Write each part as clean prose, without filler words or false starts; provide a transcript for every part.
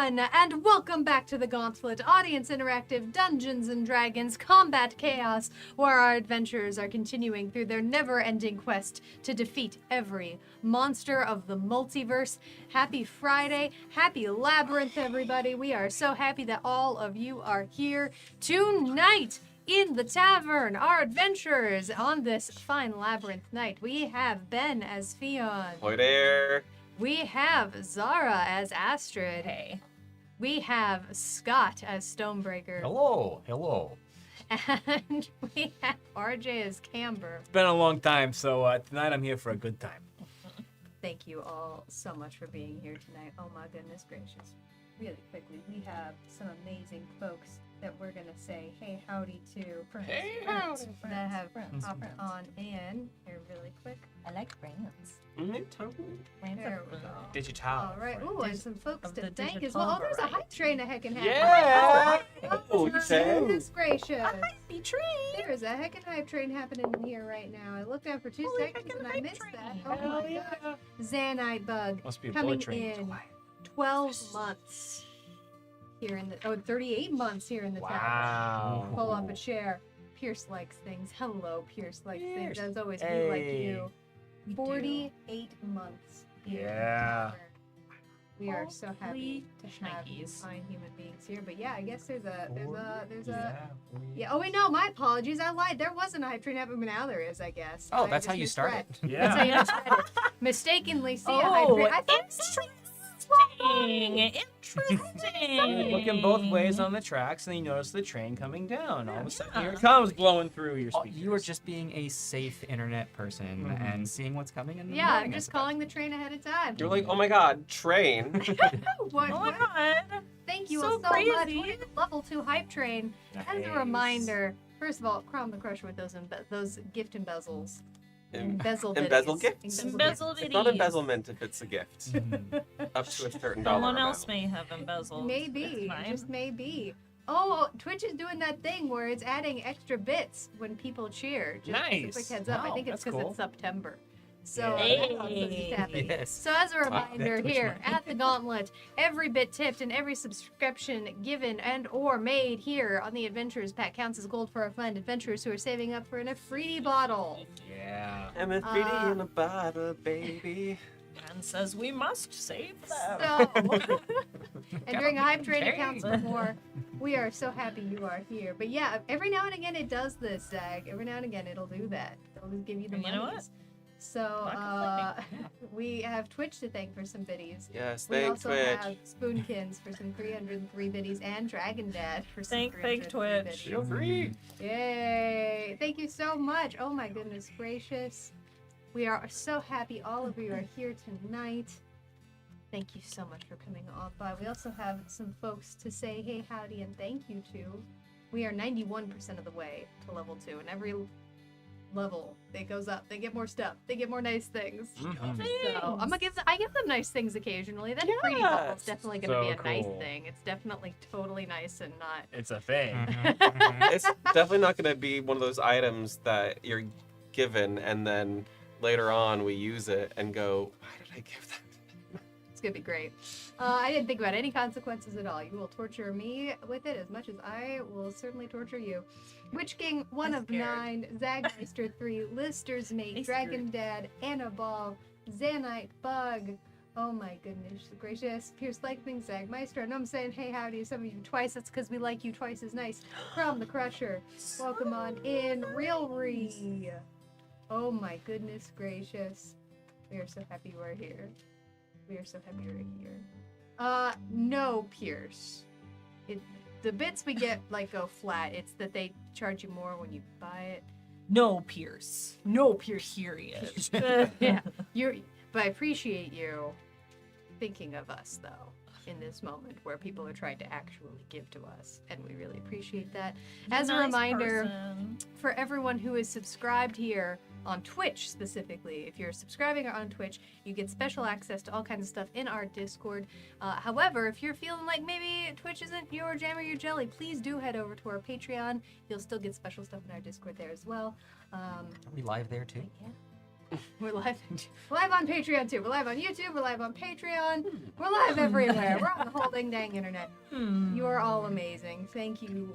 everyone, and welcome back to the Gauntlet, audience interactive Dungeons & Dragons Combat Chaos, where our adventurers are continuing through their never-ending quest to defeat every monster of the multiverse. Happy Friday, happy Labyrinth, everybody. We are so happy that all of you are here tonight in the tavern. Our adventurers on this fine Labyrinth night. We have Ben as Fion. Hi there. We have Zara as Astrid. Hey. We have Scott as Stonebreaker. Hello, hello. And we have RJ as Camber. It's been a long time, so tonight I'm here for a good time. Thank you all so much for being here tonight. Oh my goodness gracious. Really quickly, we have some amazing folks that we're going to say hey howdy to. Hey, friends that have friends. hopped on in here really quick. I like friends. Totally. Friends There are we go. Digital. All right. Ooh, and some folks of to the thank as digital well. Oh, there's a variety. hype train a heckin' happening. Yeah. Oh, you say? Goodness gracious. Be tree. There's a heckin' hype train happening in here right now. I looked out for 2 Holy seconds heckin' and I hype missed train. that. Oh Hell my yeah. god. Xanite bug Must be a coming bullet train. in 12 months here in the 38 months here in the tavern. Wow. Pull up a chair. Pierce likes things. Hello, Pierce likes things. Pierce. As always, we like Hey. you. 48 months. Here in the Yeah. tavern. We are so happy Holy to have shnikes. fine human beings here. But yeah, I guess there's a Yeah. yeah. Oh wait, no, my apologies. I lied. There wasn't a hype train happening, but now there is, I guess. Oh, I that's how just you misread. started. That's how Yeah. you misread it. Mistakenly see a hype train. I thought Interesting. Looking both ways on the tracks, and you notice the train coming down. All of a sudden, here it comes, blowing through your Oh, speakers. you were just being a safe internet person Mhm. and seeing what's coming and yeah, I'm warning just us about calling the train ahead of time. You're like, oh my god, train. What, Oh my what? god. Thank you So all so much. crazy. We're the level 2 hype train. As a Nice. reminder, first of all, Crom the Crusher with those gift embezzles. Em- Embezzle Embezzle bitties. gifts? Embezzled It's not itties. embezzlement if it's a gift. Mhm. Up to a certain dollar Someone amount. else may have embezzled. Maybe, It's fine. just maybe. Oh, Twitch is doing that thing where it's adding extra bits when people cheer. Just as a quick Nice. heads up. I Oh, think it's that's because cool. it's September. So Yeah. that's also just happening. Yes. So as a reminder that Twitch here money. at the Gauntlet, every bit tipped and every subscription given and or made here on the Adventurers Pack counts as gold for our fine adventurers who are saving up for an Afridi bottle. Yeah. I'm a 3D in a bottle, baby. And says we must save them. So, and during a hype train it Okay. counts for more. We are so happy you are here. But yeah, every now and again it does this, Zag. Every now and again it'll do that. It'll just give you the And you know what? monies. So Not we have Twitch to thank for some biddies. Yes, We thank also Twitch. have Spoonkins for some 303 biddies and Dragon Dad for some Thank 303 Twitch. biddies. Feel free. Yay! Thank you so much. Oh my goodness gracious. We are so happy all of you are here tonight. Thank you so much for coming on by. We also have some folks to say hey, howdy, and thank you to. We are 91% of the way to level 2, and every level that goes up, they get more stuff. They get more nice things. Mhm. So I give them nice things occasionally. That pretty Yes. bubble is definitely going to So be a nice cool. thing. It's definitely totally nice and not. It's a thing. Mhm, mhm. It's definitely not going to be one of those items that you're given and then later on we use it and go, why did I give that? It's gonna be great. I didn't think about any consequences at all. You will torture me with it as much as I will certainly torture you. Witch King, 1 I'm of scared. 9, Zagmeister 3, Lister's Mate, I'm Dragon Dad, Annaball, Xanite Bug. Oh my goodness gracious. Pierce Lightning, Zagmeister. I know I'm saying hey howdy to some of you twice. That's because we like you twice as nice. Crom the Crusher. Welcome on in. Realry. Oh my goodness gracious. We are so happy you are here. We are so happy you're here. No, Pierce. The bits we get like go flat. It's that they charge you more when you buy it. No Pierce. No, Pierce. Period. Yeah, but I appreciate you thinking of us though in this moment where people are trying to actually give to us, and we really appreciate that. As a Nice reminder, person. for everyone who is subscribed here on Twitch specifically, if you're subscribing on Twitch, you get special access to all kinds of stuff in our Discord. However, if you're feeling like maybe Twitch isn't your jam or your jelly, please do head over to our Patreon. You'll still get special stuff in our Discord there as well. Are we live there too? Yeah. We're live on Patreon too. We're live on YouTube. We're live on Patreon. We're live everywhere. We're on the whole dang internet. You are all amazing. Thank you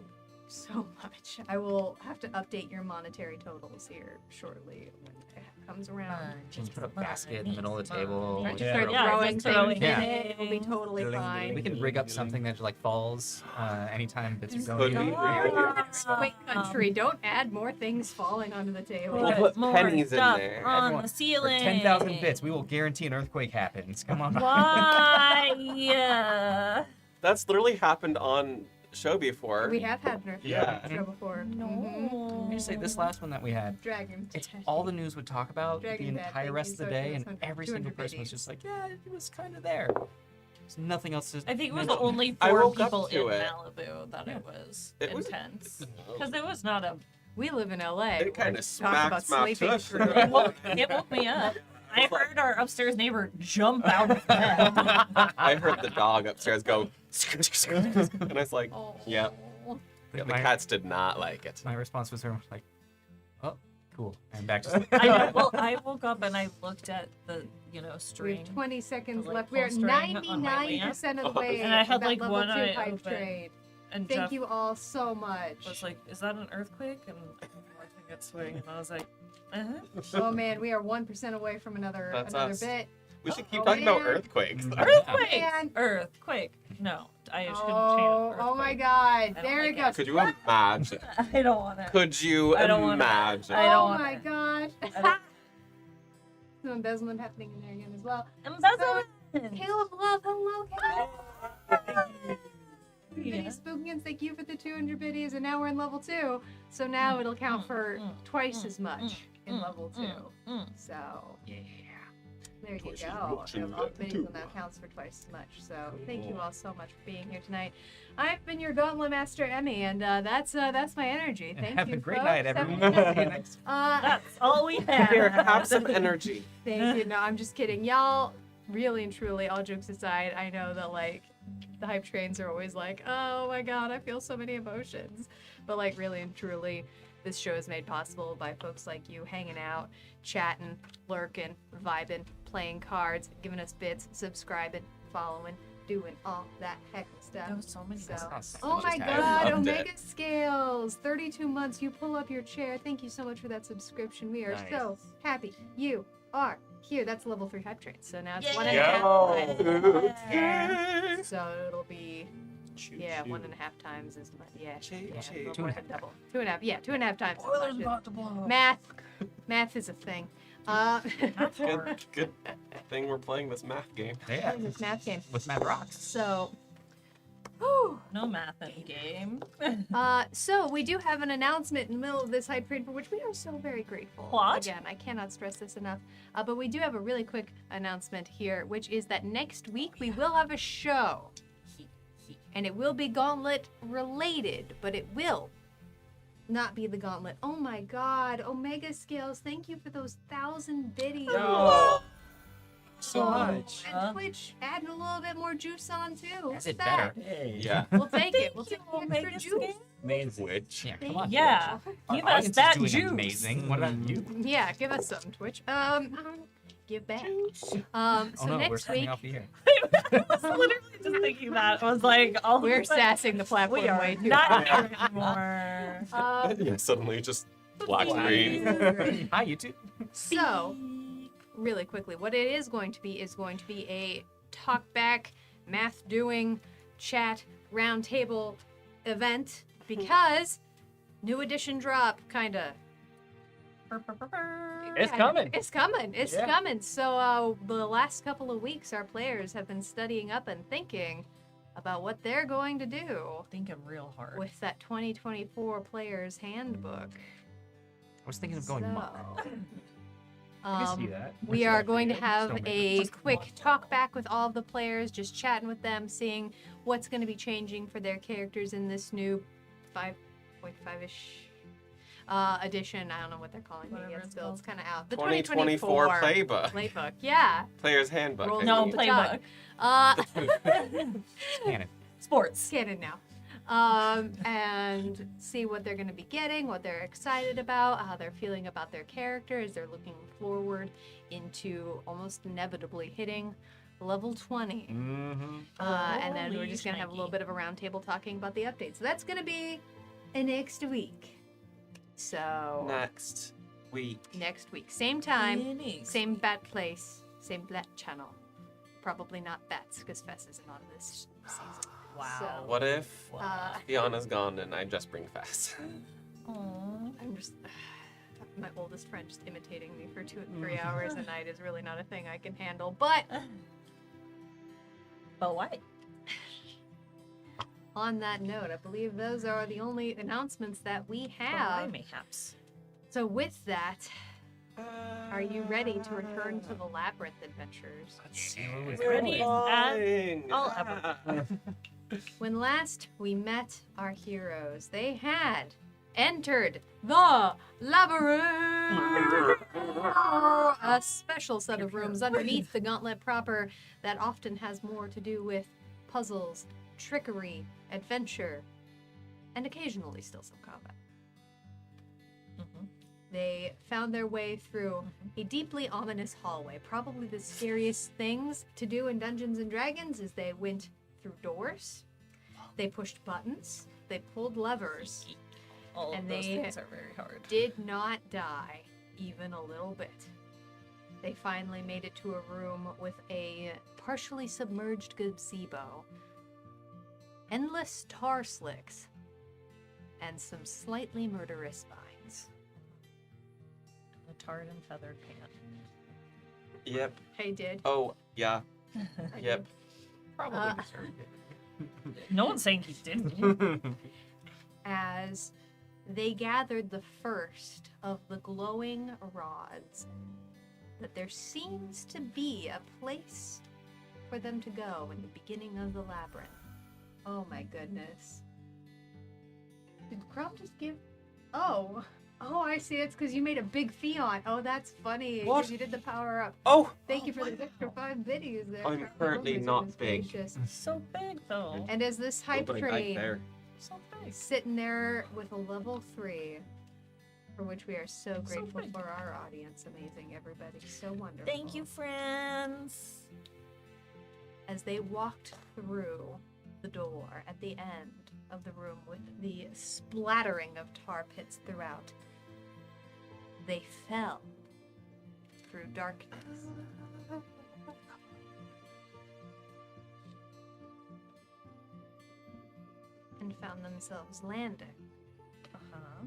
so much. I will have to update your monetary totals here shortly when it comes around. Just put a basket in the middle of the table. Just Yeah. start Yeah, throwing just things throwing in Yeah. it. It'll be totally fine. We can rig up something that like falls anytime bits are Could going. be. Quake country. Don't add more things falling onto the table. We'll put more pennies in stuff there. on Everyone, the For ceiling. 10,000 bits, we will guarantee an earthquake happens. Come on. Why? That's literally happened on show before. We have had an Yeah. show before. No. Let me just say, this last one that we had, Dragon. it's all the news would talk about Dragon the Bad, entire thank rest you of the so day, much. and every single 200 person was biddies. just like, yeah, it was kind of there. There's nothing else to I think it was mention. only I 4 woke up people to in it. Malibu that it was It was- intense. Because it was not a. We live in LA. It kind of Talk about smacked sleeping tush. through. It woke me up. I heard our upstairs neighbor jump out of bed. I heard the dog upstairs go, and I was like, Oh. yep. Yeah, the My- cats did not like it. My response was her like, oh, cool, and back to sleep. I know, well, I woke up and I looked at the, We string. have 20 seconds like, left. We are pull string on my 99% of the way And I to had, that like, level one 2 eye hype open. trade. And Thank Jeff you all so much. was like, is that an earthquake? And I think it's swing. And I was like, Oh man, we are 1% away from another That's another us. bit. We should keep Oh, talking about man. earthquakes. Earthquake! Man. Earthquake. No, I couldn't Oh, chant oh my earthquake. god. don't There like it it. goes. Could you imagine? I don't want it. Could you I don't want it. imagine? I don't Oh want my it. gosh. I don't- Some embezzlement happening in there again as well. Embezzlement! Hail of love, hello, Kale. Yeah. Spookins, thank you for the 200 biddies, and now we're in level 2. So now it'll count for twice as much in level 2. So, Yeah. there you Twice as go. much in All level biddies, two. and that counts for twice as much. So, thank you all so much for being here tonight. I've been your Gauntlet Master, Emmy, and that's my energy. And Thank have you, a great folks. night, Have a everyone. good night. See you next That's all we had. Here, have some energy. Thank you. No, I'm just kidding. Y'all, really and truly, all jokes aside, I know that, like, the hype trains are always like, oh my god, I feel so many emotions. But, like, really and truly, this show is made possible by folks like you hanging out, chatting, lurking, vibing, playing cards, giving us bits, subscribing, following, doing all that heck of stuff. That was so many So- stuff. Oh my Just god, loved it. Omega Scales! 32 months, you pull up your chair. Thank you so much for that subscription. We are so happy you are here. That's level 3 hype train. So now it's Yay! 1.5 Yeah. times. So it'll be, yeah, 1.5 times as much. Yeah, yeah, choo. a little more than double. 2.5, yeah, 2.5 times as Boiler's much. about to blow. Math is a thing. Good thing we're playing this math game. Yeah. This math game. With Mad Rocks. So, whew. No math in game. So we do have an announcement in the middle of this hype train for which we are so very grateful. What? Again, I cannot stress this enough. But we do have a really quick announcement here, which is that next week we will have a show. And it will be Gauntlet related, but it will not be the Gauntlet. Oh my god, Omega Scales, thank you for those 1,000 biddies. So much. And Twitch adding a little bit more juice on too. That's What's it that? better. Hey. Yeah. We'll take it. We'll Thank take you, the extra Omega juice. Scale. Amazing. Which? Yeah, come on. Yeah. Our Give us audience that is doing juice. amazing. What about you? Yeah, give us some Twitch. Give back. So Oh no, we're next signing week off the air. I was literally just thinking that. I was like, oh, we're sassing the platform We are way too not hard. here anymore. Yeah, suddenly just black screen. Hi, YouTube. So, really quickly, what it is going to be a talk back, math doing, chat, round table event because new edition drop, kinda. It's coming. It's coming. It's Yeah. coming. So the last couple of weeks, our players have been studying up and thinking about what they're going to do Thinking real hard. with that 2024 Players Handbook. I was thinking of going monk. I can see that. We are going to have So a just quick talk back with all of the players, just chatting with them, seeing what's going to be changing for their characters in this new 5.5-ish edition. I don't know what they're calling it Whatever yet. it's Still, called. it's kind of out. The 2024 playbook. playbook. Yeah. Player's handbook. Roll I No, mean. play- playbook. Uh, Canon. Sports. canon now. and see what they're going to be getting, what they're excited about, how they're feeling about their character as they're looking forward into almost inevitably hitting level 20. Mm-hmm. And then we're Holy just going to have a little shnikey. bit of a round table talking about the updates. So that's going to be next week. So Next week. next week, same time, Phoenix. same bat place, same bat channel. Probably not bats because Fess isn't on this season. Wow. So, What if uh, Fiona's gone and I just bring Fess? Aw. I'm just my oldest friend just imitating me for 2 or 3 hours a night is really not a thing I can handle. But But what? on that note, I believe those are the only announcements that we Why, have. mayhaps. So with that, are you ready to return to the Labyrinth adventures? Let's see where we We're Ready go. as flying. I'll ever. When last we met our heroes, they had entered the Labyrinth, a special set of rooms underneath the Gauntlet proper that often has more to do with puzzles, trickery, adventure, and occasionally still some combat. Mhm. They found their way through a deeply ominous hallway. Probably the scariest things to do in Dungeons and Dragons is they went through doors, they pushed buttons, they pulled levers, All And of those they- things are very hard. did not die even a little bit. They finally made it to a room with a partially submerged gazebo, endless tar slicks, and some slightly murderous vines. The tarred and feathered pan. Yep. Hey, did. Oh, yeah. I Yep. did. Probably Uh, deserved it. No one's saying he didn't. As they gathered the first of the glowing rods, that there seems to be a place for them to go in the beginning of the labyrinth. Oh my goodness. Did Chrome just give... Oh, I see. It's because you made a big Fion. Oh, that's funny. 'Cause What? you did the power up. Oh! Thank you for the extra 5 videos there. I'm Chrome. currently Goodness not big. gracious. So big though. And as this hype Opening back train there. So big. sitting there with a level 3, for which we are so So grateful big. for our audience. Amazing, everybody. So wonderful. Thank you, friends. As they walked through the door at the end of the room with the splattering of tar pits throughout, they fell through darkness. And found themselves landing. Uh-huh.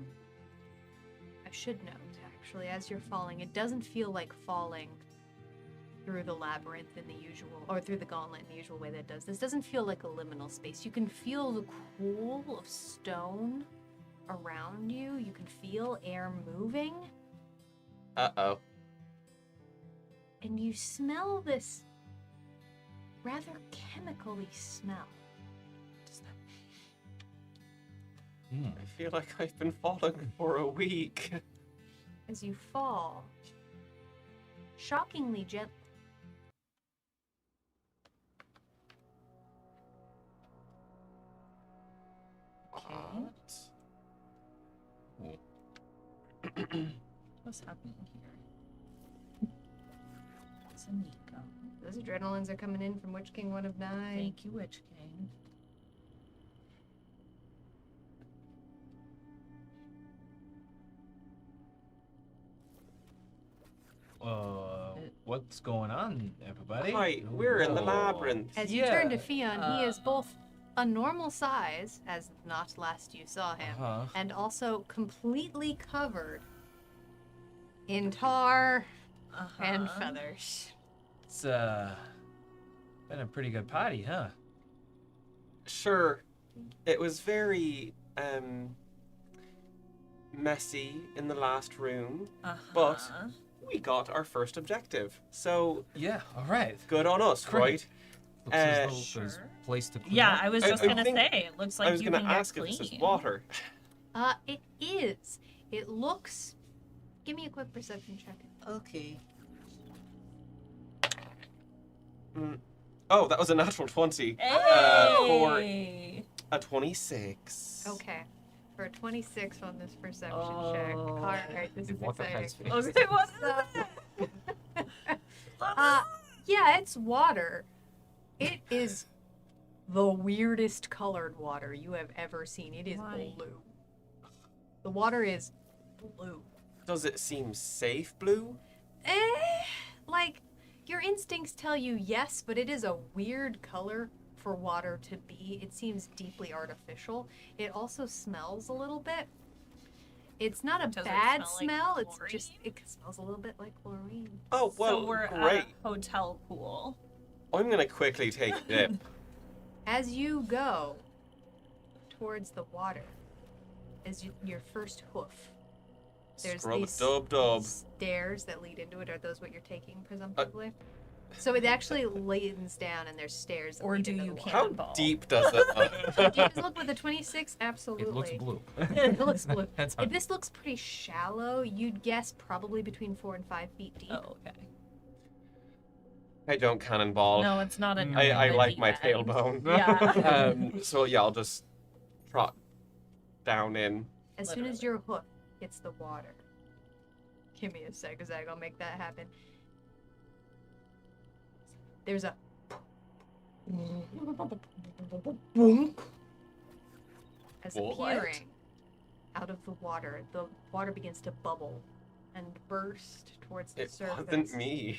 I should note, actually, as you're falling, it doesn't feel like falling through the labyrinth in the usual, or through the gauntlet in the usual way that it does. This doesn't feel like a liminal space. You can feel the cool of stone around you. You can feel air moving, Uh-oh. and you smell this rather chemically smell. I feel like I've been falling for a week. As you fall, shockingly gently. What's happening here? It's a Nico. Those adrenalines are coming in from Witch King 1 of 9. Thank you, Witch King. What's going on, everybody? Hi, we're in the Oh. labyrinth. As you turn to Yeah, Fion, he is both a normal size, as not last you saw him, Uh-huh. and also completely covered in tar and Uh-huh. feathers. It's been a pretty good party, huh? Sure, it was very, messy in the last room, but Uh-huh. we got our first objective. So, Yeah. All right. good on us, Great. right? Looks as though Sure. there's place to clean Yeah, up. I was I- just I gonna think- say, it looks like I was you gonna can get ask if this is clean. water. It is. It looks. Give me a quick perception check. Okay. Oh, that was a natural 20. For Hey! A 26. Okay. For a 26 on this perception check. Oh. Alright, this The is water has exciting. face. Okay, what? Yeah, it's water. It is the weirdest colored water you have ever seen. It is Why? blue. The water is blue. Does it seem safe blue? Like, your instincts tell you yes, but it is a weird color for water to be. It seems deeply artificial. It also smells a little bit. It's not a Does it bad smell like smell. It's just, chlorine? it smells a little bit like chlorine. Oh, well, So we're great. at a hotel pool. I'm gonna quickly take a dip. As you go towards the water, your first hoof, there's Scrub these dub. stairs that lead into it. Are those what you're taking, presumptively? So it actually leans down, and there's stairs that Or lead do into you the water. How Cannonball. deep does it look? Do you just look with a 26? Absolutely. It looks blue. It looks blue. That's If this looks pretty shallow, you'd guess probably between 4 and 5 feet deep. Oh, okay. I don't cannonball. No, it's not an. I like my deep end. tailbone. Yeah. So yeah, I'll just trot down in. As soon as your hoof hits the water. Give me a sec, I'll make that happen. There's a as What? appearing out of the water begins to bubble and burst towards the It surface. wasn't me.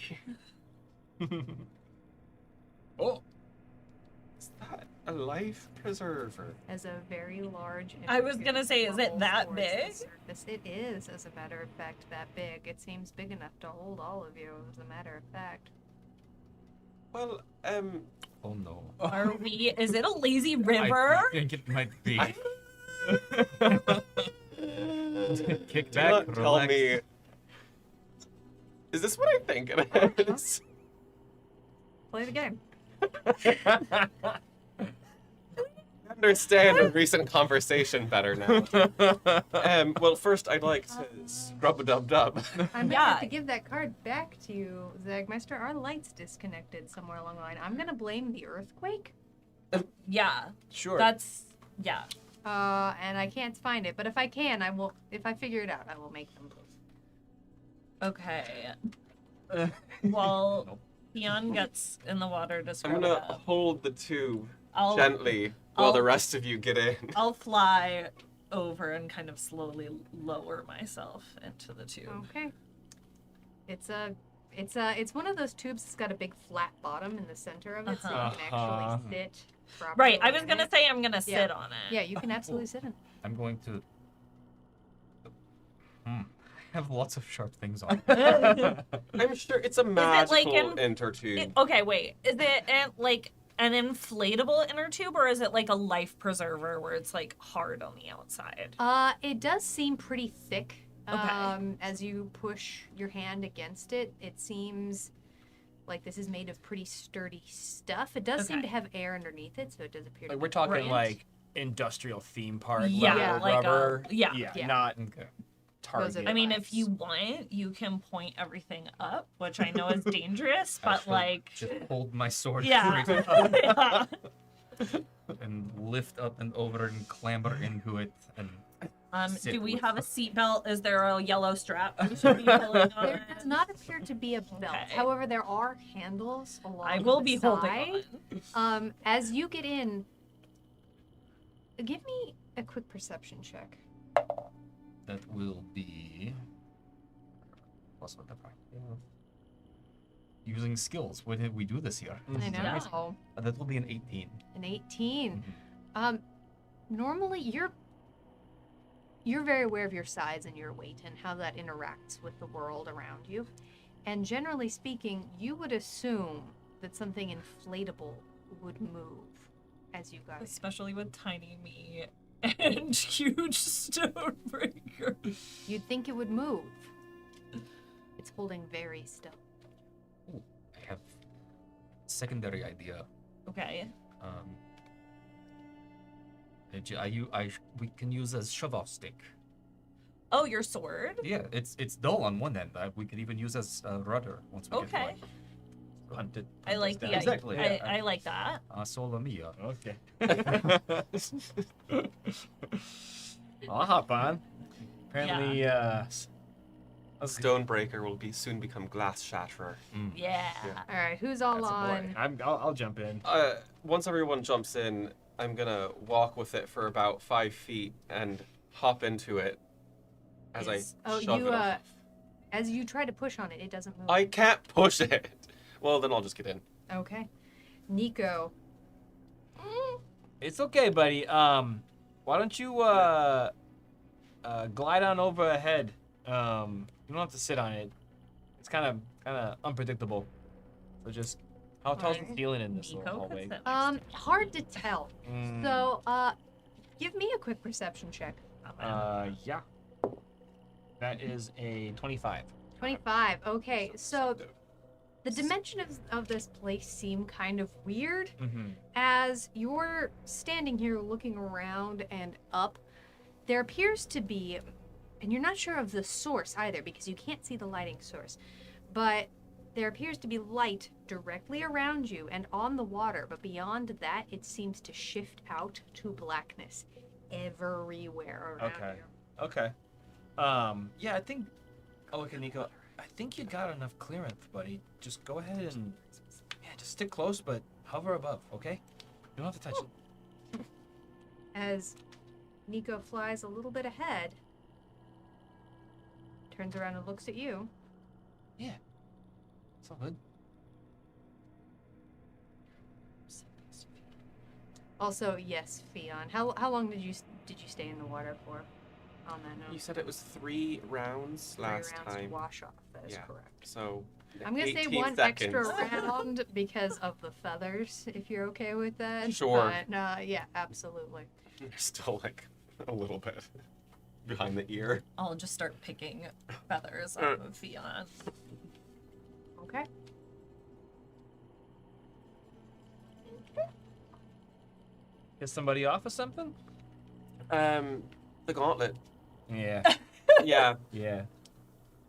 Oh, Is that a life preserver? As a very large. I was gonna say, is it bubbles that towards the big? surface. It is, as a matter of fact, that big. It seems big enough to hold all of you, as a matter of fact. Well, oh no. Are we? Is it a lazy river? I think it might be. Kick do back, not tell relax. me. Is this what I think it is? Play the game. I understand a recent conversation better now. Well, first I'd like to scrub a dub. I'm gonna Yeah. have to give that card back to you, Zagmeister. Our light's disconnected somewhere along the line. I'm gonna blame the earthquake. Yeah. Sure. That's yeah. And I can't find it. But if I can, I will. If I figure it out, I will make them blue. Okay. Well, Theon gets in the water to I'm scrub it gonna up. hold the tube I'll gently while the I'll- rest of you get in. I'll fly over and kind of slowly lower myself into the tube. Okay. It's one of those tubes that's got a big flat bottom in the center of it, so you can Uh-huh. actually sit properly. Right. I was in gonna it. say I'm gonna Yeah. sit on it. Yeah, you can absolutely sit in. I'm going to. I have lots of sharp things on. I'm sure it's a like magical in- intertube. Okay, wait. Is it like an inflatable inner tube, or is it like a life preserver where it's like hard on the outside? It does seem pretty thick. Okay. As you push your hand against it, it seems like this is made of pretty sturdy stuff. It does seem Okay. to have air underneath it, so it does appear to Like be we're talking Right. like industrial theme park Yeah, level like a- rubber. yeah. Yeah. Not Okay. Target. I mean, if you want, you can point everything up, which I know is dangerous, I but shall like, just hold my sword yeah. straight up Yeah. and lift up and over and clamber into it and sit Do we with have a us. seatbelt? Is there a yellow strap we should be pulling on? There does not appear to be a belt. Okay. However, there are handles along I will the be side. holding on. As you get in, give me a quick perception check. that will be plus what the fuck? Using skills. When did we do this here? I know. Yeah. That will be an 18. An 18. Mhm. Normally you're very aware of your size and your weight and how that interacts with the world around you. And generally speaking, you would assume that something inflatable would move as you got in. Especially with tiny me and huge Stonebreaker. You'd think it would move. It's holding very still. Ooh, I have secondary idea. Okay. We can use as shove-off stick. Oh, your sword? Yeah, it's dull on one end. We could even use as a rudder once we get Okay. going. hunt it. I like the Exactly. Yeah. I like that. Solo mia. Okay. I'll hop on. Apparently, Stonebreaker will soon become Glass Shatterer. Yeah. All right, who's all that's a boy. on? I'll jump in. Once everyone jumps in, I'm gonna walk with it for about 5 feet and hop into it as I shove it off. As you try to push on it, it doesn't move. I can't push it. Well, then I'll just get in. Okay. Nico. It's okay, buddy. Why don't you glide on over ahead? You don't have to sit on it. It's kind of unpredictable. So just how tall's the Alright. ceiling in this little Nico could hallway? sit next to Hard to tell. Mm, So, give me a quick perception check. yeah. That is a 25. 25. Okay, so the dimension of this place seem kind of weird. Mm-hmm. As you're standing here looking around and up, there appears to be, and you're not sure of the source either because you can't see the lighting source, but there appears to be light directly around you and on the water, but beyond that, it seems to shift out to blackness everywhere around Okay. you. Okay. Yeah, I think. Oh, okay, Nico. I think you got enough clearance, buddy. Just go ahead and just stick close, but hover above. Okay. You don't have to touch it. As Nico flies a little bit ahead, turns around and looks at you. Yeah. It's all good. Also, yes, Fion. How long did you stay in the water for? On that note, You said it was 3 rounds 3 last rounds time. to wash off. That is Yeah. correct. So I'm gonna say 18 one seconds. extra round because of the feathers, if you're okay with that. Sure. But, yeah, absolutely. You're still like a little bit behind the ear. I'll just start picking feathers off of Fiona. Okay. Get somebody off or something? The Gauntlet. Yeah. Yeah. Yeah.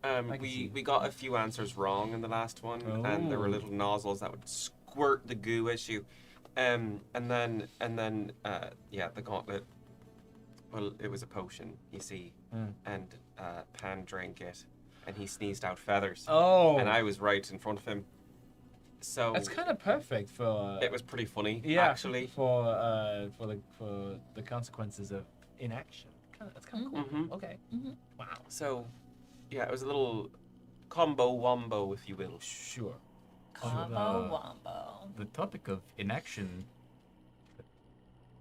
I can see. We got a few answers wrong in the last one, and there were Oh. little nozzles that would squirt the goo issue, and then yeah, the Gauntlet. Well, it was a potion, you see, and Pan drank it, and he sneezed out feathers, Oh. and I was right in front of him. So That's kind of perfect for. it was pretty funny, yeah. actually. For the consequences of inaction. That's kind of cool. Mhm. Okay. Wow. So, yeah, it was a little combo wombo, if you will. Sure. Combo wombo. The topic of inaction. I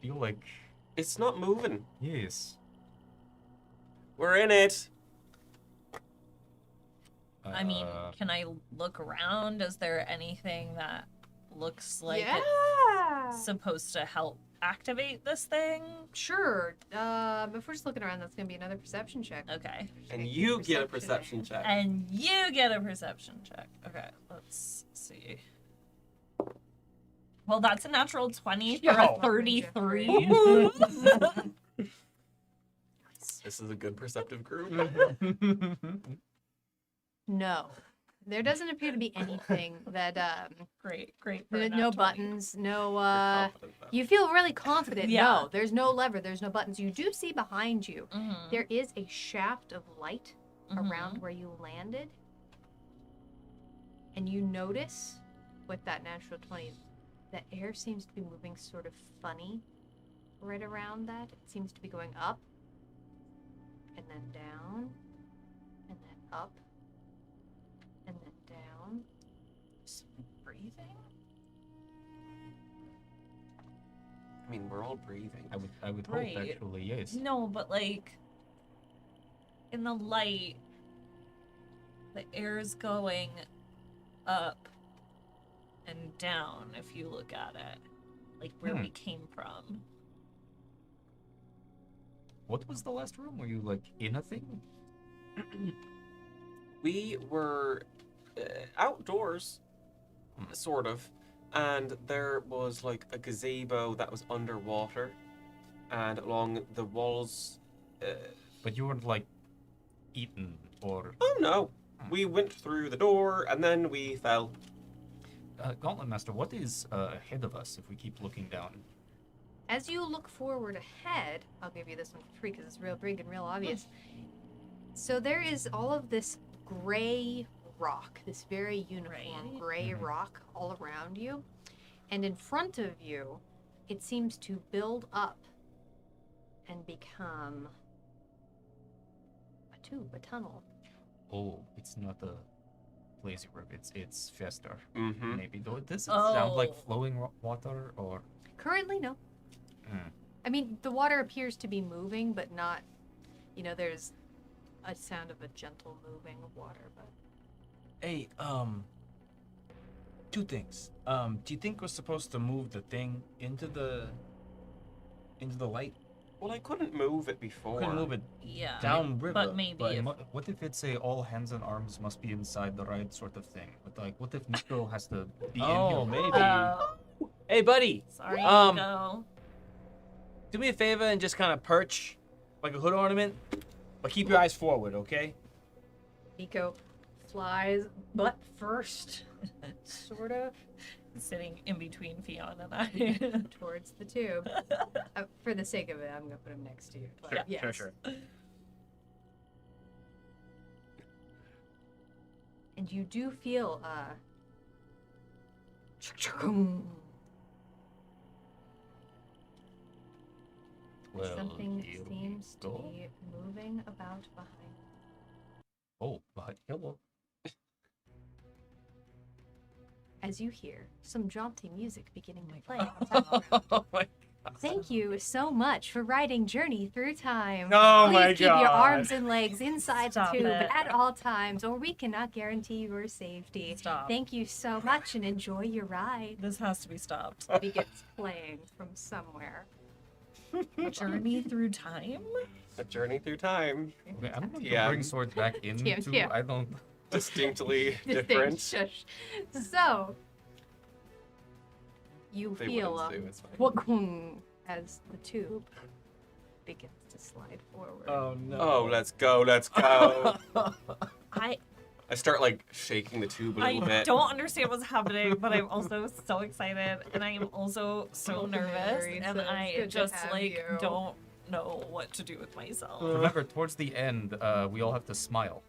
feel like It's not moving. yes. We're in it. I mean, can I look around? Is there anything that looks like yeah. it's supposed to help activate this thing? Sure. If we're just looking around, that's gonna be another perception check. Okay. And Make you your get a perception check. And you get a perception check. Okay, let's see. Well, that's a natural 20 for Yo. a 33. This is a good perceptive group. No, there doesn't appear to be anything that Great. For a no nat 20. buttons, no You're confident, though. You feel really confident. Yeah. No, there's no lever, there's no buttons. You do see behind you, Mhm. there is a shaft of light Mhm. around where you landed. And you notice with that natural 20, the air seems to be moving sort of funny right around that. It seems to be going up and then down and then up and then down. Breathing? I mean, we're all breathing. I would Right. hope actually yes. No, but like in the light, the air's going up and down if you look at it, like where we came from. What was the last room? Were you like in a thing? We were outdoors, sort of, and there was like a gazebo that was underwater, and along the walls. But you weren't like eaten or Oh no, we went through the door and then we fell. Gauntlet Master, what is ahead of us if we keep looking down? As you look forward ahead, I'll give you this one for free because it's real big and real obvious. So there is all of this gray rock, this very uniform Right. gray Mhm. rock all around you. And in front of you, it seems to build up and become a tube, a tunnel. Oh, it's not a lazy river. It's faster. Mm-hmm. Maybe. Does it sound like Oh. flowing water or? Currently, no. Mm. I mean, the water appears to be moving, but not, there's a sound of a gentle moving of water, but Hey, two things. Do you think we're supposed to move the thing into the light? Well, I couldn't move it before. Couldn't move it Yeah. down river. But maybe if What if it's a all hands and arms must be inside the right sort of thing? But like, what if Nico has to be in Oh, here? maybe. Oh, Hey, buddy. sorry, Um, Nico. Do me a favor and just kind of perch like a hood ornament, but keep your eyes forward, okay? Nico flies butt first, sort of, Sitting in between Fionn and I. towards the tube. For the sake of it, I'm gonna put him next to you. But Sure, yes. sure. And you do feel Well, something here we seems to go. be moving about behind. Oh, but hello. As you hear some jaunty music beginning to play. Oh my Thank you so much for riding Journey Through Time. Oh Please my keep your God. arms and legs inside Stop the tube it. at all times, or we cannot guarantee your safety. Stop. Thank you so much and enjoy your ride. This has to be stopped. It begins playing from somewhere. Journey through time? A journey through time. Okay, I'm going to TM. bring swords back into. TM. I don't. Distinctly Distinct. different. Shush. So, you They feel wouldn't do, it's fine. wakung as the tube begins to slide forward. Oh no. Oh, let's go, let's go. I I start like shaking the tube a little bit. don't understand what's happening, but I'm also so excited and I am also so Welcome, nervous Mary, and so it's I good to just have like you. don't know what to do with myself. Remember, towards the end, we all have to smile.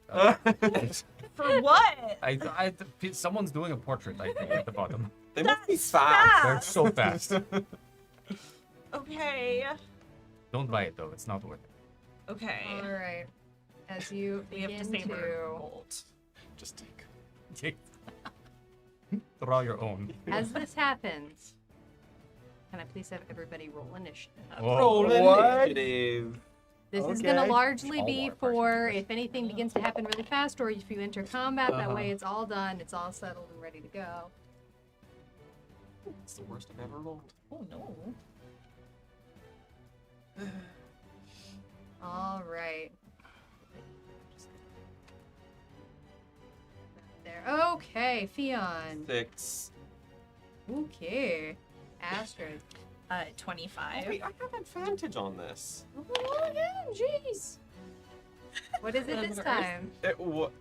For what? Someone's doing a portrait, I think, at the bottom. They must be That's fast. They're so fast. Okay. Don't buy it though; it's not worth it. Okay. All right. As you We have to begin save our to, gold. Just take. Draw your own. as this happens, can I please have everybody roll initiative? Whoa. Initiative. This is going to Okay. largely All be our for parties. if anything begins to happen really fast, or if you enter combat. That Uh-huh. way, it's all done, it's all settled and ready to go. It's the worst I've ever rolled. Oh no. All right. There. Okay, Fionn. 6. Okay. Astrid. 25. Oh, wait, I have advantage on this. Oh, again, jeez. What is it this time?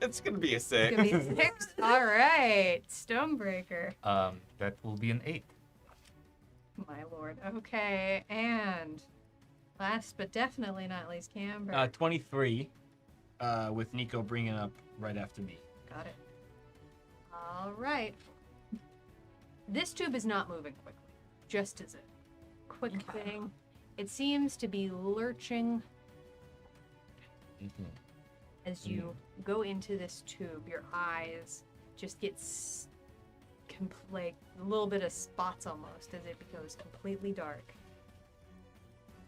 It's gonna be a 6. It's gonna be 6. All right, Stonebreaker. That will be an 8. My lord. Okay, and last but definitely not least, Camber. 23. With Nico bringing up right after me. Got it. All right. This tube is not moving quickly. Just as a quick Okay. thing, it seems to be lurching as you go into this tube. Your eyes just get like a little bit of spots almost as it goes completely dark.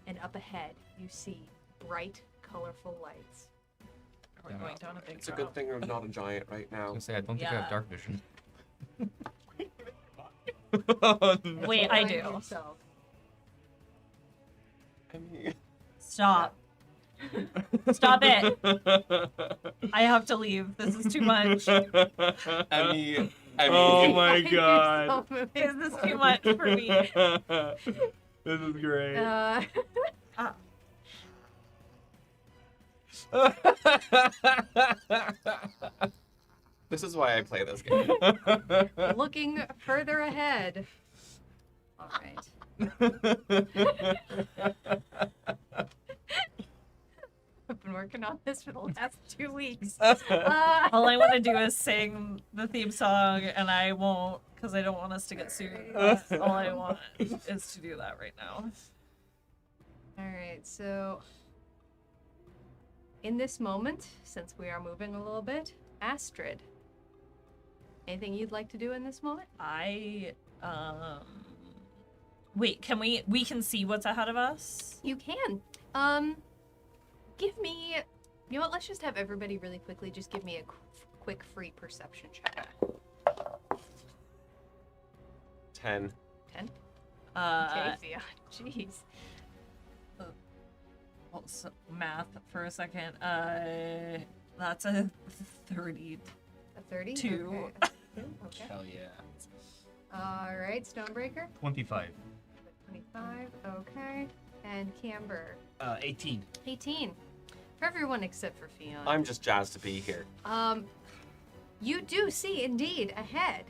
And up ahead, you see bright, colorful lights. We're going down a big It's a good thing I'm not a giant right I now. was gonna say I don't think I Yeah. have dark vision. Wait, I Find do. yourself. I mean, Stop. Stop it. I have to leave. This is too much. I mean, Oh my Find god. yourself moving Is this too much for me? This is great. This is why I play this game. Looking further ahead. All right. I've been working on this for the last 2 weeks. All I want to do is sing the theme song, and I won't because I don't want us to get sued. But all I want is to do that right now. All right, so in this moment, since we are moving a little bit, Astrid, anything you'd like to do in this moment? Wait, can we can see what's ahead of us? You can. Give me, you know what, let's just have everybody really quickly just give me a quick free perception check. 10. 10? Uh, Okay, Fia. Jeez. also, math for a second. That's a 30. A 30? Two. Okay. Hell yeah. All right, Stonebreaker. 25. 25. Okay. And Camber. 18. 18. For everyone except for Fion. I'm just jazzed to be here. You do see indeed ahead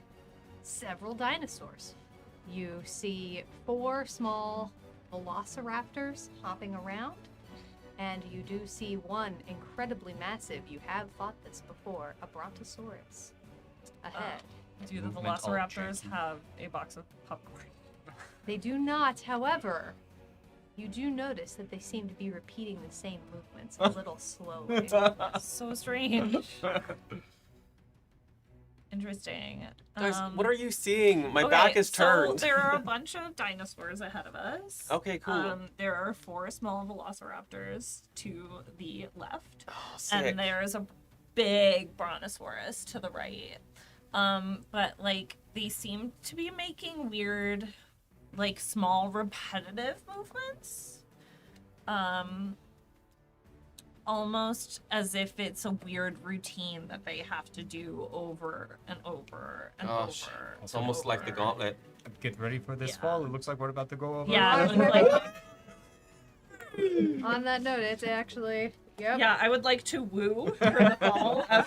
several dinosaurs. You see 4 small velociraptors hopping around, and you do see one incredibly massive. You have fought this before, a brontosaurus ahead. Do the Movement all velociraptors janky. have a box of popcorn? They do not, however. You do notice that they seem to be repeating the same movements a little slowly. So strange. Interesting. Guys, what are you seeing? My okay, back is turned. So there are a bunch of dinosaurs ahead of us. Okay, cool. There are 4 small velociraptors to the left. Oh, sick. And there's a big brontosaurus to the right. But like they seem to be making weird, like small repetitive movements. Almost as if it's a weird routine that they have to do over and over and Gosh, over. it's and almost like the over. Gauntlet. Get ready for this Yeah. fall. It looks like we're about to go over. Yeah, I Alright. would like, On that note, it's actually, yep. yeah, I would like to woo for the fall as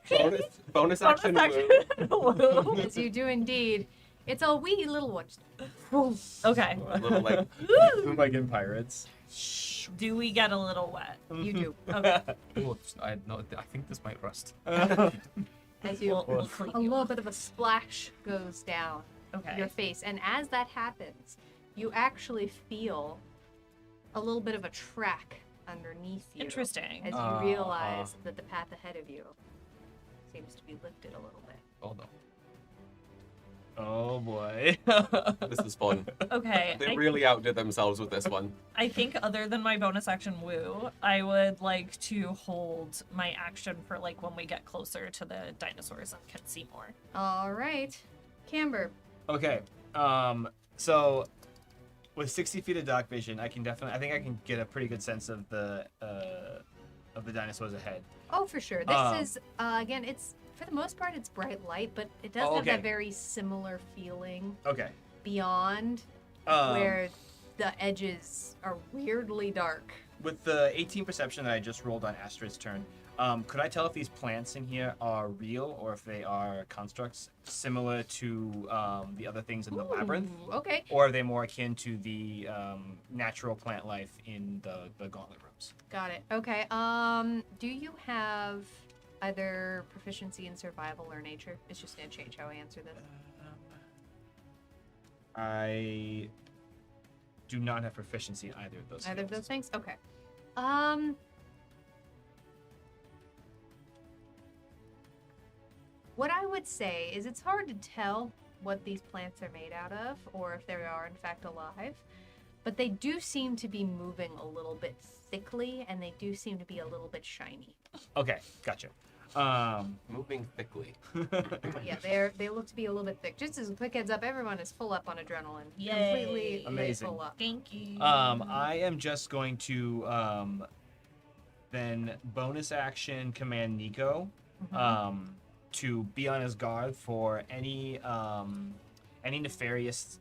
Bonus bonus action. action. woo. Woo. As you do indeed. It's a wee little one. Okay. A little like Like in Pirates. Do we get a little wet? You do. Okay. Oh, I think this might rust. As you, We'll clean a you. little bit of a splash goes down Okay. your face. And as that happens, you actually feel a little bit of a track underneath you. Interesting. As you realize that the path ahead of you seems to be lifted a little bit. Oh no. Oh boy. this is fun. Okay. They really outdid themselves with this one. I think other than my bonus action woo, I would like to hold my action for like when we get closer to the dinosaurs and can see more. All right. Camber. Okay. So with 60 feet of dark vision, I think I can get a pretty good sense of the dinosaurs ahead. Oh, for sure. This is, again, it's, for the most part, it's bright light, but it does Oh, have that okay. very similar feeling Okay. beyond where the edges are weirdly dark. With the 18 perception that I just rolled on Astrid's turn, could I tell if these plants in here are real or if they are constructs similar to the other things in the labyrinth? Ooh, okay. Or are they more akin to the natural plant life in the gauntlet rooms? Got it. Okay. Do you have either proficiency in survival or nature? It's just gonna change how I answer this. I do not have proficiency in either of those. Either of skills. those things? Okay. What I would say is it's hard to tell what these plants are made out of or if they are in fact alive, but they do seem to be moving a little bit thickly and they do seem to be a little bit shiny. Okay, gotcha. Moving thickly. Yeah, they look to be a little bit thick. Just as a quick heads up, everyone is full up on adrenaline. Yay. Completely Amazing. full up. Thank you. I am just going to then bonus action command Nico to be on his guard for any nefarious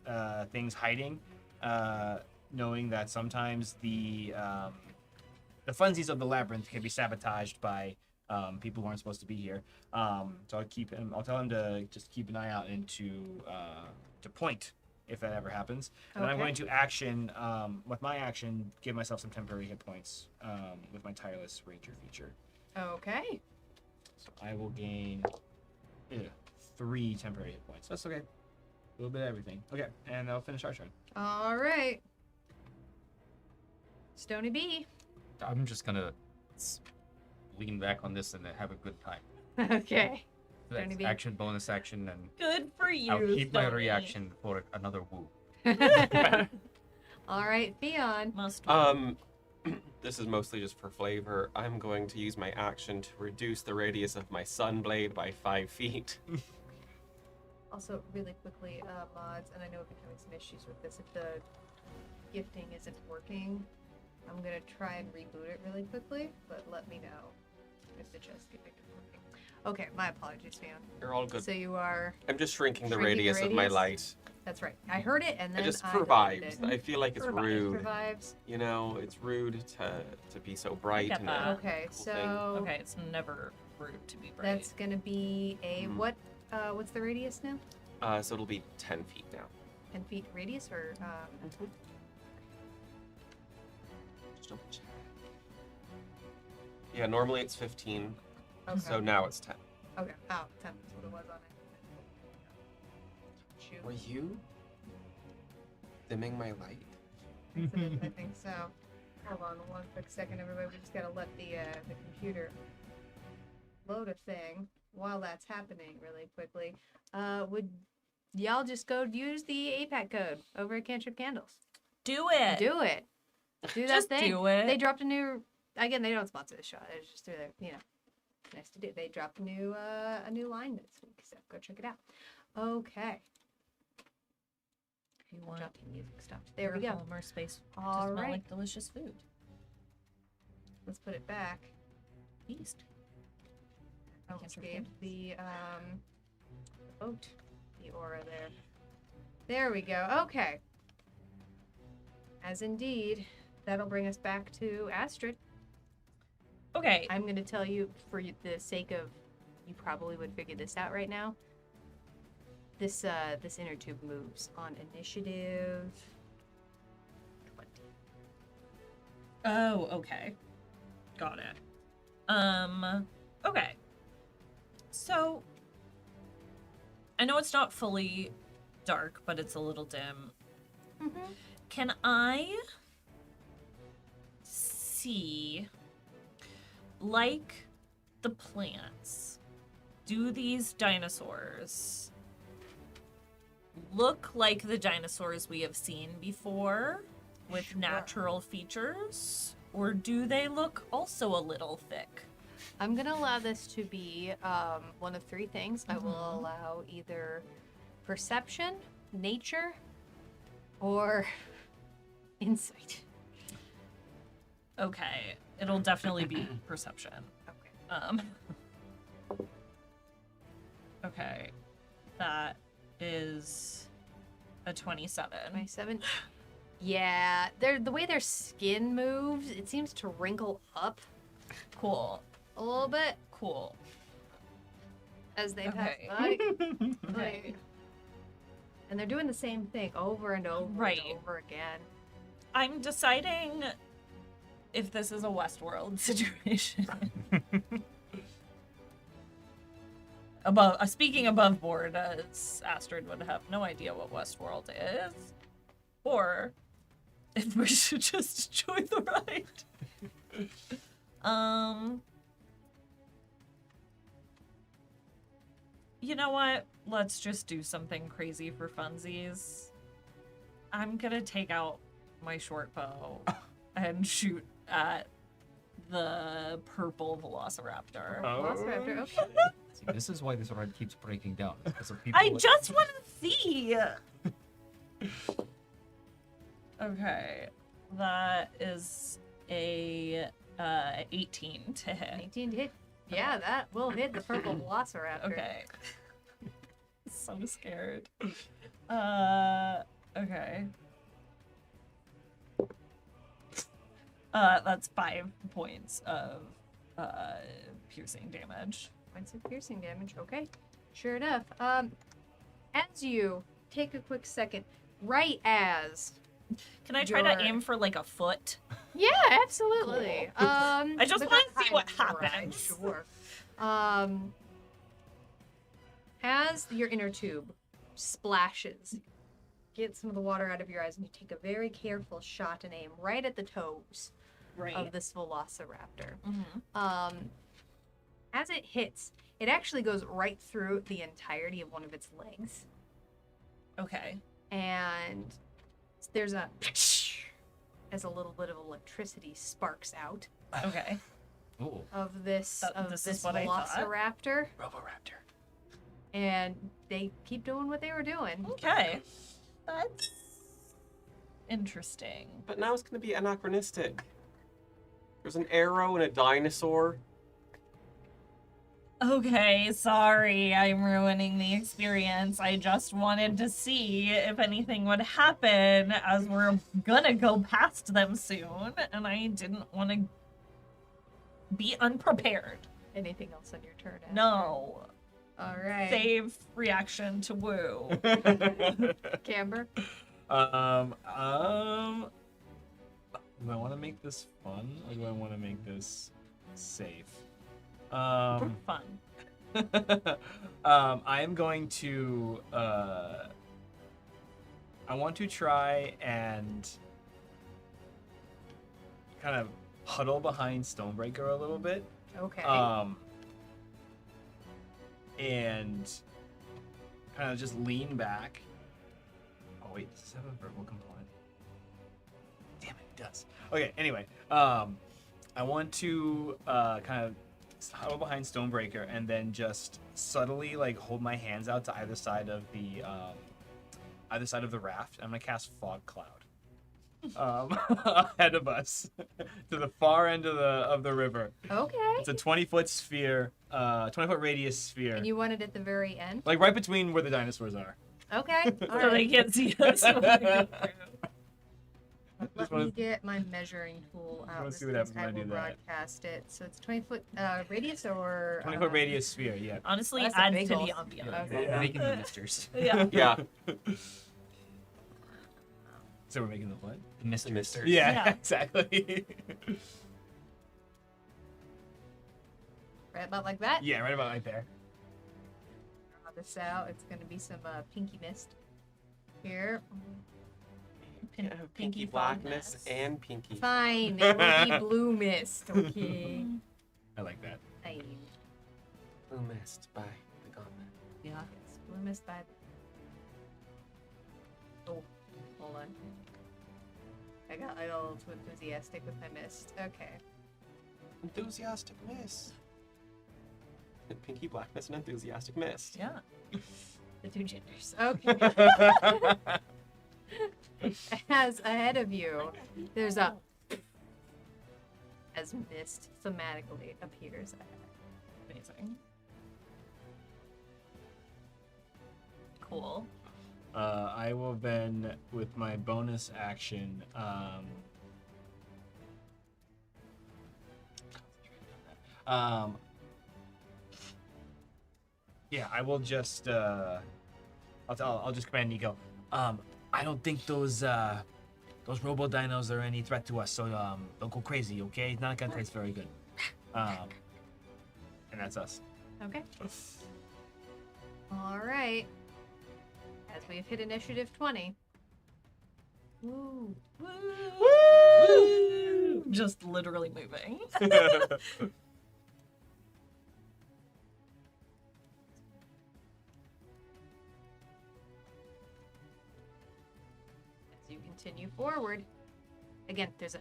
things hiding, knowing that sometimes the funsies of the labyrinth can be sabotaged by people who aren't supposed to be here. So I'll tell him to just keep an eye out and to point if that ever happens. And I'm Okay. going to action, with my action, give myself some temporary hit points with my Tireless Ranger feature. Okay. So I will gain 3 temporary hit points. That's okay. A little bit of everything. Okay, and I'll finish our turn. All right. Stony B. I'm just gonna lean back on this and have a good time. Okay. That's Tony B. action, bonus action, and Good for you. I'll keep my Stony. reaction for another woo. All right, Theon. Must. This is mostly just for flavor. I'm going to use my action to reduce the radius of my sunblade by 5 feet. Also, really quickly, mods, and I know we've been having some issues with this. If the gifting isn't working, I'm gonna try and reboot it really quickly, but let me know if the chest gifting is working. Okay, my apologies, Theon. You're all good. So you are. I'm just shrinking the Shrinking the radius of my radius? light. That's right. I heard it, and then It just I deleted revives. it. I feel like it's Revives. rude. Revives. You know, it's rude to be so bright get and that. Okay, cool so thing. Okay, it's never rude to be bright. that's gonna be a Mhm. what? What's the radius now? So it'll be 10 feet now. 10 feet radius, or Just double check. Yeah, normally it's 15, okay. so now it's 10. Okay. Oh, 10 is what it was on it. Shoot. Were you dimming my light? I think so. Hold on one quick second, everybody. We just gotta let the computer load a thing while that's happening really quickly. Would y'all just go use the APAC code over at Cantrip Candles? Do it. Do it. Do that Just thing. do it. They dropped a new. Again, they don't sponsor the show. It's just through their, nice to do. They dropped a new line this week, so go check it out. Okay. You want Dropping music stopped. There we your go. home or space to All smell right. like delicious food. Let's put it back. Feast. I almost Cantrip gave Candles. the boat the aura there. There we go. Okay. As indeed, that'll bring us back to Astrid. Okay. I'm going to tell you, for the sake of, you probably would figure this out right now. This inner tube moves on initiative 20. Oh, okay. Got it. Okay. So I know it's not fully dark, but it's a little dim. Mm-hmm. Can I see, like the plants, do these dinosaurs look like the dinosaurs we have seen before with Sure. natural features? Or do they look also a little thick? I'm going to allow this to be one of 3 things. I will Mhm. allow either perception, nature, or insight. Okay, it'll definitely be perception. Okay. Okay, that is a 27. 27. Yeah, the way their skin moves, it seems to wrinkle up Cool, a little bit cool. as they Okay. pass by. Okay. And they're doing the same thing over and over Right. and over again. I'm deciding if this is a Westworld situation. Speaking above board, as Astrid would have no idea what Westworld is, or if we should just enjoy the ride. You know what? Let's just do something crazy for funsies. I'm gonna take out my short bow and shoot at the purple velociraptor. Velociraptor, okay. See, this is why this ride keeps breaking down. It's because of people I like- just want to see. Okay, that is a 18 to hit. 18 to hit. Yeah, that will hit the purple velociraptor. Okay. So scared. Okay. That's 5 points of piercing damage. Points of piercing damage. Okay. Sure enough. As you take a quick second, right as. Can I try to Your- aim for like a foot? Yeah, absolutely. I just but want to that's see what kind of right, happens. Sure. As your inner tube splashes, get some of the water out of your eyes, and you take a very careful shot and aim right at the toes Right. of this velociraptor. Mm-hmm. As it hits, it actually goes right through the entirety of one of its legs. Okay. And there's a as a little bit of electricity sparks out Okay. Ooh. of this This is what I thought. velociraptor, Roboraptor. and they keep doing what they were doing. Okay. That's interesting. But now it's going to be anachronistic. There's an arrow and a dinosaur. Okay, sorry, I'm ruining the experience. I just wanted to see if anything would happen as we're gonna go past them soon, and I didn't want to be unprepared. Anything else on your turn? Asher? No. All right. Save reaction to woo. Camber. Do I want to make this fun or do I want to make this safe? Fun. I am going to. I want to try and kind of huddle behind Stonebreaker a little bit. Okay. And kind of just lean back. Oh wait, does this have a verbal component? Damn it, it does. Okay, anyway, I want to kind of huddle behind Stonebreaker and then just subtly like hold my hands out to either side of the raft. I'm gonna cast Fog Cloud ahead of us to the far end of the river. Okay. It's a 20-foot sphere, 20-foot radius sphere, And you want it at the very end? like right between where the dinosaurs are. Okay. All So they right. can't see us. Let wanna- me get my measuring tool out. wanna This see what means happens when I do will that. broadcast it. So it's 20-foot radius or 20-foot radius sphere, yeah. Honestly, That's a add to big the ol'- ambiance. Okay. We're making the misters. Yeah. Yeah. So we're making the what? The misters. Misters. Yeah, Yeah. exactly. right about like that. Yeah, right about right there. Draw this out. It's going to be some pinky mist here. Yeah, pinky fog blackness mist. and pinky. Fine. It will be blue mist. Okay. I like that. Fine. Blue Mist by the Gauntlet. Yeah. Yes, blue mist by. Oh, hold on. I got a little too enthusiastic with my mist. Okay. Enthusiastic Mist. Pinky blackness and enthusiastic mist. Yeah. The two genders. Okay. As ahead of you, there's a. As mist thematically appears ahead. Amazing. Cool. I will then, with my bonus action, yeah, I will just, I'll just command Nico. I don't think those robo dinos are any threat to us, so don't go crazy, okay? It's not gonna taste very good. And that's us. Okay. All right. As we've hit initiative 20. Woo. Woo! Just literally moving. As you continue forward, again, there's a.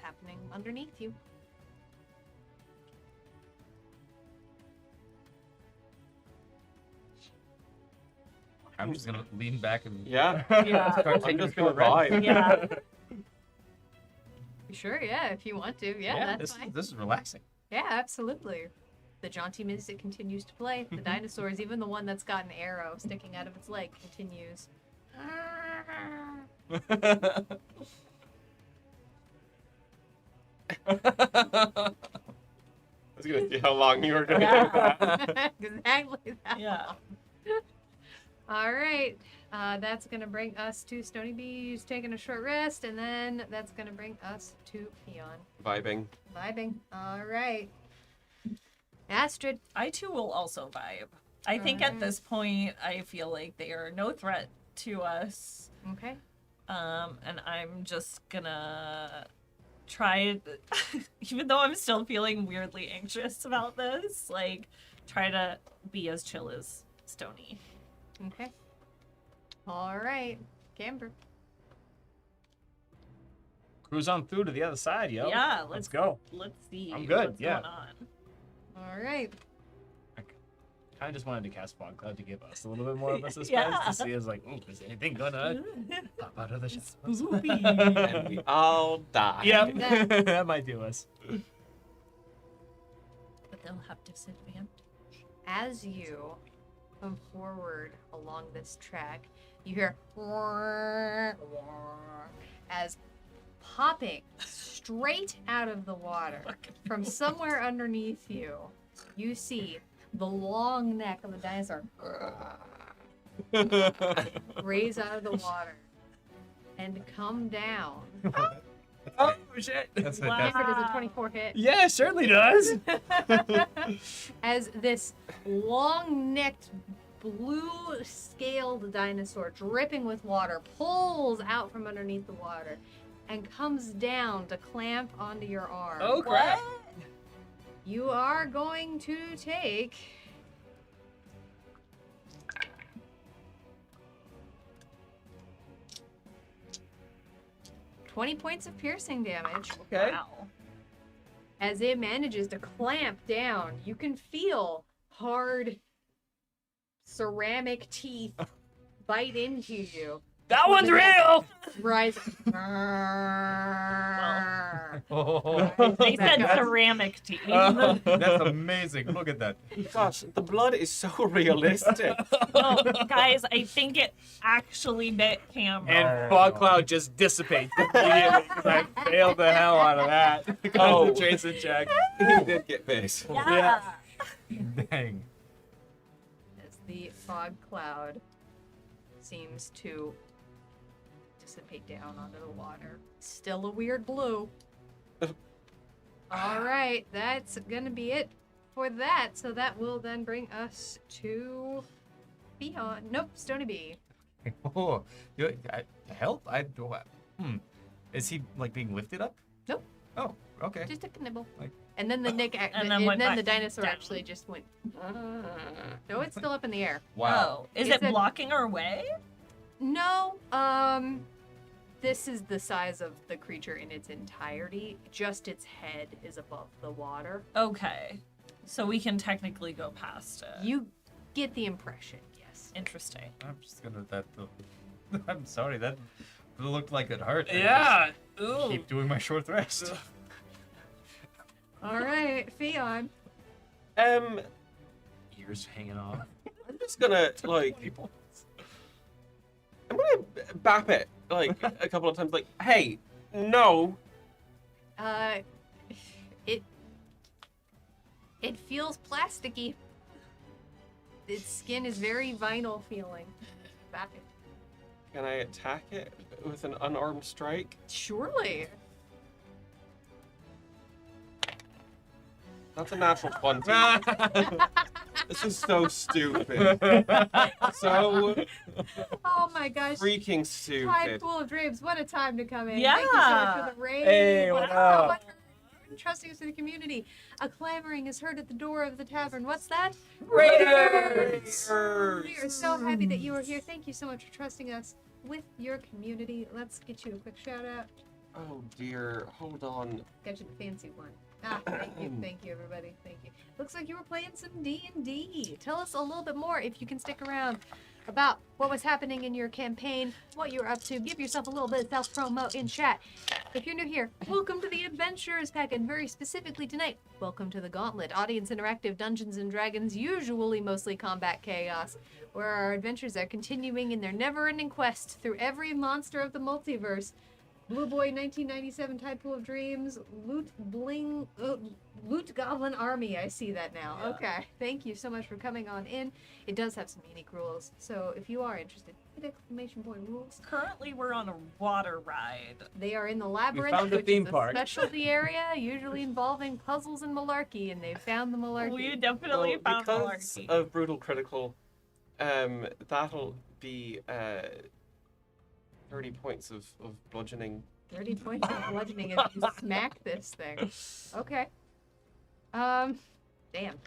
Happening underneath you. I'm just gonna lean back and Yeah. Yeah. start I'm taking just short gonna rests. vibe. Yeah. Sure, yeah, if you want to. Yeah, that's fine. This is relaxing. Yeah, absolutely. The jaunty music continues to play. The dinosaurs, even the one that's got an arrow sticking out of its leg, continues. I was gonna see how long you were gonna Yeah. Exactly that. Yeah. All right. That's going to bring us to Stony Bee's taking a short rest, and then that's going to bring us to Peon. Vibing. Vibing. All right. Astrid. I too will also vibe. I think at this point, I feel like they are no threat to us. Okay. And I'm just gonna try, even though I'm still feeling weirdly anxious about this, like, try to be as chill as Stony. Okay. All right. Camber. Cruise on through to the other side, yo. Yeah, let's go. Let's see I'm good, what's yeah. going on. All right. I just wanted to cast Fog Cloud to give us a little bit more of a suspense Yeah. to see us like, ooh, is anything gonna pop out of the shadows? Spoopy. And we all die. Yep, Yeah. that might do us. But they'll have disadvantage. As you come forward along this track, you hear as popping straight out of the water from somewhere underneath you, you see the long neck of the dinosaur raise out of the water and come down. Oh shit! That's Wow. fantastic. Camber, does a 24 hit? Yeah, it certainly does. As this long-necked, blue-scaled dinosaur, dripping with water, pulls out from underneath the water and comes down to clamp onto your arm. Oh crap! You are going to take 20 points of piercing damage. Okay. Wow. As it manages to clamp down. You can feel hard ceramic teeth bite into you. That one's real. Rise. They said Back up. ceramic teeth. That's amazing. Look at that. Gosh, the blood is so realistic. Oh, guys, I think it actually bit Camber. And Fog Cloud just dissipates immediately because I failed the hell out of that. Oh. Concentration check. He did get bit. Yeah. Dang. As the fog cloud seems to dissipate down onto the water. Still a weird blue. All right, that's gonna be it for that. So that will then bring us to Beyond. Nope, Stony Bee. Oh, help? Is he like being lifted up? Nope. Oh, okay. Just took a nibble. Like- And then the Nick, And then went the back dinosaur down. actually just went. No, it's still up in the air. Wow. Oh, is It's it a- blocking our way? No, this is the size of the creature in its entirety. Just its head is above the water. Okay. So we can technically go past it. You get the impression, yes. Interesting. I'm just gonna I'm sorry, that looked like it hurt. Yeah. I just keep doing my short rest. All right, Fion. Ears hanging off. I'm just gonna People. I'm gonna bap it like a couple of times. Like, hey, no. It feels plasticky. Its skin is very vinyl feeling. Bap it. Can I attack it with an unarmed strike? Surely. That's a natural 20. This is so stupid. So Oh my gosh. freaking Time stupid. Pool of Dreams. What a time to come in. Yeah. Thank you so much for the raid. Hey, what up? What trusting us in the community. A clamoring is heard at the door of the tavern. What's that? Raiders! We are so happy that you are here. Thank you so much for trusting us with your community. Let's get you a quick shout out. Oh dear, hold on. Got you the fancy one. Thank you, everybody. Thank you. Looks like you were playing some D&D. Tell us a little bit more, if you can stick around, about what was happening in your campaign, what you were up to. Give yourself a little bit of self-promo in chat. If you're new here, welcome to the Adventurers Pack, and very specifically tonight, welcome to the Gauntlet, audience interactive Dungeons and Dragons, usually mostly combat chaos, where our adventurers are continuing in their never-ending quest through every monster of the multiverse, Blue Boy 1997 Tide Pool of Dreams, Loot Goblin Army. I see that now. Yeah. Okay. Thank you so much for coming on in. It does have some unique rules. So if you are interested, hit exclamation point rules. Currently, we're on a water ride. They are in the Labyrinth, found the which theme is park. a specialty area, usually involving puzzles and malarkey, and they found the malarkey. We definitely found the because malarkey. of brutal critical, that'll be 30 points of bludgeoning. 30 points of bludgeoning if you smack this thing. Okay. Damn.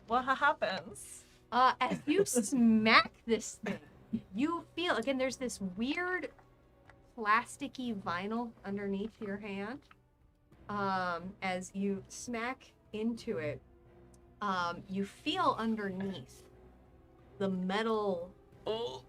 What happens? As you smack this thing, you feel, again, there's this weird plasticky vinyl underneath your hand. As you smack into it, you feel underneath the metal Oh,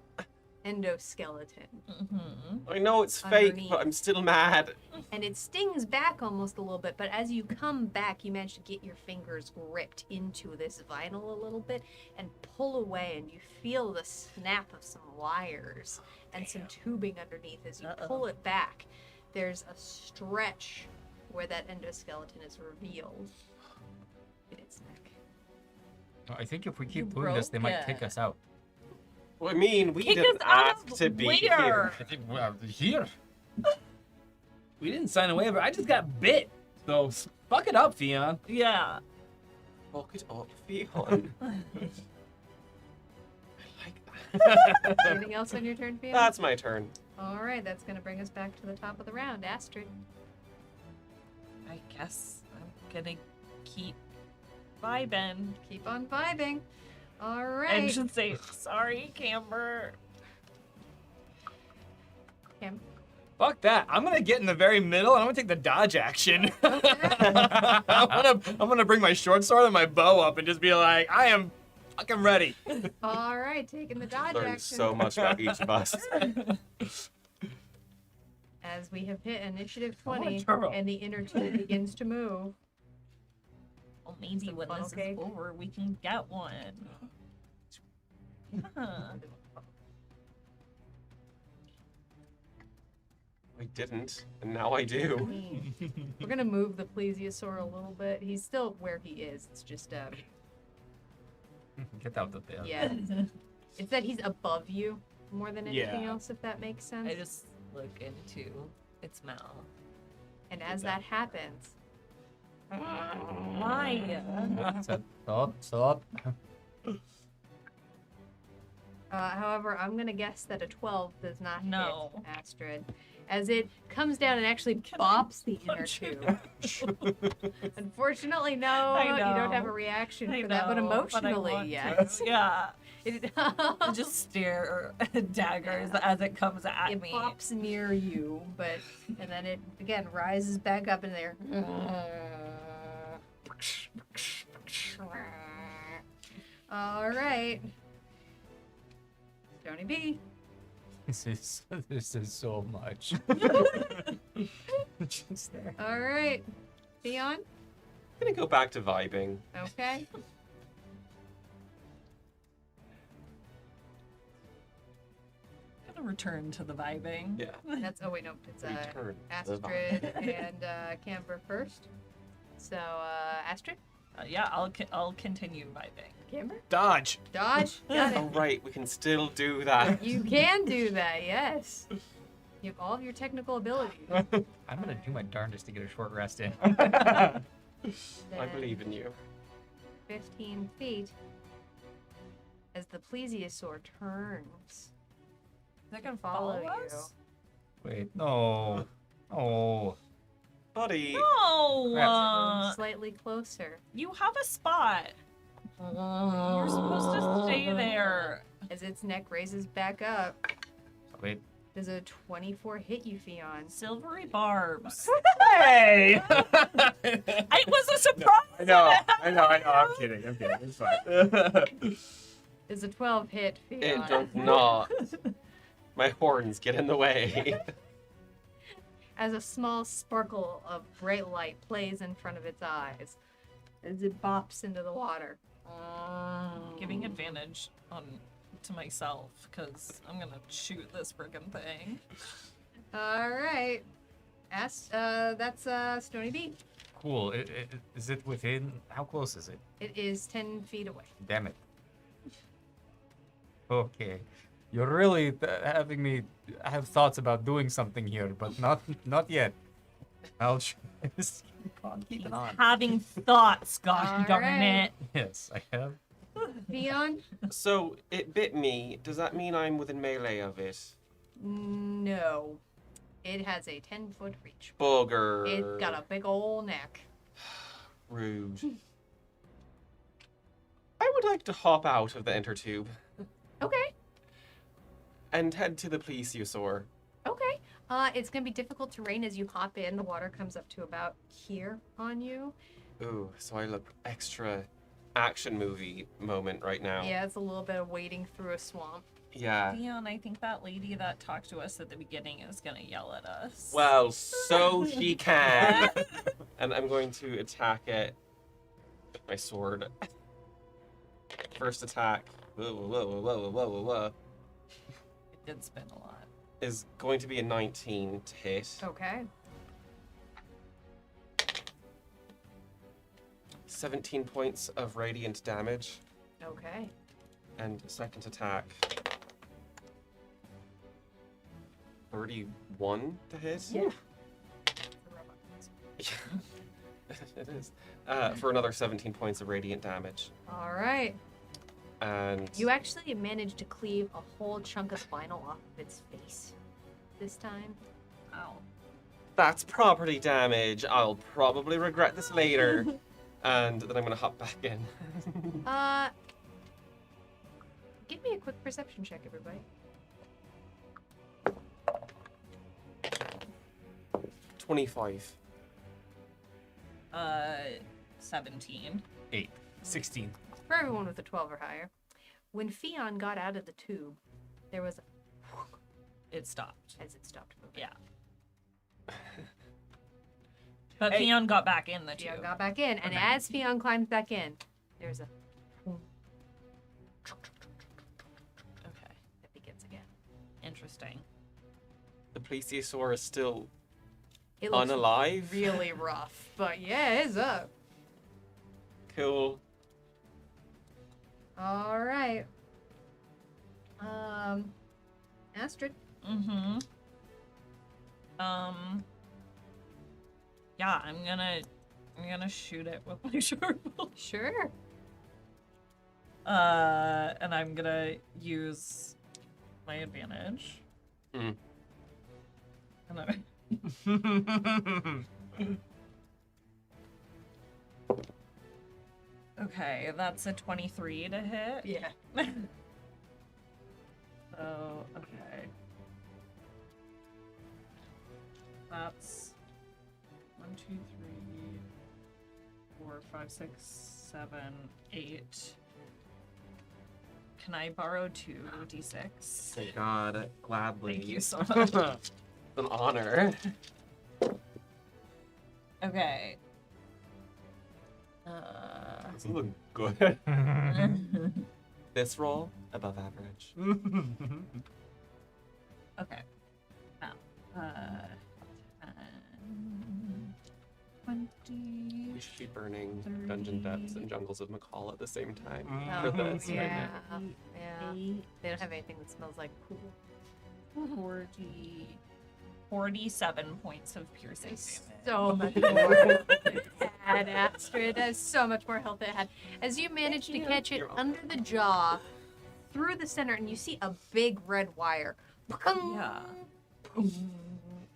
endoskeleton. Mm-hmm. I know it's fake, Underneath. but I'm still mad. And it stings back almost a little bit, but as you come back, you manage to get your fingers gripped into this vinyl a little bit and pull away, and you feel the snap of some wires and some tubing underneath. As you pull it back, there's a stretch where that endoskeleton is revealed in its neck. I think if we You keep doing this, they broke might kick it. us out. Well, I mean, we Kick didn't us out ask of to be where? here. I think we're here. We didn't sign a waiver. I just got bit. So fuck it up, Fion. Yeah. Fuck it up, Fion. I like that. Anything else on your turn, Fiona? That's my turn. All right, that's going to bring us back to the top of the round. Astrid. I guess I'm gonna keep vibing. Keep on vibing. All I right. should say, sorry, Camber. Cam. Fuck that. I'm gonna get in the very middle and I'm gonna take the dodge action. I'm gonna bring my short sword and my bow up and just be like, I am fucking ready. All right, taking the dodge Learned action. so much about each of us. As we have hit initiative I want a 20 turbo. and the inner two begins to move. Well, maybe Some when funnel this cake. is over, we can get one. Huh. I didn't, and now I do. We're gonna move the plesiosaur a little bit. He's still where he is. It's just Get out of there. yeah. It's that he's above you more than anything Yeah. else, if that makes sense. I just look into its mouth. And as that happens, Why? Stop. however, I'm gonna guess that a 12 does not No. hit Astrid, as it comes down and actually bops the inner tube. Unfortunately, no, I you don't have a know. reaction I for that, but know, I emotionally, want to. yes. Yeah. It, I just stare at daggers as it comes at it me. pops near you, but and then it again rises back up in there. All right, Stony B. This is so much. Just there. All right, Theon. I'm gonna go back to vibing. Okay. Gonna return to the vibing. Yeah. That's wait no, it's Return to the Astrid and Camber first. So Astrid, Yeah, I'll continue vibing. Camber, Dodge. dodge. Got Oh it. right, we can still do that. You can do that. Yes. You have all of your technical abilities. I'm gonna do my darndest to get a short rest in. I Then believe in you. 15 feet as the plesiosaur turns. They can Follow follow you. us? Wait, no. Oh. Buddy, No! Slightly closer You have a spot. You're supposed to stay there. as its neck raises back up. Wait. Does a 24 hit you, Fion? Silvery barbs. Hey! It was a surprise. I know. I'm kidding. It's fine. Does a 12 hit, it Fion? does not. My horns get in the way. As a small sparkle of bright light plays in front of its eyes as it bops into the water. Giving advantage to myself because I'm gonna shoot this friggin' thing. All right. That's Stony Beat. Cool. Is it within? How close is it? It is 10 feet away. Damn it. Okay. You're really having me have thoughts about doing something here, but not yet. I'll just keep it on. Having thoughts, gosh All darn right. it. Yes, I have. Beyond? So it bit me. Does that mean I'm within melee of it? No. It has a 10-foot reach. Bugger. It's got a big ol' neck. Rude. I would like to hop out of the inner tube Okay. and head to the plesiosaur. Okay. It's gonna be difficult terrain as you hop in. The water comes up to about here on you. Ooh, so I look extra action movie moment right now. Yeah, it's a little bit of wading through a swamp. Yeah. Leon, I think that lady that talked to us at the beginning is gonna yell at us. Well, so she can. And I'm going to attack it with my sword. First attack. Whoa, whoa, whoa, whoa, whoa, whoa, whoa. It did spin a lot. Is going to be a 19 to hit. Okay. 17 points of radiant damage. Okay. And second attack. 31 to hit. Yeah. It is. For another 17 points of radiant damage. All right. And You actually managed to cleave a whole chunk of spinal off of its face this time. Ow. that's property damage. I'll probably regret this later. And then I'm gonna hop back in. Give me a quick perception check, everybody. 25. 17. 8. 16. For everyone with a 12 or higher. When Fion got out of the tube, there was a It stopped. as it stopped moving. Yeah. But Hey. Fion got back in the Fion tube. got back in, and as Fion climbs back in, there's a Okay. that begins again. Interesting. The plesiosaur is still It looks unalive. really rough, but yeah, it's up. Cool. All right. Astrid. Mm-hmm. Yeah, I'm gonna shoot it with my short bow. Sure. And I'm gonna use my advantage. Mm. And I... Okay, that's a 23 to hit. Yeah. So, okay. That's 1, 2, 3, 4, 5, 6, 7, 8. Can I borrow 2d6? Thank God, gladly. Thank you so much. It's an honor. Okay. This look good. This roll above average. Okay. Now, 10, 20. We should be burning Dungeon Depths and Jungles of McCall at the same time. Oh, For this right yeah. now. Yeah. They don't have anything that smells like pool. 47 points of piercing damage. So much more had Astrid. That is so much more health it had. As you manage to catch it You're welcome. under the jaw, through the center, and you see a big red wire. Yeah.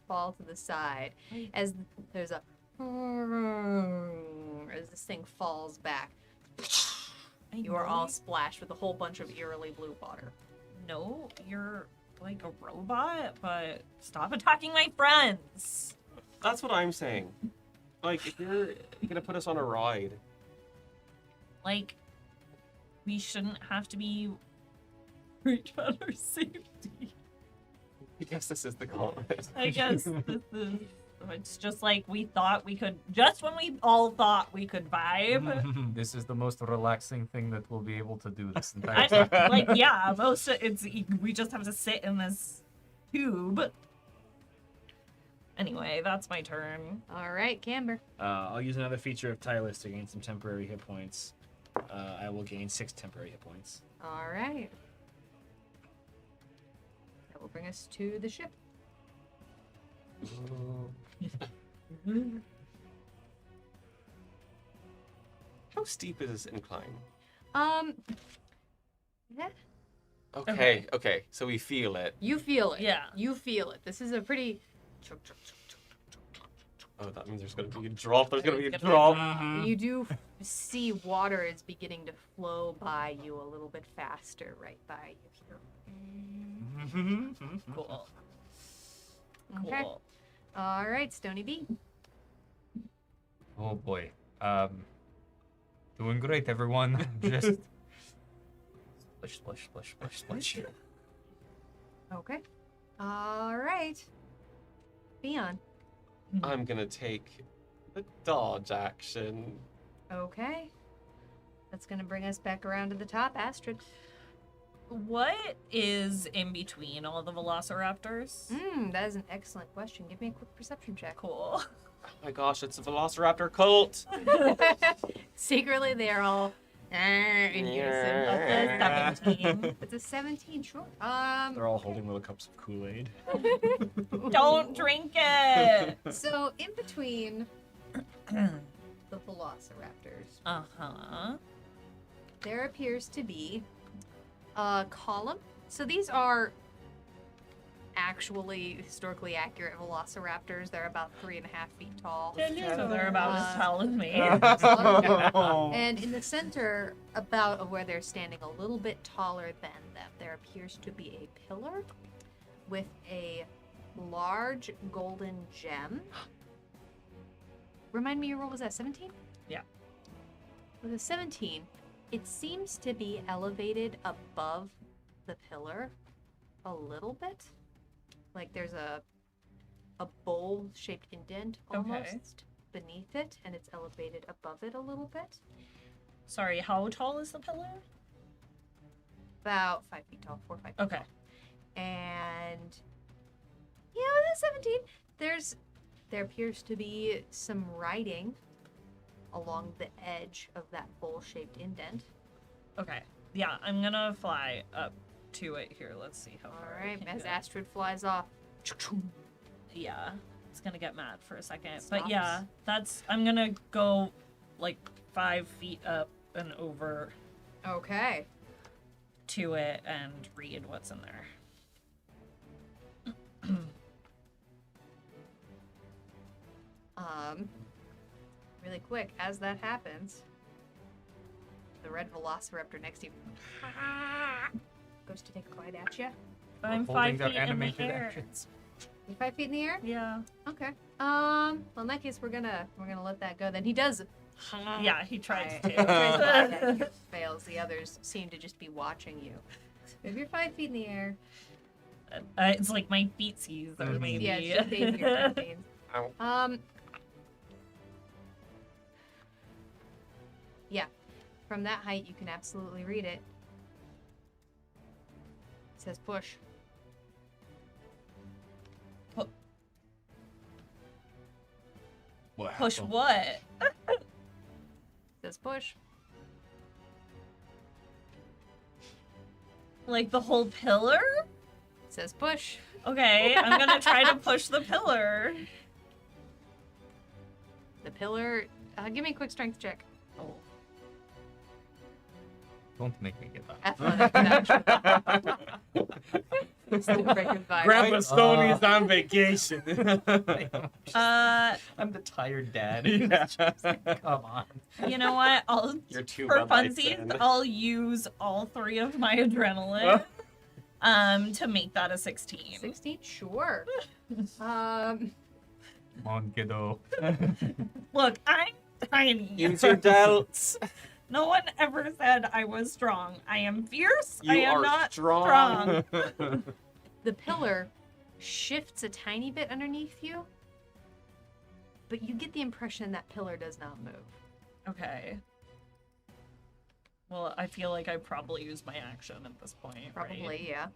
Fall to the side as there's a as this thing falls back. You are all splashed with a whole bunch of eerily blue water. No, you're like a robot, but stop attacking my friends. That's what I'm saying. Like, if you're gonna put us on a ride, Like, we shouldn't have to be worried about our safety. I guess this is the gauntlet. I guess this is. It's just like we thought we could. Just when we all thought we could vibe. This is the most relaxing thing that we'll be able to do this entire time. Like, yeah, we just have to sit in this tube. Anyway, that's my turn. All right, Camber. I'll use another feature of Tylus to gain some temporary hit points. I will gain 6 temporary hit points. All right. That will bring us to the ship. How steep is this incline? Yeah. Okay. So we feel it. You feel it. Yeah. You feel it. This is a pretty. Oh, that means there's gonna be a drop. There's gonna be a There's gonna drop. You do see water is beginning to flow by you a little bit faster, right by you here. Cool. Okay. Cool. All right, Stony B. Oh boy. Doing great, everyone. Just splish. Okay. All right. Beyond. I'm gonna take the dodge action. Okay. That's gonna bring us back around to the top, Astrid. What is in between all the velociraptors? That is an excellent question. Give me a quick perception check. Cool. Oh my gosh, it's a Velociraptor cult. Secretly, they are all in unison. That's a 17. It's a 17, sure. They're all holding little cups of Kool-Aid. Don't drink it. So in between the velociraptors, Uh-huh. there appears to be a column. So these are actually historically accurate velociraptors. They're about 3.5 feet tall. So they're about as tall as me. And in the center, about of where they're standing, a little bit taller than them, there appears to be a pillar with a large golden gem. Remind me, your roll was that 17? Yeah. With a 17, it seems to be elevated above the pillar a little bit. Like there's a bowl-shaped indent almost beneath it, and it's elevated above it a little bit. Sorry, how tall is the pillar? About 5 feet tall, 4 or 5 feet Okay. tall. And yeah, that's 17. There appears to be some writing along the edge of that bowl-shaped indent. Okay. Yeah, I'm gonna fly up to it here. Let's see how All far. right, I can as go. Astrid flies off. Yeah, it's gonna get mad for a second. Stops. But yeah, I'm gonna go like 5 feet up and over Okay. to it and read what's in there. Really quick, as that happens, the red velociraptor next to you goes to take a bite at you. I'm Holding 5 their feet in the animated air. actions. You 5 feet in the air? Yeah. Okay. Well, in that case, we're gonna let that go. Then he does. Yeah, he tries Tries to bite at to. you, fails. The others seem to just be watching you. If you're 5 feet in the air, It's like my feetsies or Mhm. maybe. yeah, it should be in your veins. Ow. Yeah. From that height, you can absolutely read it. It says push. What Push happened? what? It says push. Like the whole pillar? It says push. Okay, I'm gonna try to push the pillar. The pillar. Give me a quick strength check. Oh. Don't make me get that. Athletics, actually. Still breaking five. Grandpa Stoney's on vacation. I'm the tired dad. Come on. You know what? You're too For Bud Lights funsies, in. I'll use all 3 of my adrenaline to make that a 16. 16? Sure. Come on, kiddo. Look, I'm tiny. Use your delts. No one ever said I was strong. I am fierce. You I am are not strong. The pillar shifts a tiny bit underneath you, but you get the impression that pillar does not move. Okay. Well, I feel like I probably used my action at this point. Probably, right? yeah.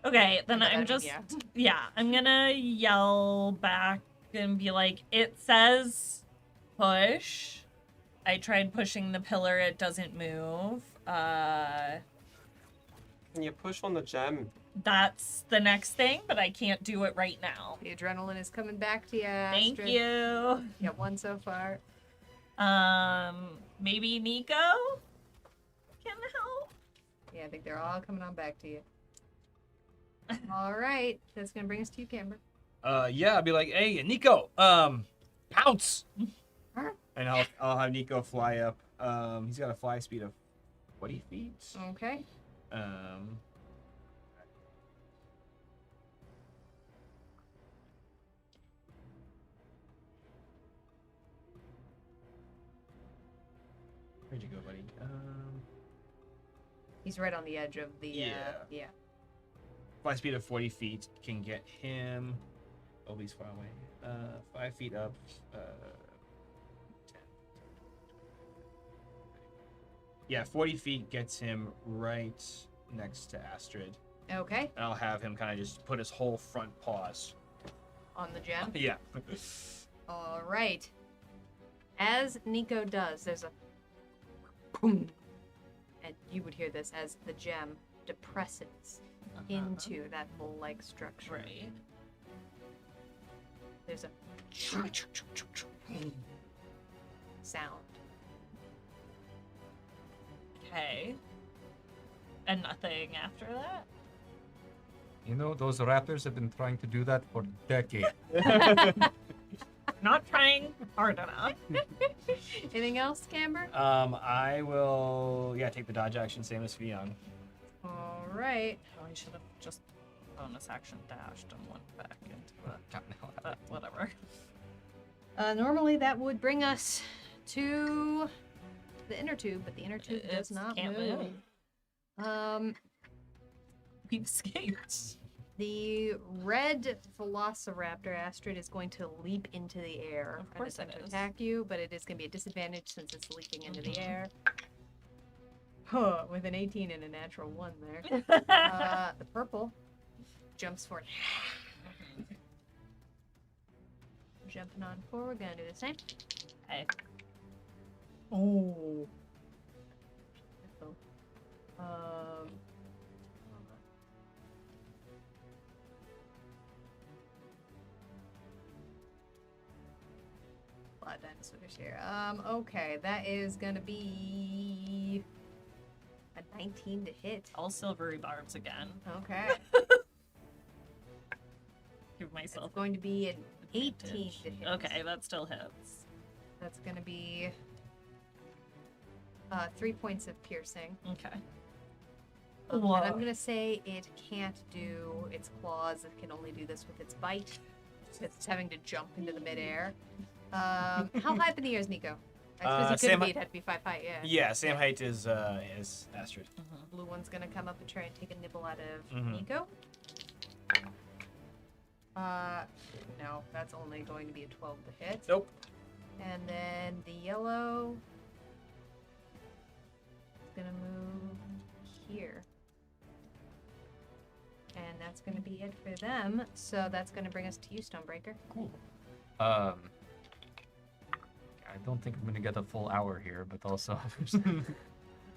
Okay, then But I I'm mean, just yeah. I'm gonna yell back and be like, it says push. I tried pushing the pillar, it doesn't move. Can you push on the gem? That's the next thing, but I can't do it right now. The adrenaline is coming back to you. Thank Astrid. you. You got one so far. Maybe Nico can help. Yeah, I think they're all coming on back to you. All right, that's gonna bring us to you, Camber. Yeah, I'll be like, hey, Nico, pounce! Huh? And I'll have Nico fly up. He's got a fly speed of 40 feet. Okay. Where'd you go, buddy? He's right on the edge of the. Yeah. Fly speed of 40 feet can get him. Oh, he's far away. 5 feet up. 10. Yeah, 40 feet gets him right next to Astrid. Okay. And I'll have him kind of just put his whole front paws. On the gem. Yeah. All right. As Nico does, there's a boom, and you would hear this as the gem depresses into that bowl-like structure. Right. There's a sound. Okay. And nothing after that? You know, those rappers have been trying to do that for decades. Not trying hard enough. Anything else, Camber? I will, take the dodge action, same as Fion. All right. Oh, I should have just bonus action dashed and went back into it. But whatever. Normally that would bring us to the inner tube, but the inner tube does not can't move. We've escaped. The red Velociraptor Astrid is going to leap into the air Of course and attempt it to is. attack you, but it is going to be a disadvantage since it's leaping into the air. Huh, with an 18 and a natural 1 there. The purple jumps forward. Jumping on forward, gonna do the same. Okay. Oh. A lot of dinosaurs here. Okay, that is gonna be a 19 to hit. All silvery barbs again. Okay. Give myself It's going to be an 18 advantage. to hit. Okay, that still hits. That's gonna be 3 points of piercing. Okay. And I'm gonna say it can't do its claws. It can only do this with its bite. It's having to jump into the midair. How high up in the air is Nico? I suppose he Same couldn't be. It'd have to be 5 height. Yeah. Yeah, same height as Astrid. Blue one's gonna come up and try and take a nibble out of Mhm. Nico. No, that's only going to be a 12 to hit. Nope. And then the yellow is gonna move here. And that's gonna be it for them. So that's gonna bring us to you, Stonebreaker. Cool. I don't think I'm gonna get a full hour here, but also.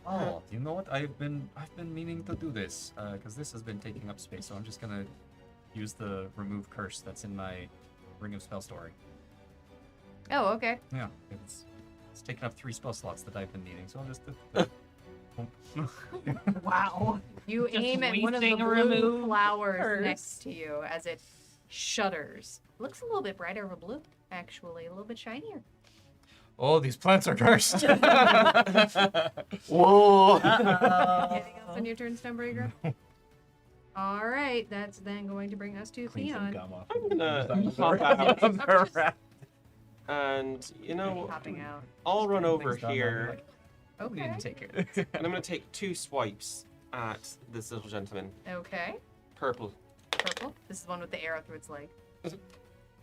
Oh, you know what? I've been meaning to do this because this has been taking up space. So I'm just gonna use the remove curse that's in my Ring of Spell Story. Oh, okay. Yeah, it's taken up 3 spell slots that I've been needing. So I'll just. Wow. You Just aim at one of the wasting a blue remove flowers curse. next to you as it shudders. Looks a little bit brighter of a blue, actually. A little bit shinier. Oh, these plants are cursed. Whoa! Anything else on your turn, Stonebreaker? All right, that's then going to bring us to Clean some Theon. gum off. I'm gonna hop out, Alright. and you know, Popping out. I'll run over Things done, I'm here, like, we Okay. didn't take care of this. and I'm gonna take 2 swipes at this little gentleman. Okay. Purple. Purple. This is the one with the arrow through its leg.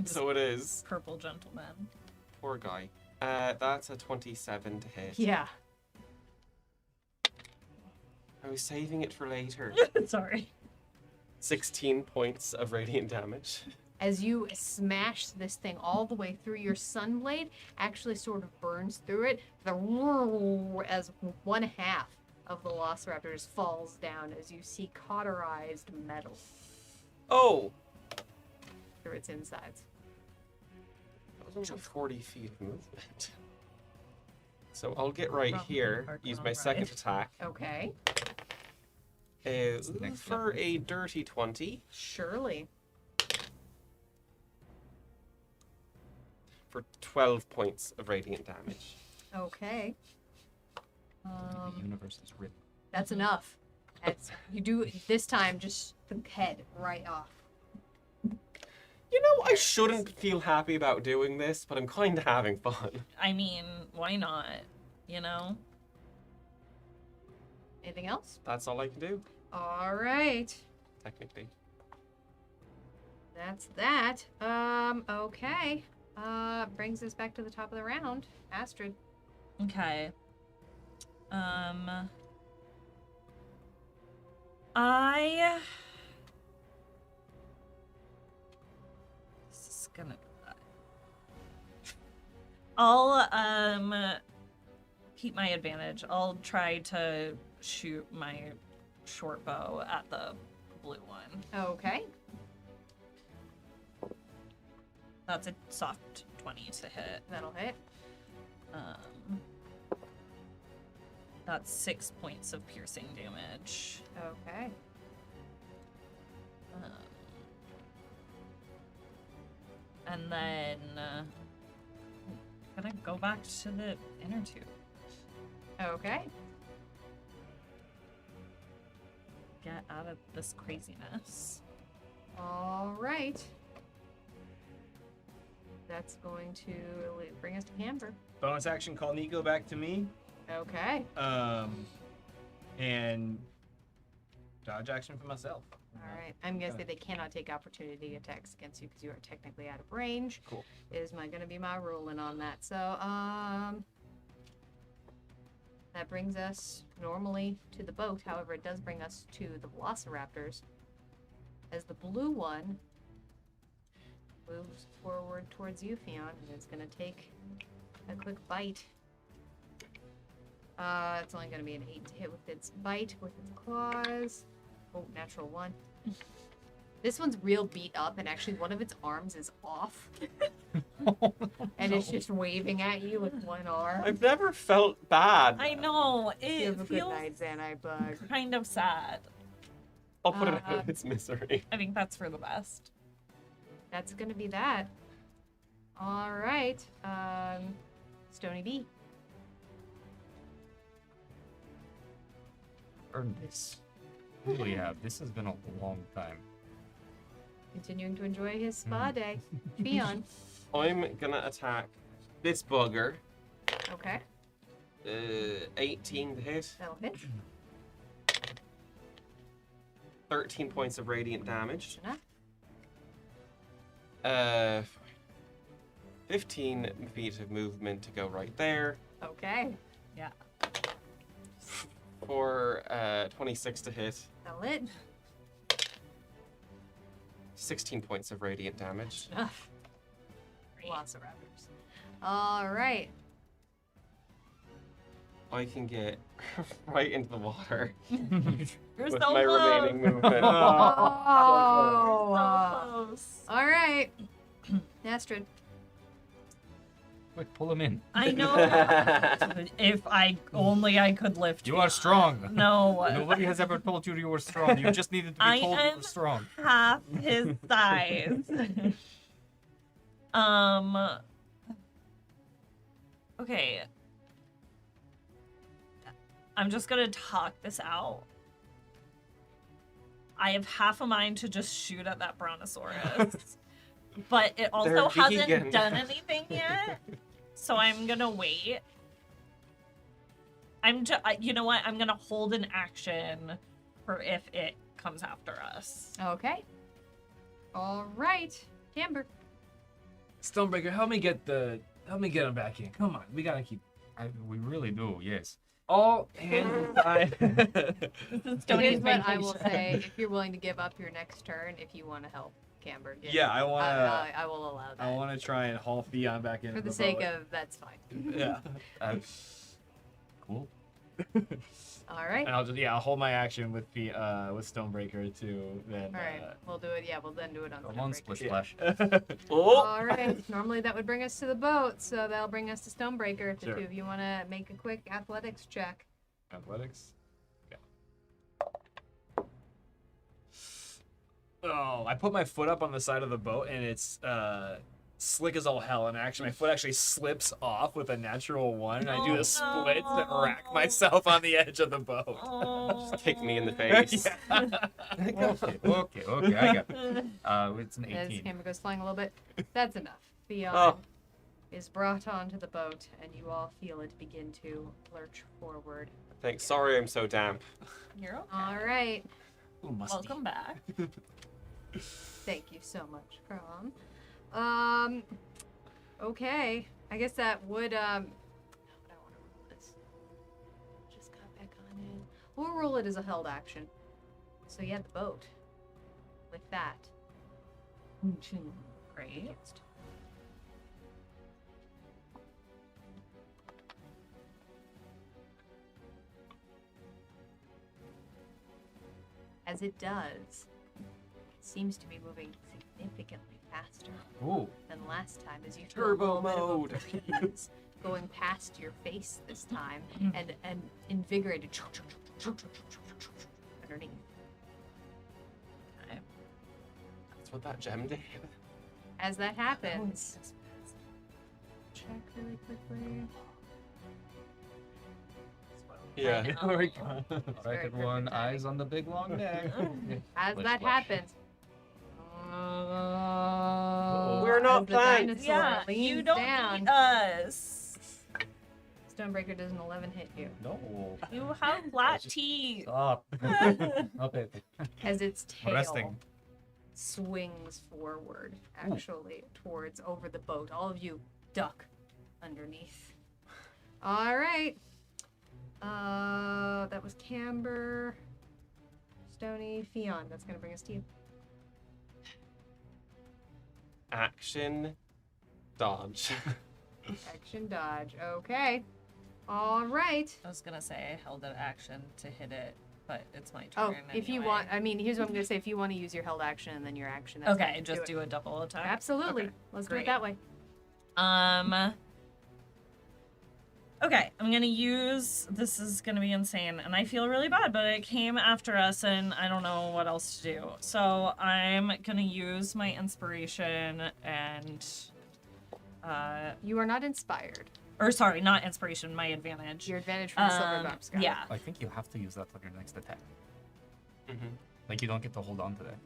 So it is. Purple gentleman. Poor guy. That's a 27 to hit. Yeah. I was saving it for later. Sorry. 16 points of radiant damage. As you smash this thing all the way through, your sunblade actually sort of burns through it. As one half of the Velociraptors falls down as you see cauterized metal Oh! through its insides. That was only 40 feet of movement. So I'll get right here, use my second attack. Okay, next For a dirty 20. surely. For 12 points of radiant damage. Okay. The universe is written. That's enough. You do this time, just the head right off. You know, I shouldn't feel happy about doing this, but I'm kind of having fun. I mean, why not? You know? Anything else? That's all I can do, All right. technically. That's that. Okay. Brings us back to the top of the round. Astrid. Okay. This is gonna. I'll keep my advantage. I'll try to shoot my short bow at the blue one. Okay. That's a soft 20 to hit. That'll hit. That's 6 points of piercing damage. Okay. And then gonna go back to the inner tube. Okay. Get out of this craziness. All right. That's going to bring us to Camber. Bonus action, call Nico back to me. Okay. And dodge action for myself. All right. I'm gonna say they cannot take opportunity attacks against you because you are technically out of range. Cool. Is gonna be my ruling on that. So that brings us normally to the boat. However, it does bring us to the Velociraptors. As the blue one moves forward towards you, Fionn, and it's gonna take a quick bite. It's only gonna be an 8 to hit with its bite with its claws. Oh, natural 1. This one's real beat up, and actually one of its arms is off. And it's just waving at you with one arm. I've never felt bad. I know, You it have a good feels night, Xanite Bug. kind of sad. I'll put it out of its misery. I think that's for the best. That's gonna be that. All right. Stony B. Earn this. Really have. This has been a long time. Continuing to enjoy his spa day. Fionn. I'm gonna attack this bugger. Okay. 18 to hit. That'll hit. 13 points of radiant damage. Enough. 15 feet of movement to go right there. Okay. Yeah. For 26 to hit. That'll hit. 16 points of radiant damage. Enough. Velociraptors. All right. Oh. I can get right into the water You're with so my close. remaining movement. Oh. So close. All right. Astrid. Quick, pull him in. I know. If I could lift You are strong. No. Nobody has ever told you you were strong. You just needed to be I told you am were strong. half his size. Okay. I'm just gonna talk this out. I have half a mind to just shoot at that brontosaurus. But it also They're hasn't vegan. done anything yet. So I'm gonna wait. You know what? I'm gonna hold an action for if it comes after us. Okay. All right. Camber. Stonebreaker, help me get him back in. Come on, we gotta keep. We really do, yes. All hands inside. Here's what I will say: if you're willing to give up your next turn, if you want to help Camber, Yeah, I wanna. I will allow that. I wanna try and haul Theon back in. For the sake of that's fine. Yeah. Cool. All right. And I'll hold my action with the with Stonebreaker to then. All right. We'll do it. Yeah, we'll then do it on Come on, Stonebreaker. Splish Splash. Oh! All right. Normally that would bring us to the boat, so that'll bring us to Stonebreaker. If the Sure. two of you want to make a quick athletics check. Athletics. Yeah. Oh, I put my foot up on the side of the boat and it's slick as all hell, and actually my foot actually slips off with a natural one, and I do the splits and rack myself on the edge of the boat. Just kick me in the face. Okay, I got it. It's an As 18. Camber goes flying a little bit, that's enough. Theon Oh. is brought onto the boat, and you all feel it begin to lurch forward. Thanks. Sorry I'm so damp. You're okay. All right. Ooh, musty. Welcome back. Thank you so much, Crom. Okay. I guess that would, how would I want to roll this? Just got back on in. We'll roll it as a held action. So yeah, the boat. With that. Great. As it does, it seems to be moving significantly faster Ooh. than last time, as you feel a Turbo little bit of a mode. breeze going past your face this time, and invigorated underneath. Okay. That's what that gem did. As that happens, check really quickly. Yeah. Oh. Bracket one, eyes on the big long neck. As Splish that splash. happens, We're not as the playing. dinosaur Yeah, leans you don't down. need us. Stonebreaker does an 11 hit you. No. You have flat teeth. Stop. Okay. As its tail Resting. swings forward, actually, towards over the boat. All of you duck underneath. All right. That was Camber, Stony, Theon. That's gonna bring us to you. Action. Dodge. Action dodge. Okay. All right. I was gonna say I held an action to hit it, but it's my Oh, turn. if you anyway. want, I mean, here's what I'm gonna say. If you want to use your held action and then your action, that's Okay, fine. just it. do a double attack. Absolutely. Okay, Let's do it great. that way. Okay, I'm gonna use. This is gonna be insane, and I feel really bad, but it came after us, and I don't know what else to do. So I'm gonna use my inspiration and, You are not inspired. or sorry, not inspiration, my advantage. Your advantage from the silver box. Got it. Yeah. I think you have to use that on your next attack. Mm-hmm. Like, you don't get to hold on to that.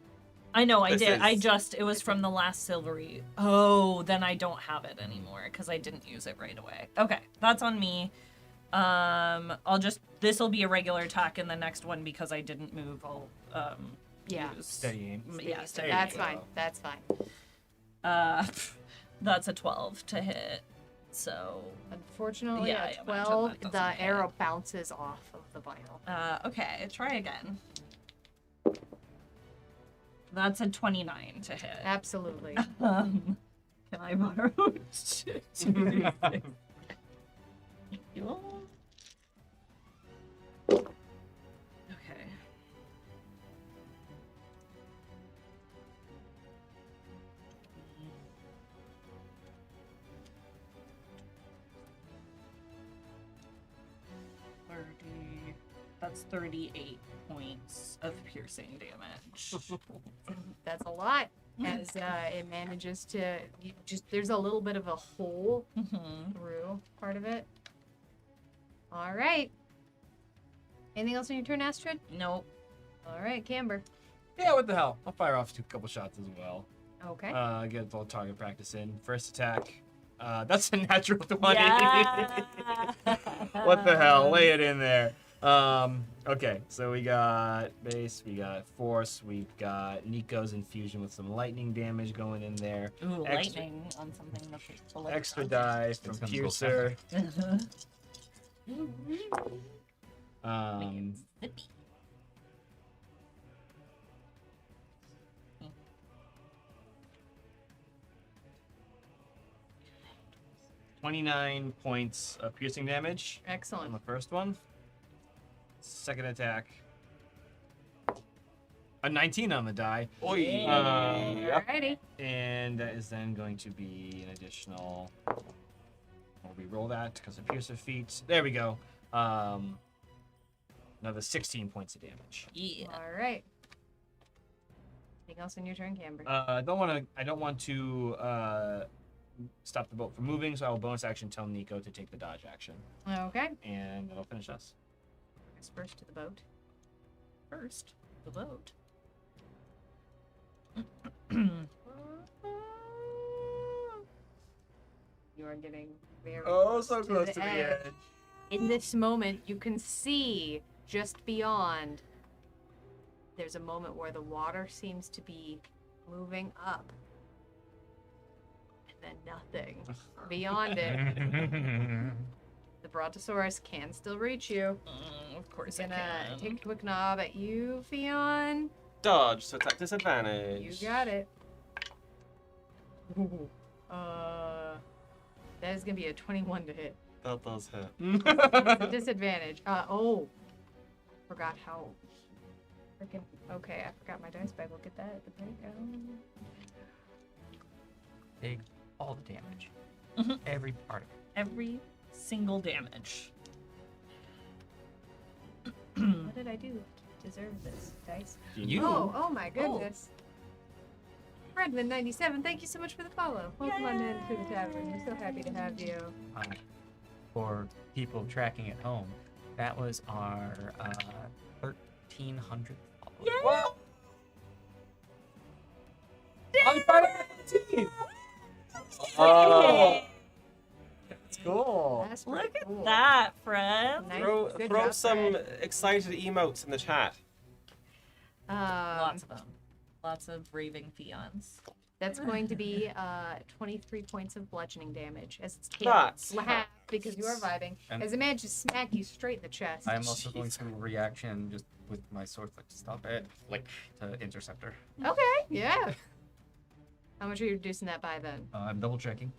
I know, I This did. is- It was from the last silvery. Oh, then I don't have it anymore because I didn't use it right away. Okay, that's on me. This'll be a regular attack in the next one because I didn't move. I'll, Yeah. use... Steady aim. Yeah, steady That's aim. fine. That's fine. That's a 12 to hit. So, Unfortunately, Yeah, I at imagine 12, that doesn't the hit. arrow bounces off of the vinyl. okay, try again. That's a 29 to hit. Absolutely. Can I borrow? Thank you. Okay. That's 38 points of piercing damage. That's a lot. As it manages to there's a little bit of a hole Mhm. through part of it. All right. Anything else on your turn, Astrid? Nope. All right, Camber. Yeah, what the hell? I'll fire off a couple shots as well. Okay. Get a little target practice in. First attack. That's a natural 20. Yeah. What the hell? Lay it in there. Okay, so we got base, we got force, we've got Nico's infusion with some lightning damage going in there. Ooh, Extra- lightning on something that's Extra die from It's gonna go Piercer. Zippy. 29 points of piercing damage on Excellent. the first one. Second attack. A 19 on the die. Oi. Alrighty. And that is then going to be an additional. We'll re-roll that because of piercer feat. There we go. Another 16 points of damage. Yeah. All right. Anything else in your turn, Camber? I don't want to stop the boat from moving, so I will bonus action tell Nico to take the dodge action, Okay. and that'll finish us. Let's first to the boat. First, the boat. You are getting very So close to the edge. In this moment, you can see just beyond. There's a moment where the water seems to be moving up. And then nothing beyond it. The Brontosaurus can still reach you. Of course It's I gonna can. take a quick knob at you, Fion. Dodge, so it's at disadvantage. You got it. That is gonna be a 21 to hit. That does hit. It's a disadvantage. Forgot how. Freaking. Okay, I forgot my dice bag. Look at that at the break. Take all the damage. Every part of it. Every single damage. What did I do to deserve this dice? You. Oh my goodness. Redman97, thank you so much for the follow. Welcome on in to the tavern. We're so happy to have you. For people tracking at home, that was our 1,300 followers. I'm part of the team. Oh. That's cool. That's pretty Look cool. at that, friend. Nice. Throw Good throw job, some Fred. excited emotes in the chat. Lots of them. Lots of raving fions. That's going to be 23 points of bludgeoning damage as its tail That's slaps because you are vibing. And- As it manages to smack you straight in the chest. I am also going to reaction just with my sword, like stop it, like to interceptor. Okay, yeah. How much are you reducing that by then? I'm double checking.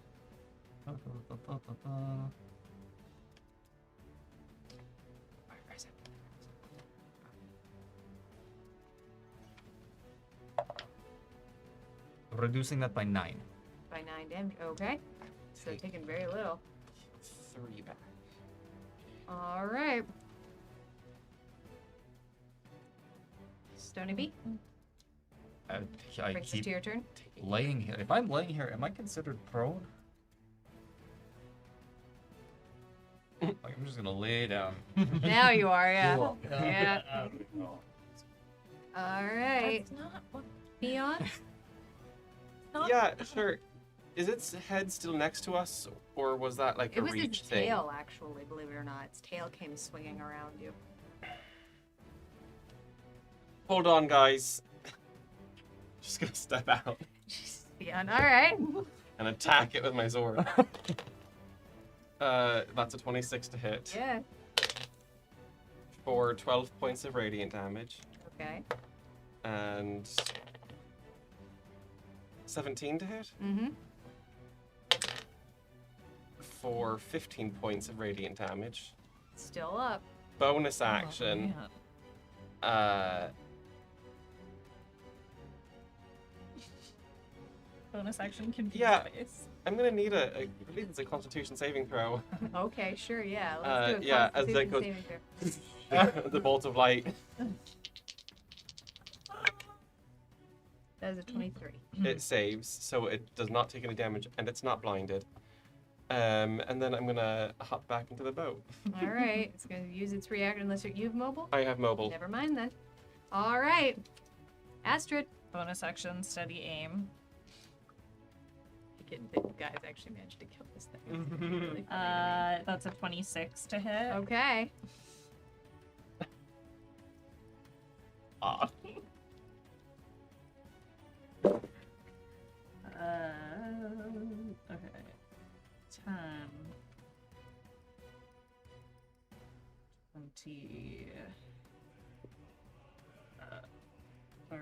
Reducing that by 9. By 9 damage. Okay. So taking very little. 3 back. All right. Stony B, I brings us keep to your turn. laying here. If I'm laying here, am I considered prone? Like, I'm just gonna lay down. Now you are, yeah. Cool. Yeah. All right. That's not what. Beyond? Not Yeah, sure. Is its head still next to us, or was that like It a was reach its thing? tail, actually, believe it or not. Its tail came swinging around you. Hold on, guys. Just gonna step out Beyond. All right. and attack it with my sword. That's a 26 to hit Yeah. for 12 points of radiant damage Okay. and 17 to hit Mm-hmm. for 15 points of radiant damage. Still up. Bonus Oh, action. man. Bonus action confused Yeah. face. I'm gonna need I believe it's a Constitution saving throw. Okay, sure, yeah. Let's do a yeah, as that Constitution goes- saving throw. The bolt of light. That is a 23. It saves, so it does not take any damage, and it's not blinded. And then I'm gonna hop back into the boat. All right. It's going to use its reaction unless you have mobile. I have mobile. Never mind then. All right. Astrid. Bonus action, steady aim. I didn't think you guys actually managed to kill this thing. It's gonna be really funny to That's a 26 to hit. me. Okay. Ah. Okay. 10. 20, 30.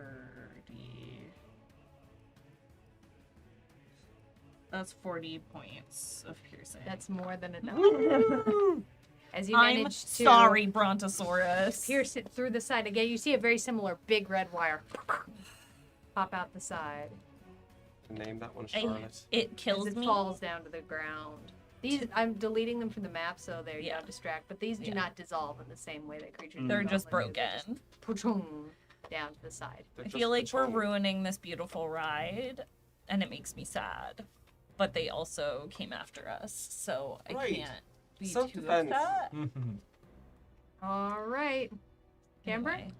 That's 40 points of piercing. That's more than enough. As you I'm manage to sorry, Brontosaurus. pierce it through the side again, you see a very similar big red wire pop out the side Name that one Charlotte. It kills as it me. falls down to the ground. These I'm deleting them from the map so they Yeah. don't distract, but these do not dissolve in the same way that creatures. They're dissolve. just Like, broken. they're just pa-chung down to the side. They're I just feel like we're patrol. ruining this beautiful ride, and it makes me sad. But they also came after us, so I Right. can't be too Self-defense. upset. All right, Camber. Anyway,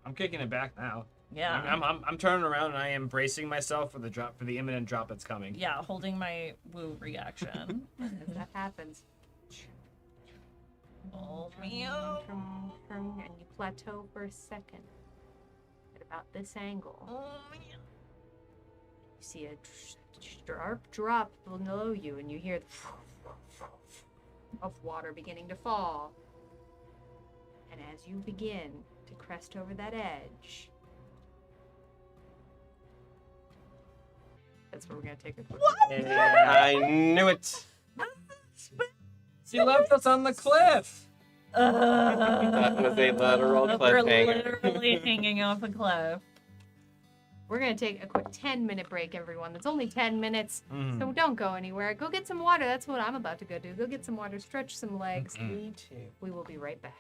I'm kicking it back now. yeah. I'm turning around and I am bracing myself for the imminent drop that's coming. Yeah, holding my woo reaction. As that happens, Oh, meow. and you plateau for a second at about this angle. Oh, meow. You see a sharp drop below you, and you hear the of water beginning to fall. And as you begin to crest over that edge, that's where we're gonna take a quick. I knew it. She left us on the cliff. That was a literal We're cliffhanger. literally hanging off a cliff. We're gonna take a quick 10-minute break, everyone. That's only 10 minutes, Mm. so don't go anywhere. Go get some water. That's what I'm about to go do. Go get some water, stretch some legs. Me too. We will be right back.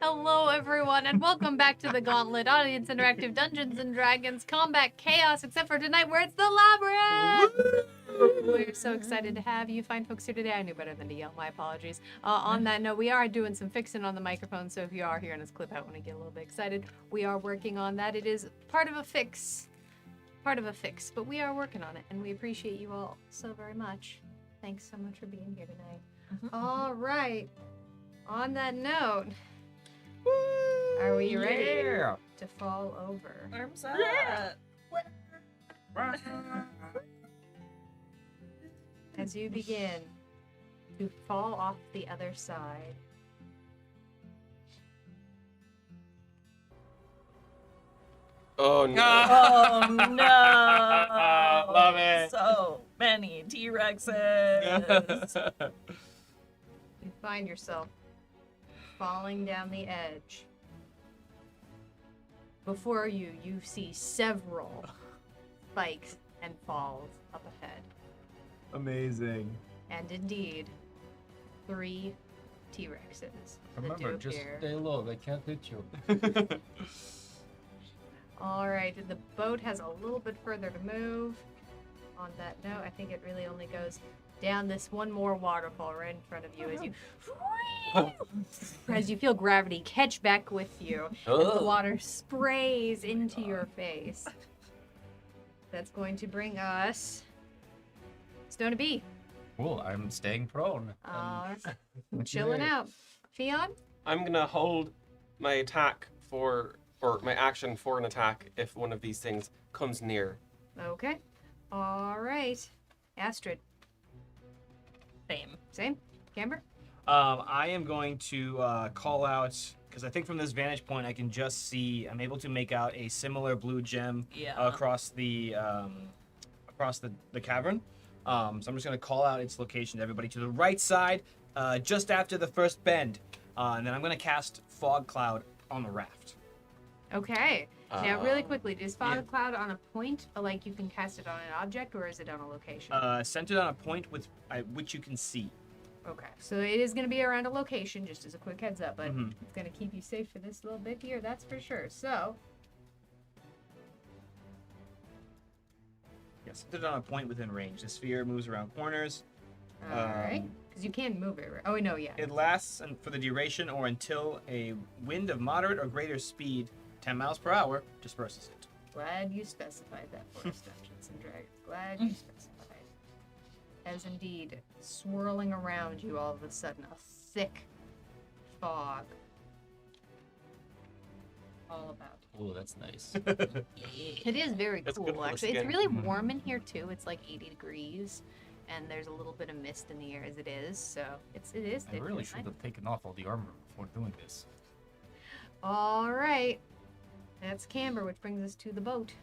Hello, everyone, and welcome back to the Gauntlet Audience Interactive Dungeons and Dragons Combat Chaos, except for tonight where it's the Labyrinth! We're so excited to have you fine folks here today. I knew better than to yell. My apologies. On that note, we are doing some fixing on the microphone, so if you are hearing us clip out when I get a little bit excited, we are working on that. It is part of a fix, but we are working on it, and we appreciate you all so very much. Thanks so much for being here tonight. All right. On that note, Are we ready Yeah. to fall over? Arms up. As you begin to fall off the other side, Oh no. Oh no! Love it. So many T-Rexes. you find yourself falling down the edge. Before you, you see several spikes and falls up ahead. Amazing. And indeed, 3 T-Rexes that do Remember, just appear. stay low. They can't hit you. All right, the boat has a little bit further to move. On that note, I think it really only goes down this one more waterfall right in front of you as you feel gravity catch back with you as the water sprays into your face. That's going to bring us Stone B. Cool. I'm staying prone. Chilling out. Fion? I'm gonna hold my attack or my action for an attack if one of these things comes near. Okay. All right. Astrid. Same. Camber? I am going to call out, because I think from this vantage point I can just see, I'm able to make out a similar blue gem across the cavern. So I'm just going to call out its location to everybody to the right side, just after the first bend. And then I'm going to cast Fog Cloud on the raft. Okay. Now, really Um, quickly, is Fog Cloud on a point? Like you can cast it on an object, or is it on a location? Centered on a point with which you can see. Okay. So it is going to be around a location, just as a quick heads up, but Mhm. it's going to keep you safe for this little bit here, that's for sure. So, Yeah, centered on a point within range. The sphere moves around corners. all right. Because you can move it. Right? Oh, no, yeah. It lasts for the duration or until a wind of moderate or greater speed, 10 miles per hour, disperses it. Glad you specified that for us, Dungeons and Dragons. Glad you specified. As indeed, swirling around you all of a sudden, a thick fog. All about. Oh, that's nice. It is very It's good cool, for the actually. It's skin. really warm in here too. It's like 80 degrees, and there's a little bit of mist in the air as it is. So it is. I really should have taken off all the armor before doing this. All right, that's Camber, which brings us to the boat.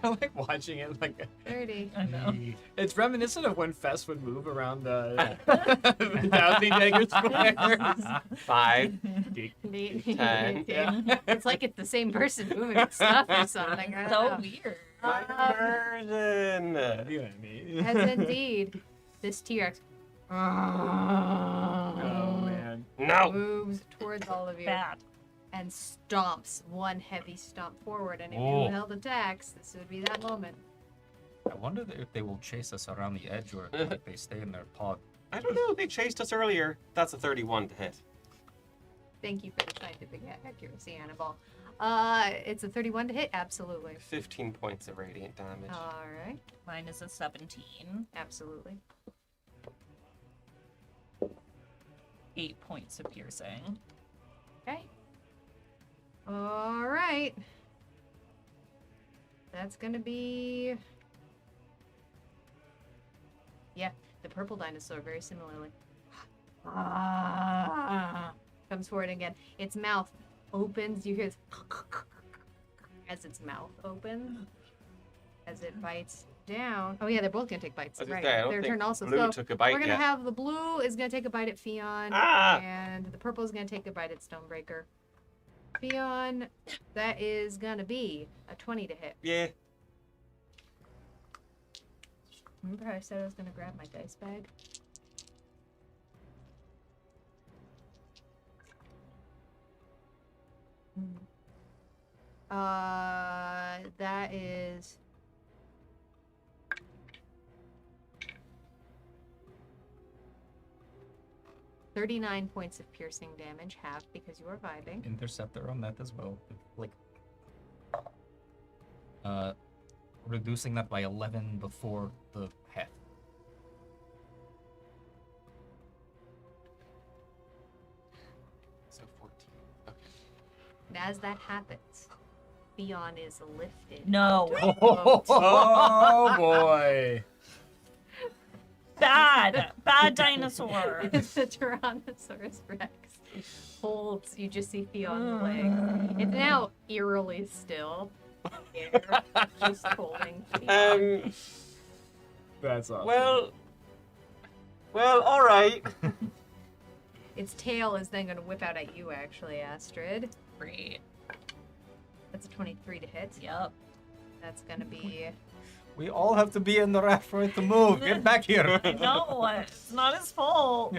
I like watching it. Like 30. I know. it's reminiscent of when Fest would move around the Dowsing Dagger Square. 5. 10. It's like it's the same person moving stuff or something. I don't So know. weird. My version. You know what I mean? As indeed, this T-Rex Oh man. No. moves towards all of you Bad. and stomps one heavy stomp forward. And if Oh. you held attacks, this would be that moment. I wonder if they will chase us around the edge or if like, they stay in their pod. I don't know. They chased us earlier. That's a 31 to hit. Thank you for the scientific accuracy, Annabelle. It's a 31 to hit, absolutely. 15 points of radiant damage. All right, Mine is a 17. absolutely. 8 points of piercing. Okay. All right. That's gonna be. Yeah, the purple dinosaur, very similarly. Comes forward again. Its mouth opens. You hear this as its mouth opens, as it bites down. Oh yeah, they're both gonna take bites. I was gonna Right. say, I don't Their think turn also. Blue So took a bite we're gonna yet. have the blue is gonna take a bite at Fion, Ah! and the purple is gonna take a bite at Stonebreaker. Fion, that is gonna be a 20 to hit. Yeah. Remember how I said I was gonna grab my dice bag? That is. 39 points of piercing damage, half because you are vibing. Interceptor on that as well. Like, reducing that by 11 before the half. So 14. Okay. And as that happens, Theon is lifted. No. Oh boy. Bad. Bad dinosaur. The Tyrannosaurus Rex holds. You just see Theon's legs. It's now eerily still. Air, just holding Theon. That's awesome. Well, all right. Its tail is then going to whip out at you, actually, Astrid. Great. That's a 23 to hit. Yep. That's going to be... We all have to be in the raft for it to move. Get back here. No, it's not his fault.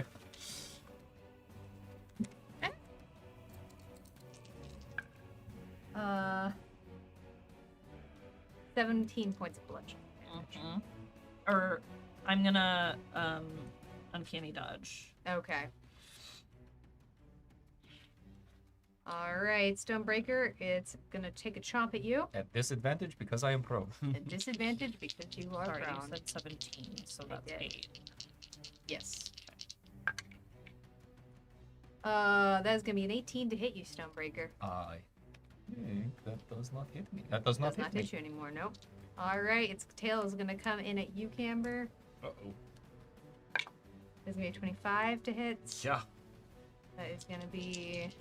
17 points of bludgeoning. Mhm. Or I'm gonna uncanny dodge. Okay. Alright, Stonebreaker, it's gonna take a chomp at you. At disadvantage because I am prone. At disadvantage because you are Sorry, you prone. said 17, so I that's did. 8. Yes. That's gonna be an 18 to hit you, Stonebreaker. I think that does not hit me. That does not Does not hit me. hit you anymore, nope. Alright, its tail is gonna come in at you, Camber. Uh-oh. There's gonna be a 25 to hit. Yeah. That is gonna be...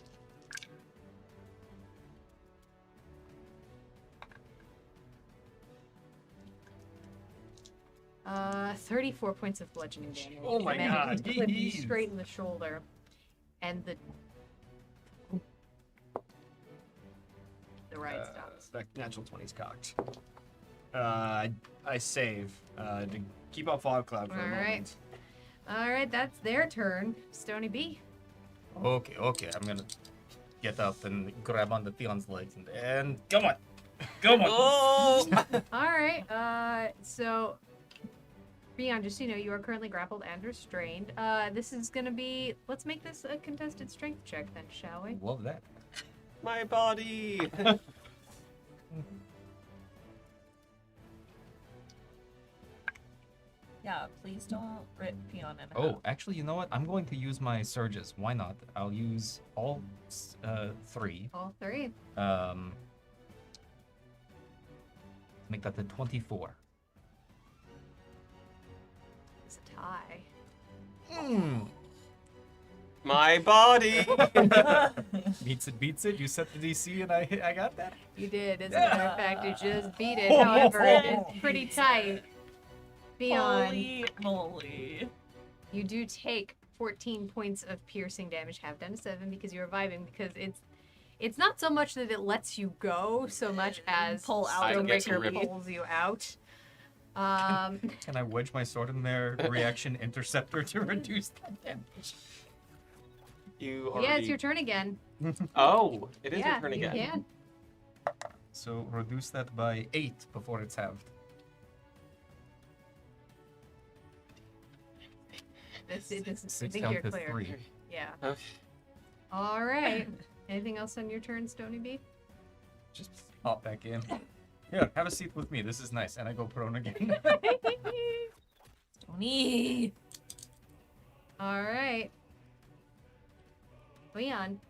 Uh, 34 points of bludgeoning damage. Oh my And then God, it clip you jeez. straight in the shoulder. And the ride stops. That natural 20's cocked. I save to keep up Fog Cloud for a Alright. moment. Alright, that's their turn. Stony B. Okay. I'm gonna get up and grab onto Theon's legs and come on. Come on. Oh! Alright, so Beyond, just so you know, you are currently grappled and restrained. This is gonna be... Let's make this a contested strength check then, shall we? Love that. My body. Yeah, please don't rip Peon in half. Oh, actually, you know what? I'm going to use my surges. Why not? I'll use all 3. All three. Make that the 24. It's a tie. My body. Beats it. You set the DC and I got that. You did, as a matter of fact, you just beat it. However, it is pretty tight. Beyond, Holy moly. you do take 14 points of piercing damage, half down to 7 because you're vibing, because it's not so much that it lets you go so much as Pull out I get to Stonebreaker rip it. pulls you out. Can I wedge my sword in their reaction interceptor to reduce that damage? You already... Yeah, it's your turn again. Oh, it is Yeah, your turn you again. can. So reduce that by 8 before it's halved. This I 6 think down you're to clear. 3. Yeah. Okay. All right. Anything else on your turn, Stony B? Just pop back in. Here, have a seat with me. This is nice. And I go prone again. Tony. All right. Leon.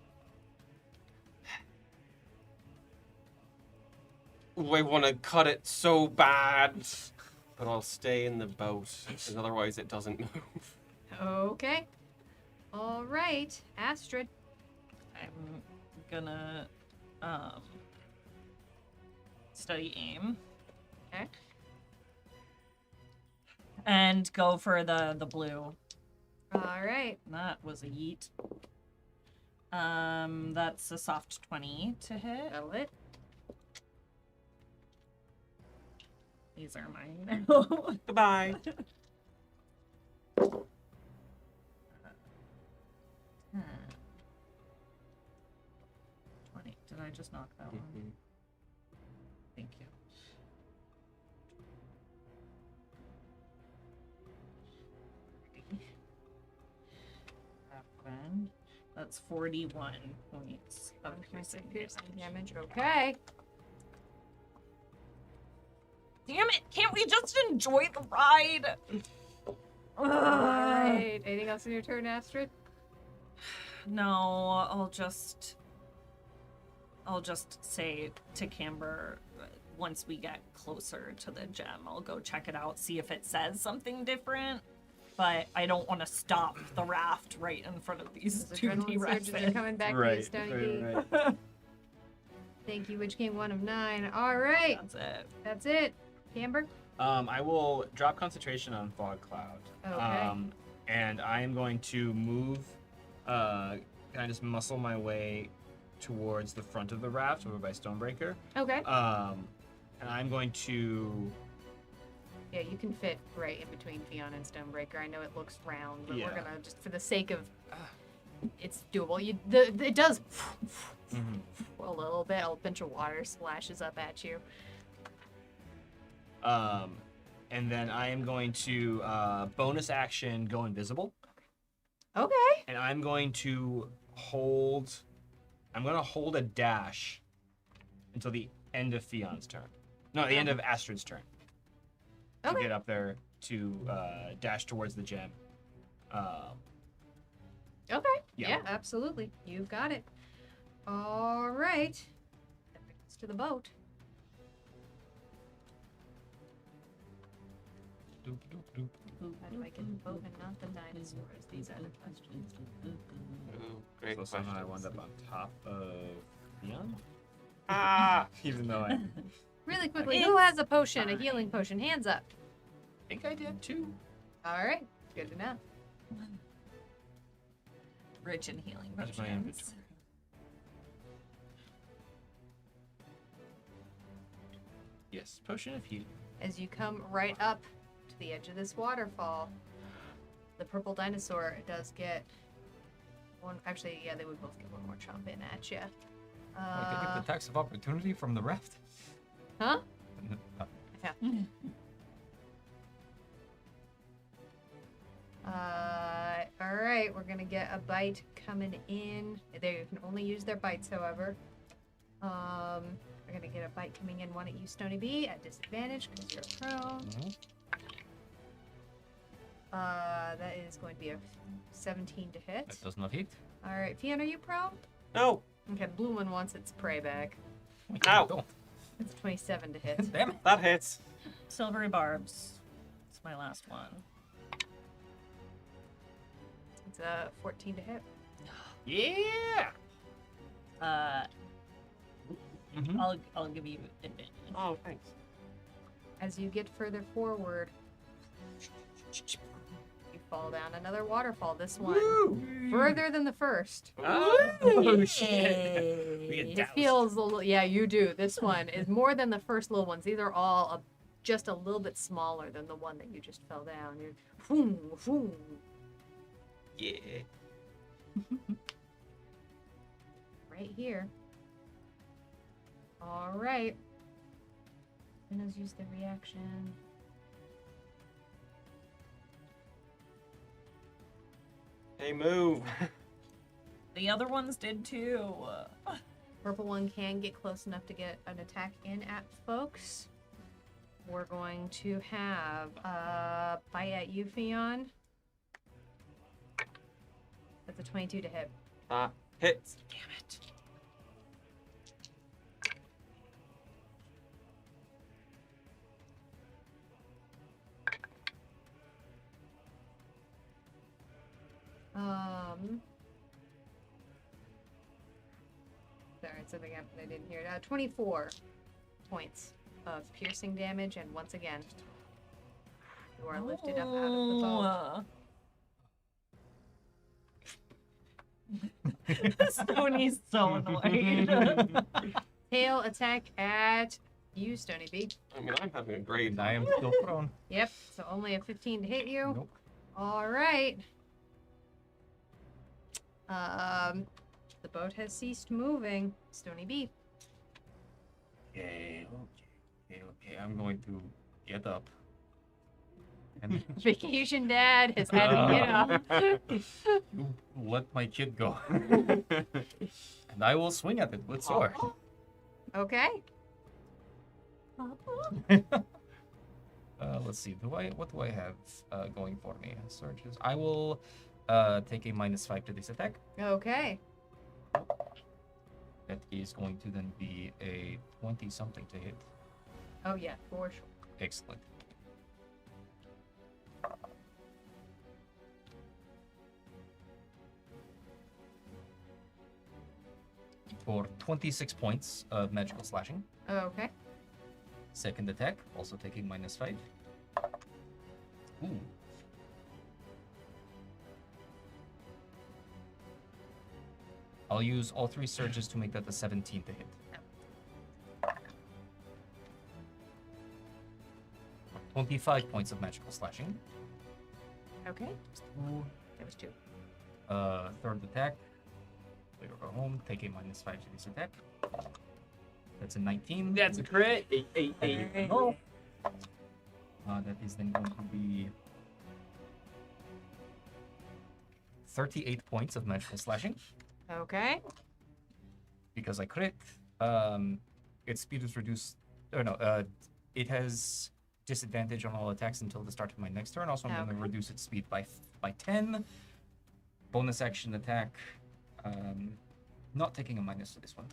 Ooh, I want to cut it so bad, but I'll stay in the boat, because otherwise it doesn't move. Okay. All right. Astrid. I'm gonna study aim. Okay. And go for the blue. All right. That was a yeet. That's a soft 20 to hit. That'll hit. These are mine. Goodbye. 20. Did I just knock that one? Thank you. That's 41 points of piercing damage. Damage. Okay. Damn it! Can't we just enjoy the ride? All right. Anything else in your turn, Astrid? No, I'll just say to Camber, once we get closer to the gem, I'll go check it out, see if it says something different. But I don't want to stop the raft right in front of these Those two adrenaline surges are T-Rexes. coming back to you, Right, Stony B. right. Thank you, Witch King 1 of 9. All right. That's it. That's it. Camber? I will drop concentration on Fog Cloud. Okay. And I am going to move, kind of just muscle my way towards the front of the raft over by Stonebreaker. Okay. And I'm going to... Yeah, you can fit right in between Fiona and Stonebreaker. I know it looks round, but Yeah. we're gonna just for the sake of it's doable. It does a little bit. A bunch of water splashes up at you. And then I am going to bonus action go invisible, Okay. and I'm going to hold a dash until the end of Fion's turn. No, the end of Astrid's turn. To Okay. get up there to dash towards the gem. Okay. Yeah. Yeah, absolutely. You've got it. All right. That brings us to the boat. How do I get the boat and not the dinosaurs? These are the questions. Ooh, great So somehow I questions. wound up on top of Fion. Ah! Even though I Really quickly, who has a potion, a healing potion? Hands up. think I did too. All right. Good to know. Rich in healing Where's my potions. inventory? Yes, potion of healing. As you come right up to the edge of this waterfall, the purple dinosaur does get one. Actually, yeah, they would both get one more chomp in at you. I get the tax of opportunity from the raft. Huh? All right, we're gonna get a bite coming in. They can only use their bites, however. We're gonna get a bite coming in. One at you, Stony B, at disadvantage because you're prone. That is going to be a 17 to hit. That does not hit. All right, Fiona, are you prone? No! Okay, the blue one wants its prey back. Ow. Don't. It's 27 to hit. Damn it. That hits. Silvery barbs. It's my last one. It's a 14 to hit. Yeah. I'll give you advantage. Oh, thanks. As you get further forward, you fall down another waterfall. This one further than the first. Oh shit. We get It doused. feels a little. Yeah, you do. This one is more than the first little ones. These are all just a little bit smaller than the one that you just fell down. You're, boom, boom. Yeah. Right here. All right. And let's use the reaction. Hey, move. The other ones did too. Purple one can get close enough to get an attack in at folks. We're going to have a bite at you, Fion. That's a 22 to hit. Hits. Damn it. Sorry, something happened I didn't hear. 24 points of piercing damage, and once again, you are lifted up out of the boat. Stony's so annoyed. Tail attack at you, Stony B. I mean, I'm having a great I am still prone. Yep, so only a 15 to hit you. Nope. All right. The boat has ceased moving. Stony B. Okay. I'm going to get up And Vacation dad has had to get up. you let my kid go. And I will swing at it with sword. Okay. Let's see. What do I have going for me? Surges. I will take a -5 to this attack. Okay. That is going to then be a 20-something to hit. Oh yeah, for sure. Excellent. For 26 points of magical slashing. Okay. Second attack, also taking -5. Ooh. I'll use all 3 surges to make that a 17 to hit. 25 points of magical slashing. Okay. That was 2. Third attack. We go home, take a -5 to this attack. That's a 19. That's a crit. 8. Oh. That is then going to be 38 points of magical slashing. Okay. Because I crit, its speed is reduced. Oh no, it has disadvantage on all attacks until the start of my next turn. Also, I'm going to reduce its speed by 10. Bonus action attack. Not taking a minus to this one.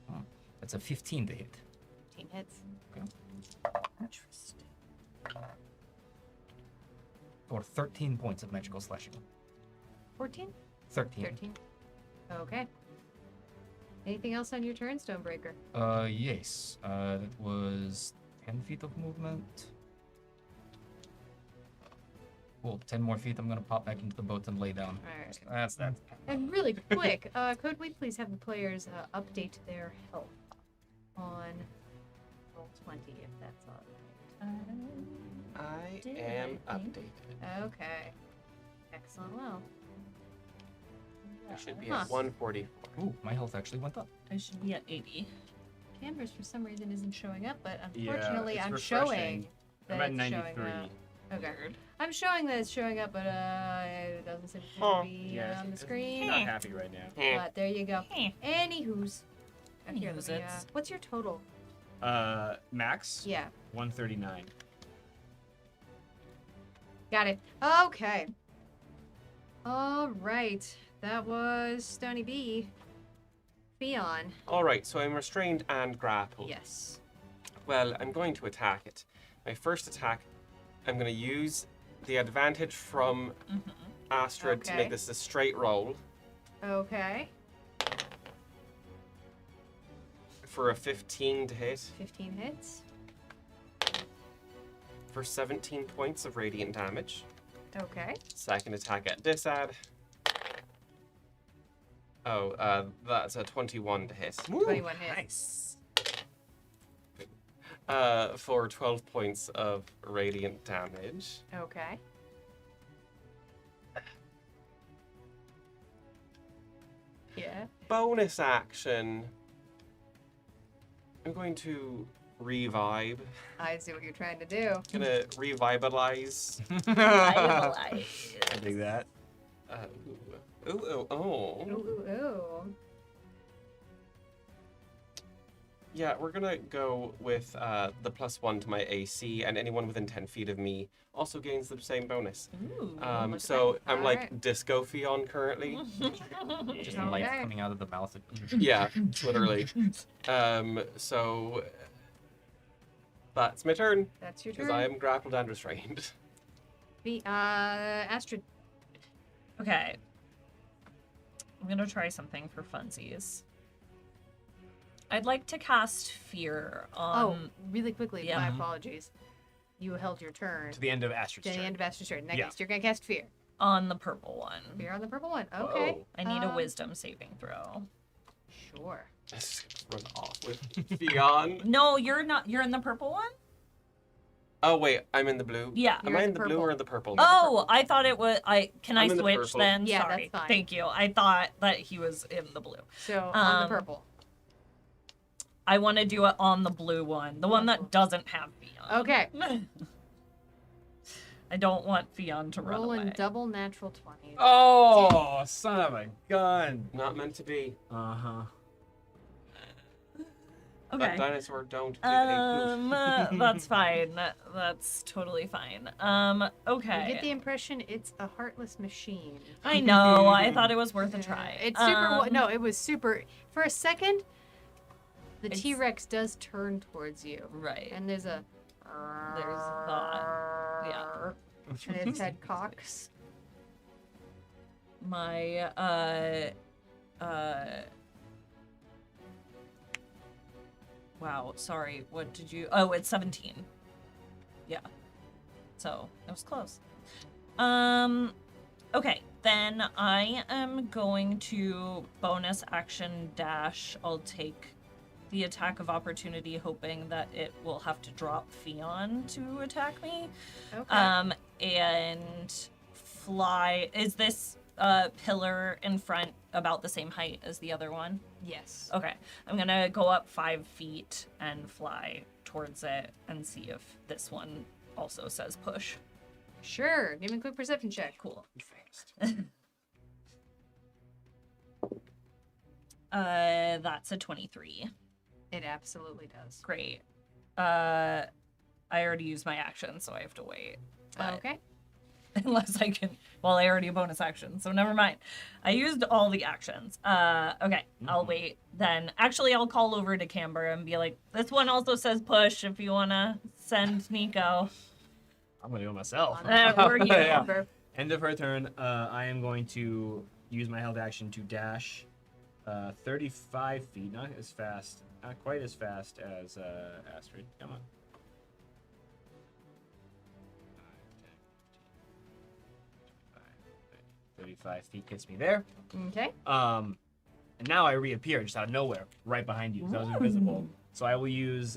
Oh, that's a 15 to hit. 15 hits. Okay. Interesting. Or 13 points of magical slashing. 14? 13. 13. Okay. Anything else on your turn, Stonebreaker? Yes. That was 10 feet of movement. Cool. 10 more feet. I'm gonna pop back into the boat and lay down. Alright. That's that. And really quick, could we please have the players update their health on roll 20, if that's all I Did am I think? updated. right? Okay. Excellent. Well. I should be Huh. at 144. Ooh, my health actually went up. I should be at 80. Canvas for some reason isn't showing up, but Yeah, unfortunately it's I'm refreshing. showing that I'm at it's showing 93. up. Okay. I'm showing that it's showing up, but it doesn't seem to Huh. be Yeah, on the it's screen. Not happy right now. But there you go. Heh. Anywho's. Here, let me, Anywho's-its. what's your total? Max. Yeah, 139. got it. Okay. All right. That was Stony B. Fion. All right, so I'm restrained and grappled. Yes. Well, I'm going to attack it. My first attack, I'm going to use the advantage from Astrid to Okay. make this a straight roll Okay. for a 15 to hit 15 hits. for 17 points of radiant damage. Okay. Second attack at Disad. Oh, that's a 21 to hit. 21 hits. Nice. For 12 points of radiant damage. Okay. Yeah. Bonus action. I'm going to revive. I see what you're trying to do. Gonna revitalize. I I dig that. Ooh, ooh, oh. Ooh, ooh, ooh. Yeah, we're gonna go with the +1 to my AC, and anyone within 10 feet of me also gains the same bonus. Ooh. at So that. I'm like Alright. Disco Fion currently. Just Okay. light coming out of the mouth. Yeah, literally. So that's my turn That's your because turn. I am grappled and restrained. Astrid. Okay. I'm gonna try something for funsies. I'd like to cast Fear Oh, on. really quickly. yeah. My apologies. You held your turn. To the end of Astrid's To the turn. end of Astrid's turn. Next, Yeah. you're gonna cast Fear. On the purple one. Fear on the purple one. Okay. Whoa. I need a wisdom saving throw. Sure. Just run off with Fion. No, you're not. You're in the purple one? Oh wait, I'm in the blue. Yeah. Am You're I in in the the blue purple. or in the purple? Oh, I thought it was. Can I I'm in the switch purple. then? Yeah, Sorry. that's fine. Thank you. I thought that he was in the blue. So on the Um, purple. I want to do it on the blue one, the one that doesn't have Beyond. Okay. I don't want Fionn to run Rolling away. double natural 20s. Oh, son of a gun. Not meant to be. Uh-huh. Okay. That dinosaur don't give a hoot. That's fine. That's totally fine. Okay. You get the impression it's a heartless machine. I know. I thought it was worth a try. It's super. No, it was super. For a second, the It's- T-Rex does turn towards you, Right. and there's a. There's a thought. Yeah. And its head cocks. My wow, sorry. What did you? Oh, it's 17. Yeah. So, it was close. Okay, then I am going to bonus action dash. I'll take the attack of opportunity, hoping that it will have to drop Fionn to attack me. Okay. And fly. Is this pillar in front about the same height as the other one? Yes. Okay. I'm gonna go up 5 feet and fly towards it and see if this one also says push. Sure. Give me a quick perception check. Cool. Fast. That's a 23. It absolutely does. Great. I already used my action, so I have to wait. But Okay. unless I can. Well, I already a bonus action, so never mind. I used all the actions. Okay, I'll wait. Then, actually, I'll call over to Camber and be like, "This one also says push. If you wanna send Nico." I'm gonna do it myself. Or you. Yeah. Amber. End of her turn. I am going to use my held action to dash 35 feet. Not as fast. Not quite as fast as Astrid. Come on. 35 feet gets me there. Okay. And now I reappear just out of nowhere, right behind you, because I was invisible. So I will use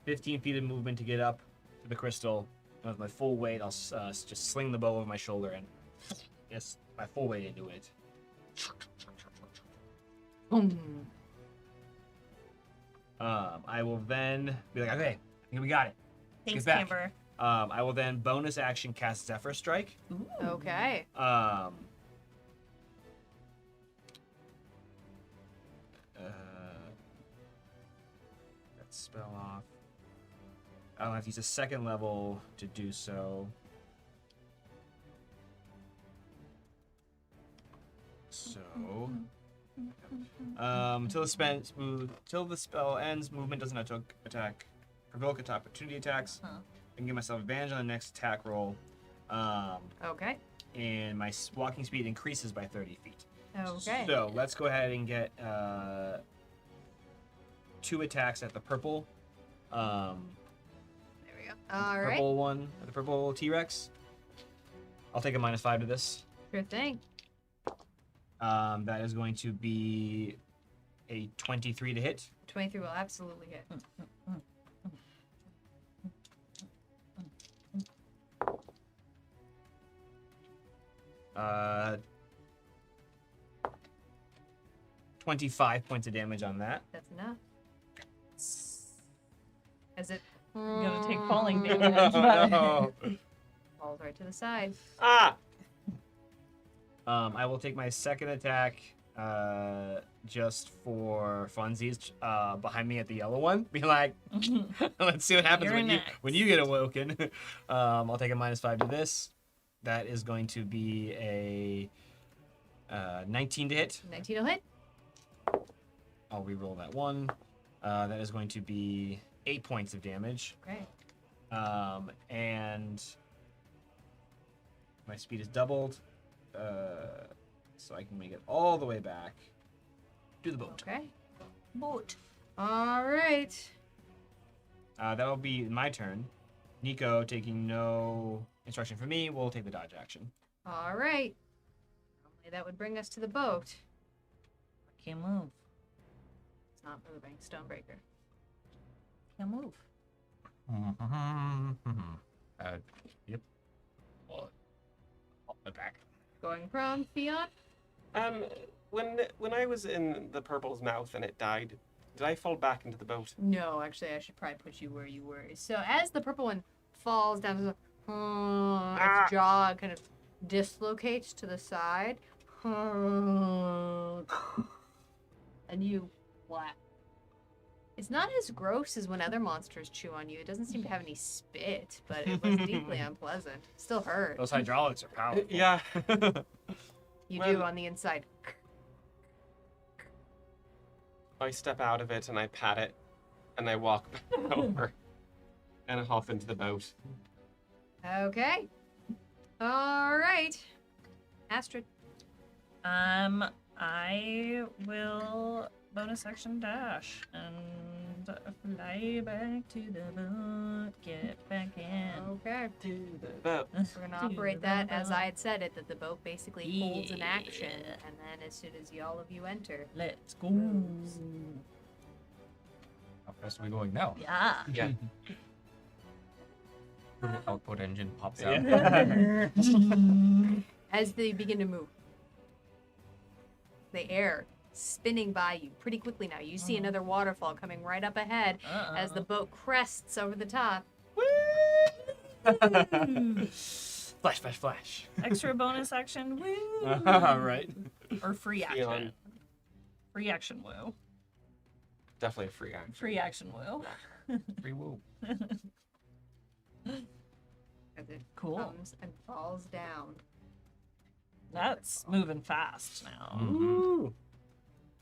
15 feet of movement to get up to the crystal. And with my full weight, I'll just sling the bow over my shoulder and yes, my full weight into it. Boom. I will then be like, okay, I think we got it. Thanks, back. Camber. I will then bonus action cast Zephyr Strike. Ooh. Okay. That spell off. I'll have to use a second level to do so. So, till the spell ends, movement doesn't have to attack, provoke opportunity attacks. Huh. I can give myself advantage on the next attack roll. Okay. And my walking speed increases by 30 feet. Okay. So let's go ahead and get 2 attacks at the purple. There we go. All right. Purple one, the purple T-Rex. I'll take a -5 to this. Sure thing. That is going to be a 23 to hit. 23 will absolutely hit. 25 points of damage on that. That's enough. As it I'm gonna take falling damage. But... No. falls right to the side. Ah! I will take my second attack just for funsies behind me at the yellow one. Be like, let's see what happens You're when you get awoken. I'll take a -5 to this. That is going to be a 19 to hit. 19 will hit. I'll re-roll that one. That is going to be 8 points of damage. Okay. And my speed is doubled. So I can make it all the way back to the boat. Okay. Boat. All right. That'll be my turn. Nico, taking no instruction from me, will take the dodge action. All right. Normally that would bring us to the boat. Can't move. It's not moving. Stonebreaker. Can't move. Yep. My back. Going prone, Fionn. When I was in the purple's mouth and it died, did I fall back into the boat? No, actually, I should probably put you where you were. So as the purple one falls down, Its jaw kind of dislocates to the side. And you what? It's not as gross as when other monsters chew on you. It doesn't seem to have any spit, but it was deeply unpleasant. Still hurt. Those hydraulics are powerful. Yeah. You Well- do on the inside. I step out of it and I pat it, and I walk back over, and I hop into the boat. Okay. All right. Astrid. I will bonus action dash and fly back to the boat, get back in. Okay. To the boat. We're gonna operate that as I had said it, that the boat basically holds an action, and then as soon as all of you enter, Let's go. How fast are we going now? Yeah. Yeah. Output engine pops out. as they begin to move, the air spinning by you pretty quickly now. You see another waterfall coming right up ahead as the boat crests over the top. Flash, flash, flash. Extra bonus action woo. Right. Or free action. Beyond. Free action woo. Definitely a free action. Free action woo. Free woo. As it Cool. comes and falls down. That's moving fast now. Ooh.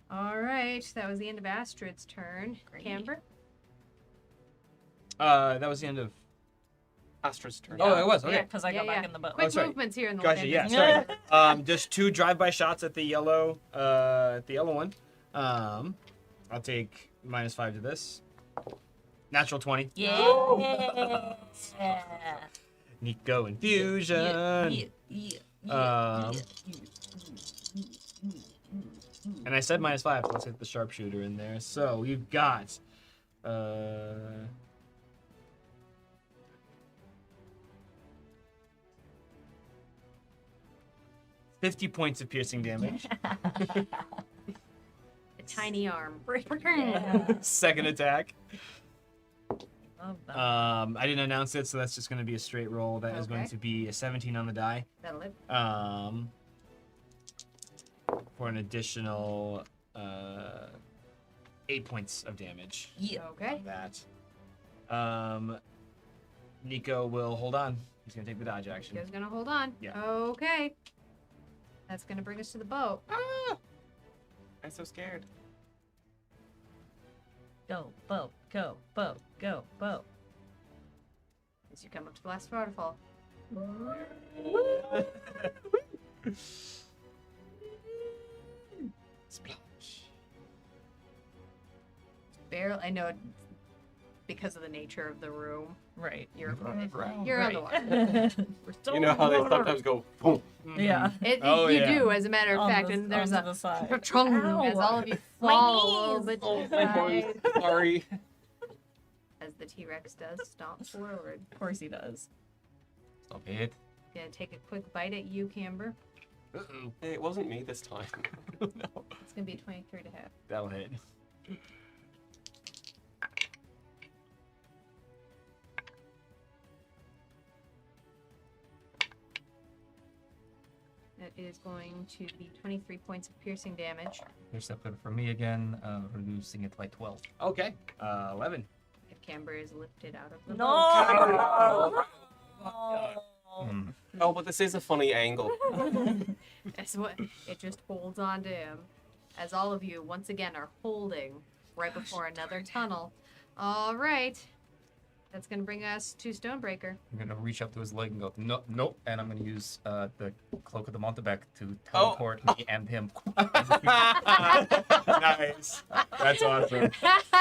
All right, that was the end of Astrid's turn. Great. Camber. That was the end of. Astra's turn. Oh, it was. Yeah, Okay. Because I got back in the boat. Quick sorry. movements here in the Gotcha. Yeah. land. Sorry. Just 2 drive-by shots at the yellow. At the yellow one. I'll take -5 to this. Natural 20. Yeah. Nico infusion. And I said -5. So let's hit the sharpshooter in there. So you've got. 50 points of piercing damage. A tiny arm. Second attack. Love that. I didn't announce it, so that's just going to be a straight roll. That is going Okay. to be a 17 on the die. That'll live. For an additional 8 points of damage. Yeah. Okay. From that. Nico will hold on. He's going to take the dodge action. Nico's gonna hold on. Yeah. Okay. That's gonna bring us to the boat. I'm so scared. Go, boat, go, boat, go, boat. As you come up to the last waterfall. Splash. Barely. I know. Because of the nature of the room, Right. you're Ground. you're Right. underwater. We're still You know how they underwater. sometimes go boom. Yeah. Oh, you yeah. do, as a matter of On fact, the- and there's onto a the side. chung as all of you fall a little knees. bit to Oh the my side, God. Sorry. as the T-Rex does stomp forward. Of course he does. Stop it. Gonna take a quick bite at you, Camber. Uh-oh. Hey, it wasn't me this time. No. It's gonna be a 23 to hit. That'll hit. It is going to be 23 points of piercing damage. Intercepted for me again, reducing it by 12. Okay. 11. If Camber is lifted out of the boat. No. Hmm. Oh, but this is a funny angle. That's what it just holds on to him. As all of you once again are holding right before another tunnel. All right. That's gonna bring us to Stonebreaker. I'm gonna reach up to his leg and go, no, nope, and I'm gonna use the Cloak of the Mountebank to Oh. teleport me and him. Nice. That's awesome.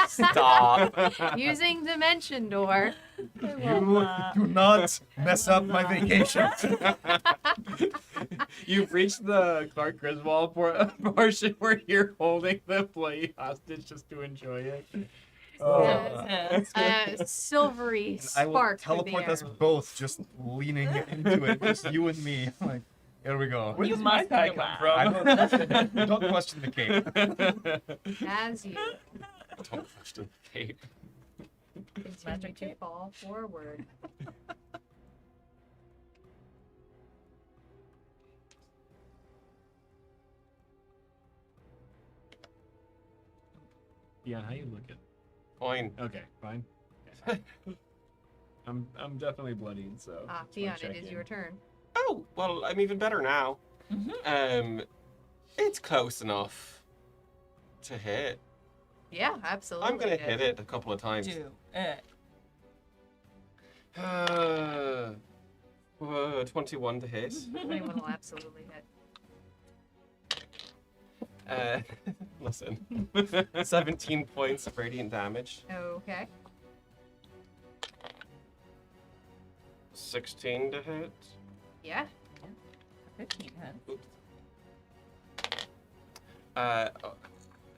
Stop. Using Dimension Door. You do not mess up my vacation. You've reached the Clark Griswold portion where you're holding the play hostage just to enjoy it. Silvery I will spark through the teleport air. us both, just leaning into it, just you and me. Like, here we go. Where You does my must tie be come allowed. from? Don't question the cape. As you Don't question the cape. continue Magic to cape. fall forward. Dion, how you looking? Fine. Okay, fine. I'm definitely bloodied, so. Ah, just wanna Dion, check it is in. your turn. Oh, well, I'm even better now. It's close enough to hit. Yeah, absolutely. I'm gonna hit it a couple of times. Do it. 21 to hit. 21 will absolutely hit. Listen. 17 points of radiant damage. Okay. 16 to hit. Yeah. 15 hits.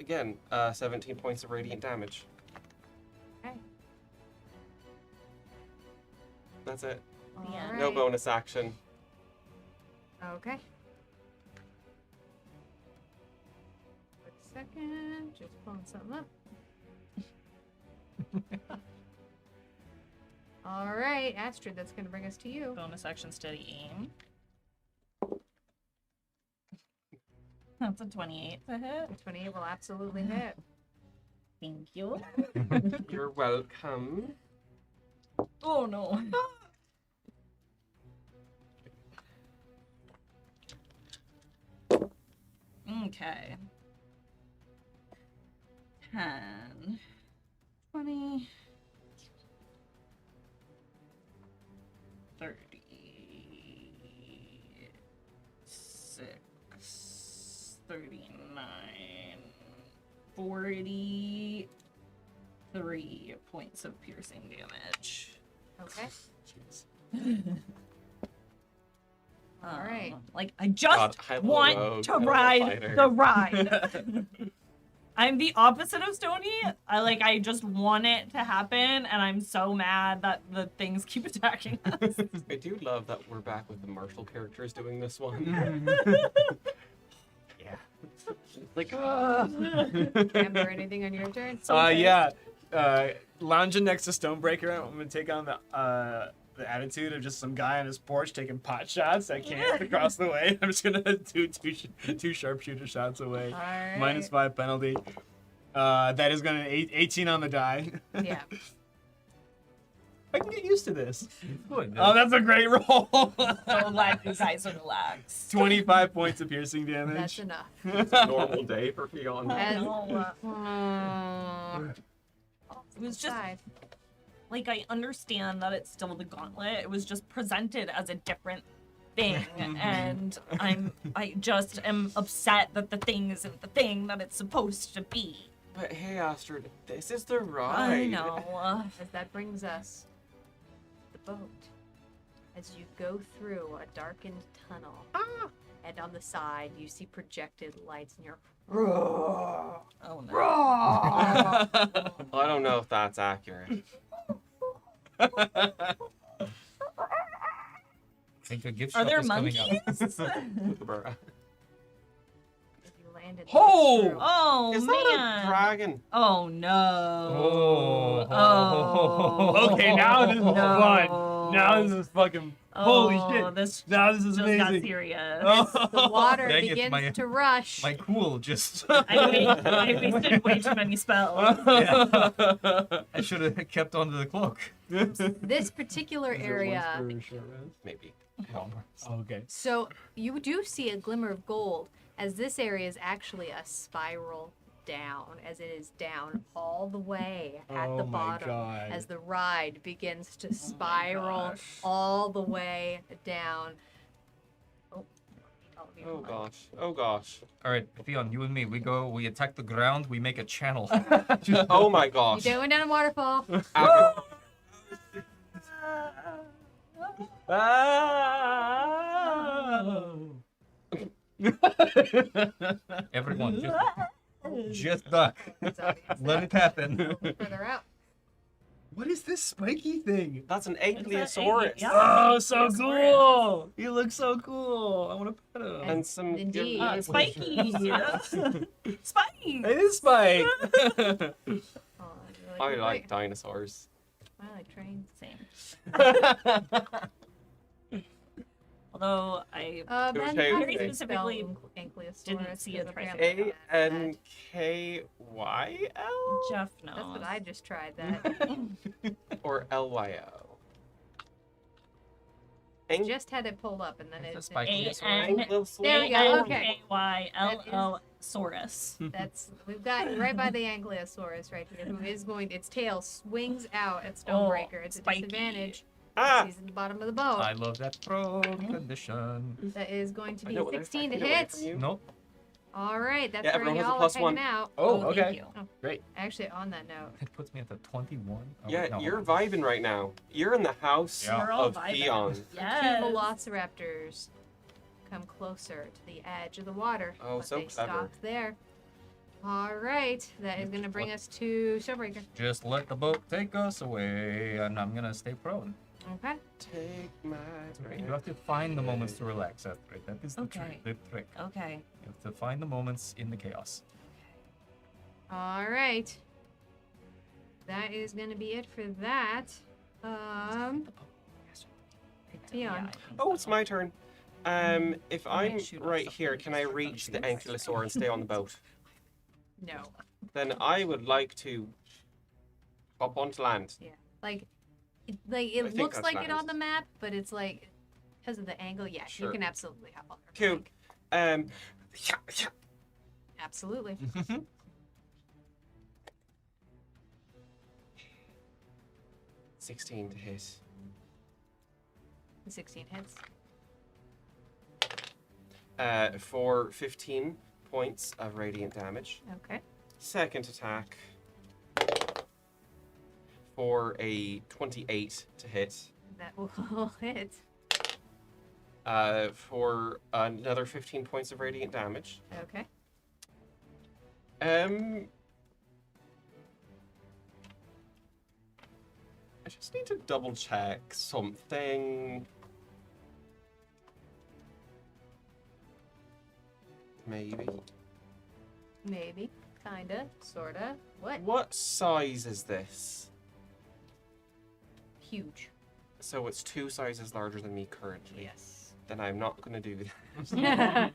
Again, 17 points of radiant damage. Okay. That's it. All Yeah. right. No bonus action. Okay. Quick second. Just pulling something up. All right, Astrid, that's going to bring us to you. Bonus action steady aim. That's a 28 to hit. 28 will absolutely hit. Thank you. You're welcome. Oh no. Okay. 10, 20, 36, 39, 43 points of piercing damage. Okay. Jeez. All right. Like, I just God, want rogue, to I will ride fight her. the ride. I'm the opposite of Stony. I just want it to happen, and I'm so mad that the things keep attacking us. I do love that we're back with the martial characters doing this one. Yeah. Like, Amber, anything on your turn? Yeah. Lounging next to Stonebreaker, I'm gonna take on the attitude of just some guy on his porch taking pot shots. I can't across the way. I'm just gonna do two sharpshooter shots away. All right. -5 penalty. That is gonna 18 on the die. Yeah. I can get used to this. Good. Oh, that's a great roll. So glad you guys are relaxed. 25 points of piercing damage. That's enough. it's a normal day for Fionn. As- It was just Five. like, I understand that it's still the Gauntlet. It was just presented as a different thing, and I just am upset that the thing isn't the thing that it's supposed to be. But hey, Astrid, this is the ride. I know. As that brings us the boat. As you go through a darkened tunnel, and on the side you see projected lights, and you're Oh no. I don't know if that's accurate. I think a gift Are shop there is coming up. monkeys? if you landed. Ho! through- Oh Is man. that a dragon? Oh no. Oh. Okay, now this is No. fun. Now this is fucking. Holy Oh, shit. This Now this is just got amazing. serious. The water Dang it, begins my- to rush. My cool just. I wasted way too many spells. Yeah. I should have kept onto the cloak. This particular Is it area. once per short rest? Maybe. Oh, okay. So you do see a glimmer of gold, as this area is actually a spiral down, as it is down all the way at the Oh my bottom, God. as the ride begins to spiral all the way down. Oh, all of you Oh hold on. gosh. Oh gosh. All right, Theon, you and me, we attack the ground, we make a channel. Oh my gosh. You're going down a waterfall. After- Everyone, just duck. So Let it happen. further out. What is this spiky thing? That's an It's a- Agliosaurus. yeah. Oh, so Yes, cool! He looks so cool. I want to pet him. And some. Indeed. Spiky. Spiky. It is Spike. Oh, you I it? like dinosaurs. I like trains. Same. Although I Ben, Okay, how okay. does it spell Specifically- Ankylosaurus? Ankylosaurus. Didn't see a 'cause tricycle. apparently I'm that. ANKYL Jeff knows. That's what I just tried that. or LYO? Just had it pulled up and then It's a it. spiky A- sword. N- There we go, okay. ANKYLO-saurus. We've got right by the Ankylosaurus right here, who is going. Its tail swings out at Stonebreaker. It's a spiky. disadvantage. Ah! He's at the bottom of the boat. I love that pro condition. That is going to I be know, they're 16 to 5 feet away hit. from you. Nope. All right, that's Yeah, where everyone has a y'all are plus hanging one. out. Oh, Thank okay. you. Great. Actually, on that note, It puts me at the 21. Oh, Yeah, no. you're vibing right now. You're in the house Yeah. We're all of vibing. Theon. Yes. two velociraptors come closer to the edge of the water. Oh, but so they clever. stopped there. All right, that is going to bring us to Stonebreaker. Just let the boat take us away, and I'm gonna stay prone. Okay. Take my breath. You have to find the moments to relax, Astrid. That is the Okay. trick. Okay. You have to find the moments in the chaos. All right. That is going to be it for that. Theon. Yeah, I think Oh, it's so. my turn. If I'm gonna I'm shoot off right something here, can I just for reach the funsies. Ankylosaur and stay on the boat? No. Then I would like to hop onto land. Like, it I think looks that's like it nice. on the map, but it's like, because of the angle, yeah, Sure. you can absolutely hop on. Cool. Absolutely. 16 to hit. 16 hits. For 15 points of radiant damage. Okay. Second attack for a 28 to hit. That will hit. For another 15 points of radiant damage. Okay. I just need to double check something. Maybe. Maybe. Kinda. Sorta. What? What size is this? Huge. So it's 2 sizes larger than me currently. Yes. Then I'm not going to do that.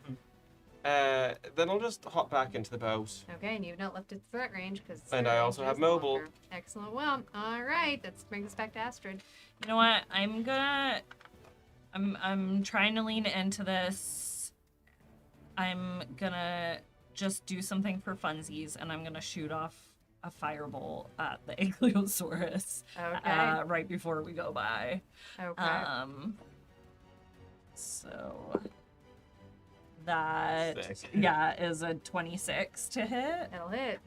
Then I'll just hop back into the boat. Okay, and you've not left its threat range because. And I also have mobile. Excellent. Well, all right. That brings us back to Astrid. You know what? I'm trying to lean into this. I'm gonna just do something for funsies, and I'm gonna shoot off a firebolt at the Ankylosaurus Okay. right before we go by. Okay. So that Sick. is a 26 to hit. That'll hit.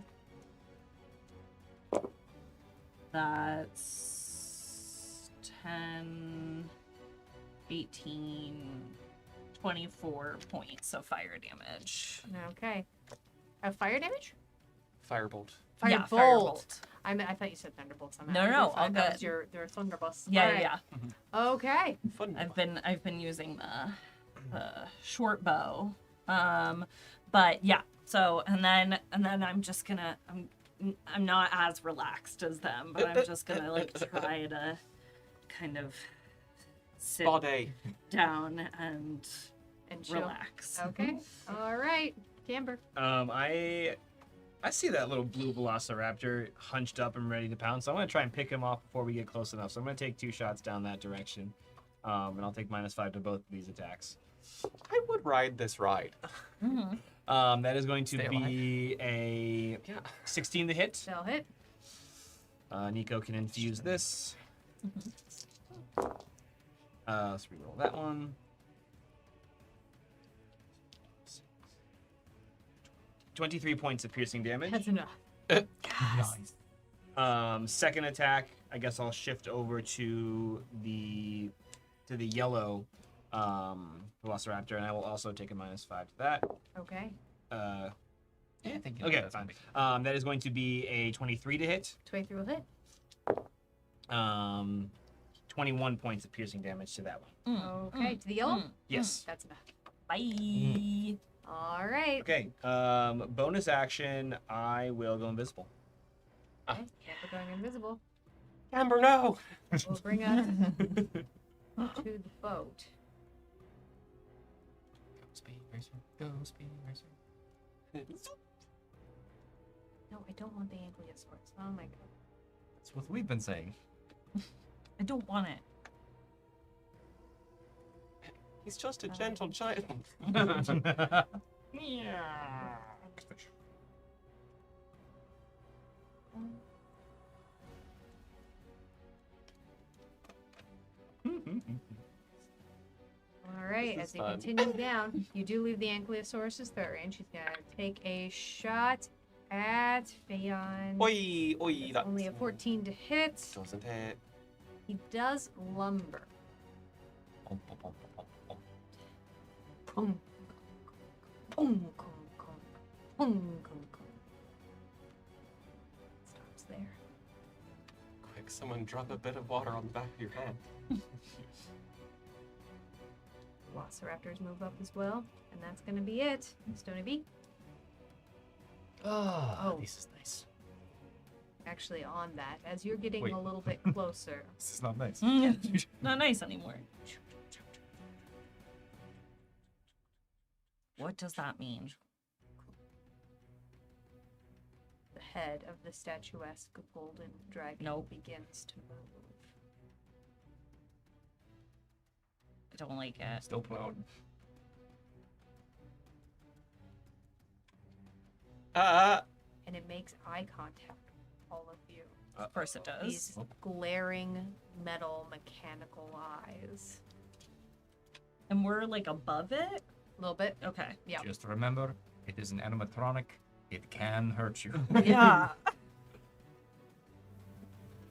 That's 10, 18, 24 points of fire damage. Okay. Fire damage? Firebolt. Yeah, Firebolt. I thought you said thunderbolts. No, no, all That good. was your thunderbolts. Yeah, All right. yeah. Okay. Fun. I've been using the short bow. But yeah. So and then I'm just gonna I'm not as relaxed as them, but I'm just gonna like try to kind of sit Body. down and chill. relax. Okay. All right. Camber. I see that little blue velociraptor hunched up and ready to pounce. So I'm gonna try and pick him off before we get close enough. So I'm gonna take 2 shots down that direction, and I'll take -5 to both of these attacks. I would ride this ride. Mhm. That is going to Stay be a Yeah. 16 to hit. That'll hit. Nico can infuse this. Let's reroll that one. 23 points of piercing damage. That's enough. Nice. Second attack, I guess I'll shift over to the yellow velociraptor, and I will also take a -5 to that. Okay. Yeah, I think Okay, that's fine. That is going to be a 23 to hit. 23 will hit. 21 points of piercing damage to that one. Okay. To the yellow? Yes. That's enough. Bye. All right. Okay. Bonus action, I will go invisible. Okay. Camber going invisible. Amber, no! We'll bring us to the boat. Speed racer, go speed racer. No, I don't want the Ankylosaurus. Oh my god. That's what we've been saying. I don't want it. He's just a gentle child. All right, This as is you fun. continue down, you do leave the Ankylosaurus' third range. She's gonna take a shot at Phaon. Oi, oi, That's that only a 14 to hit. doesn't hit. He does lumber. Pom, pom, pom, pom, pom, pom. Boom. Boom. Boom. Stops there. Quick, someone drop a bit of water on the back of your hand. Velociraptors move up as well, and that's gonna be it. Stony B. Oh, this is nice. Actually, on that, as you're getting Wait. a little bit closer, This is not nice. Not nice anymore. What does that mean? the head of the statuesque golden dragon Nope. begins to move. I don't like it. Still proud. And it makes eye contact with all of you. Of course it does. These glaring metal mechanical eyes. And we're like above it? A little bit. Okay. Yeah. Just remember, it is an animatronic. It can hurt you. Yeah.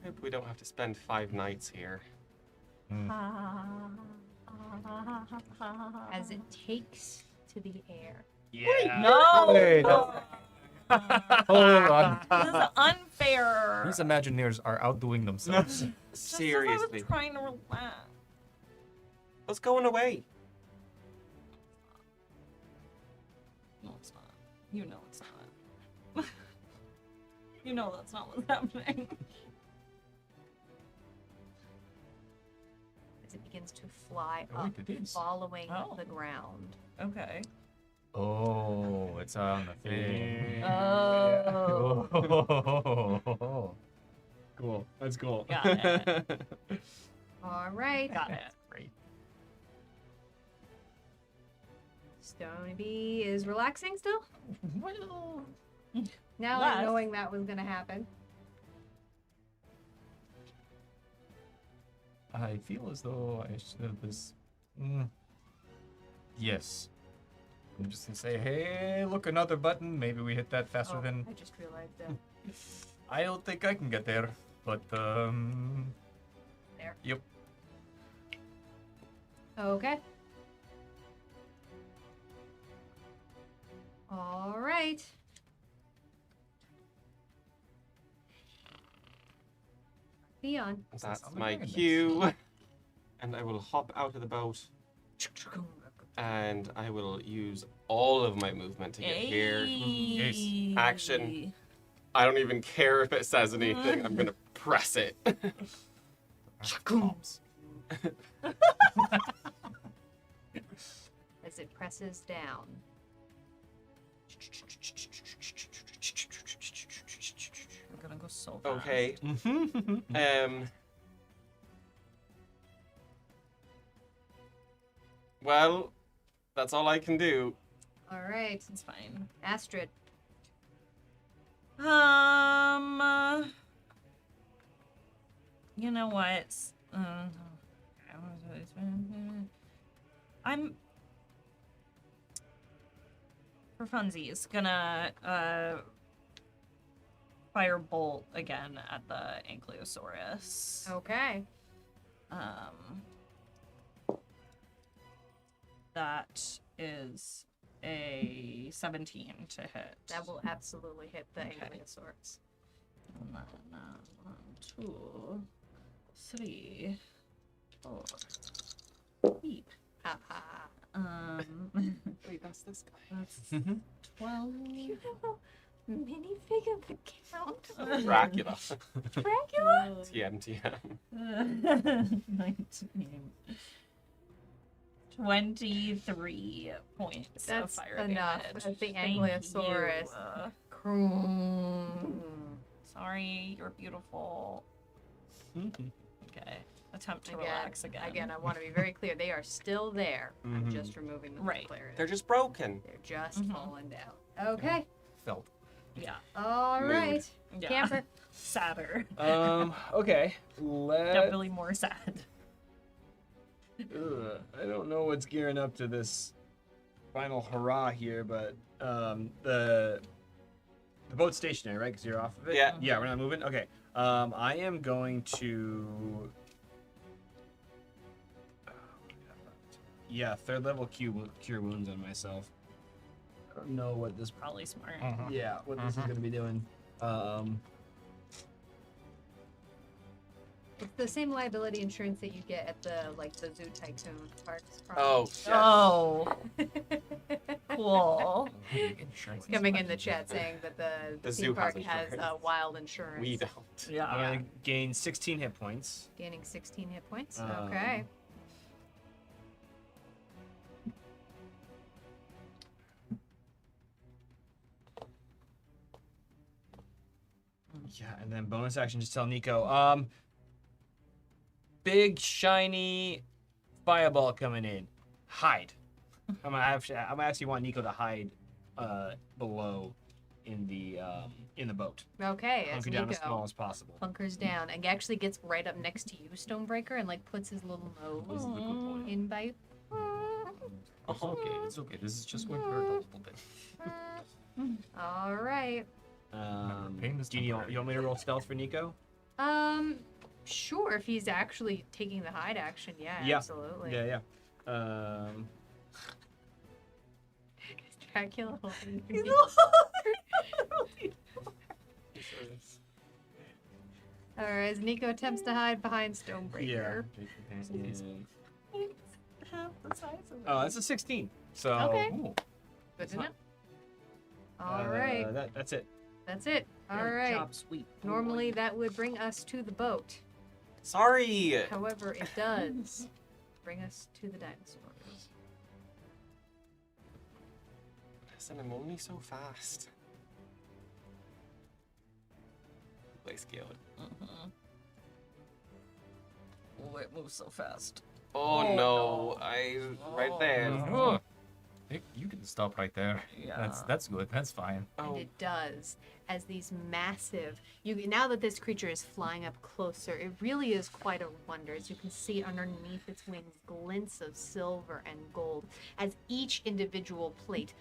Hope we don't have to spend 5 nights here. As it takes to the air. Yeah. No! Wait, hold on. This is unfair. These Imagineers are outdoing themselves. Just as Seriously. I was trying to relax. What's going away? No, it's not. You know it's not. You know that's not what's happening. As it begins to fly Oh, up, wait, it is. following Oh. the ground. Okay. Oh, it's on the thing. Oh. Oh. Cool. That's cool. Got it. All right. Got it. Great. Stony Bee is relaxing still? Well, Now Less. I'm knowing that was going to happen. I feel as though I should have this. Yes. I'm just gonna say, hey, look, another button. Maybe we hit that faster Oh, than. I just realized that. I don't think I can get there, but There. Yep. Okay. All right. Theon. That's Oh, my very nice. cue. And I will hop out of the boat. And I will use all of my movement to get here. Ayy. Action. I don't even care if it says anything. I'm gonna press it. As it presses down. I'm gonna go so fast. Okay. Well, that's all I can do. All right. It's fine. Astrid. You know what? I'm for funsies gonna fire bolt again at the Ankylosaurus. Okay. That is a 17 to hit. That will absolutely hit the Okay. Ankylosaurus. And then, 1, 2, 3, 4. Beep. Ha ha. Wait, that's this guy. That's 12. You have a minifig of the Count? Dracula. Dracula? TM. 19. 23 points of That's fire enough. damage. That's the Thank Ankylosaurus. you. Croom. Sorry, you're beautiful. Okay. Attempt to relax again. Again, I want to be very clear. They are still there. I'm Mhm. just removing them Right. from clarity. They're just broken. They're just Mhm. falling down. Okay. Felt. Yeah. All Mood. right. Yeah. Camper. Sadder. Okay. Let. Definitely more sad. I don't know what's gearing up to this final hurrah here, but the boat's stationary, right? Because you're off of it. Yeah. Yeah, we're not moving. Okay. I am going to. Yeah, third level cure wounds on myself. I don't know what this. Probably smart. Yeah, what this is going to be doing. It's the same liability insurance that you get at the Zoo Tycoon parks. Oh, probably. shit. Oh, cool. Insurance. Coming in the chat saying that the The theme zoo park has has insurance. wild insurance. We don't. I'm Yeah. going to gain 16 hit points. Gaining 16 hit points. Um, Okay. Yeah, and then bonus action, just tell Nico. Big shiny fireball coming in. Hide. I'm gonna actually want Nico to hide below in the boat. Okay. As Hunker down as small Nico as possible. hunkers down and actually gets right up next to you, Stonebreaker, and puts his little This is the good nose point. in by you. It's okay. It's okay. This is just going to hurt a little bit. All right. pain is Do you temporary. want me to roll stealth for Nico? Sure. If he's actually taking the hide action, yeah, Yeah. absolutely. Yeah. Dracula. All right. As Nico attempts to hide behind Stonebreaker. Half the size of it. Oh, that's a 16. So Okay. Ooh. Good to know. All right. That's it. That's it. All Good right. job, sweet boy. Normally that would bring us to the boat. Sorry. However, it does bring us to the dinosaurs. Listen, I'm only so fast. Play scale. Oh, it moves so fast. Oh, Oh, no. no. Right there. Oh. Hey, you can stop right there. Yeah. That's good. That's fine. And Oh, it does, as these massive. Now that this creature is flying up closer, it really is quite a wonder. As you can see underneath its wings, glints of silver and gold, as each individual plate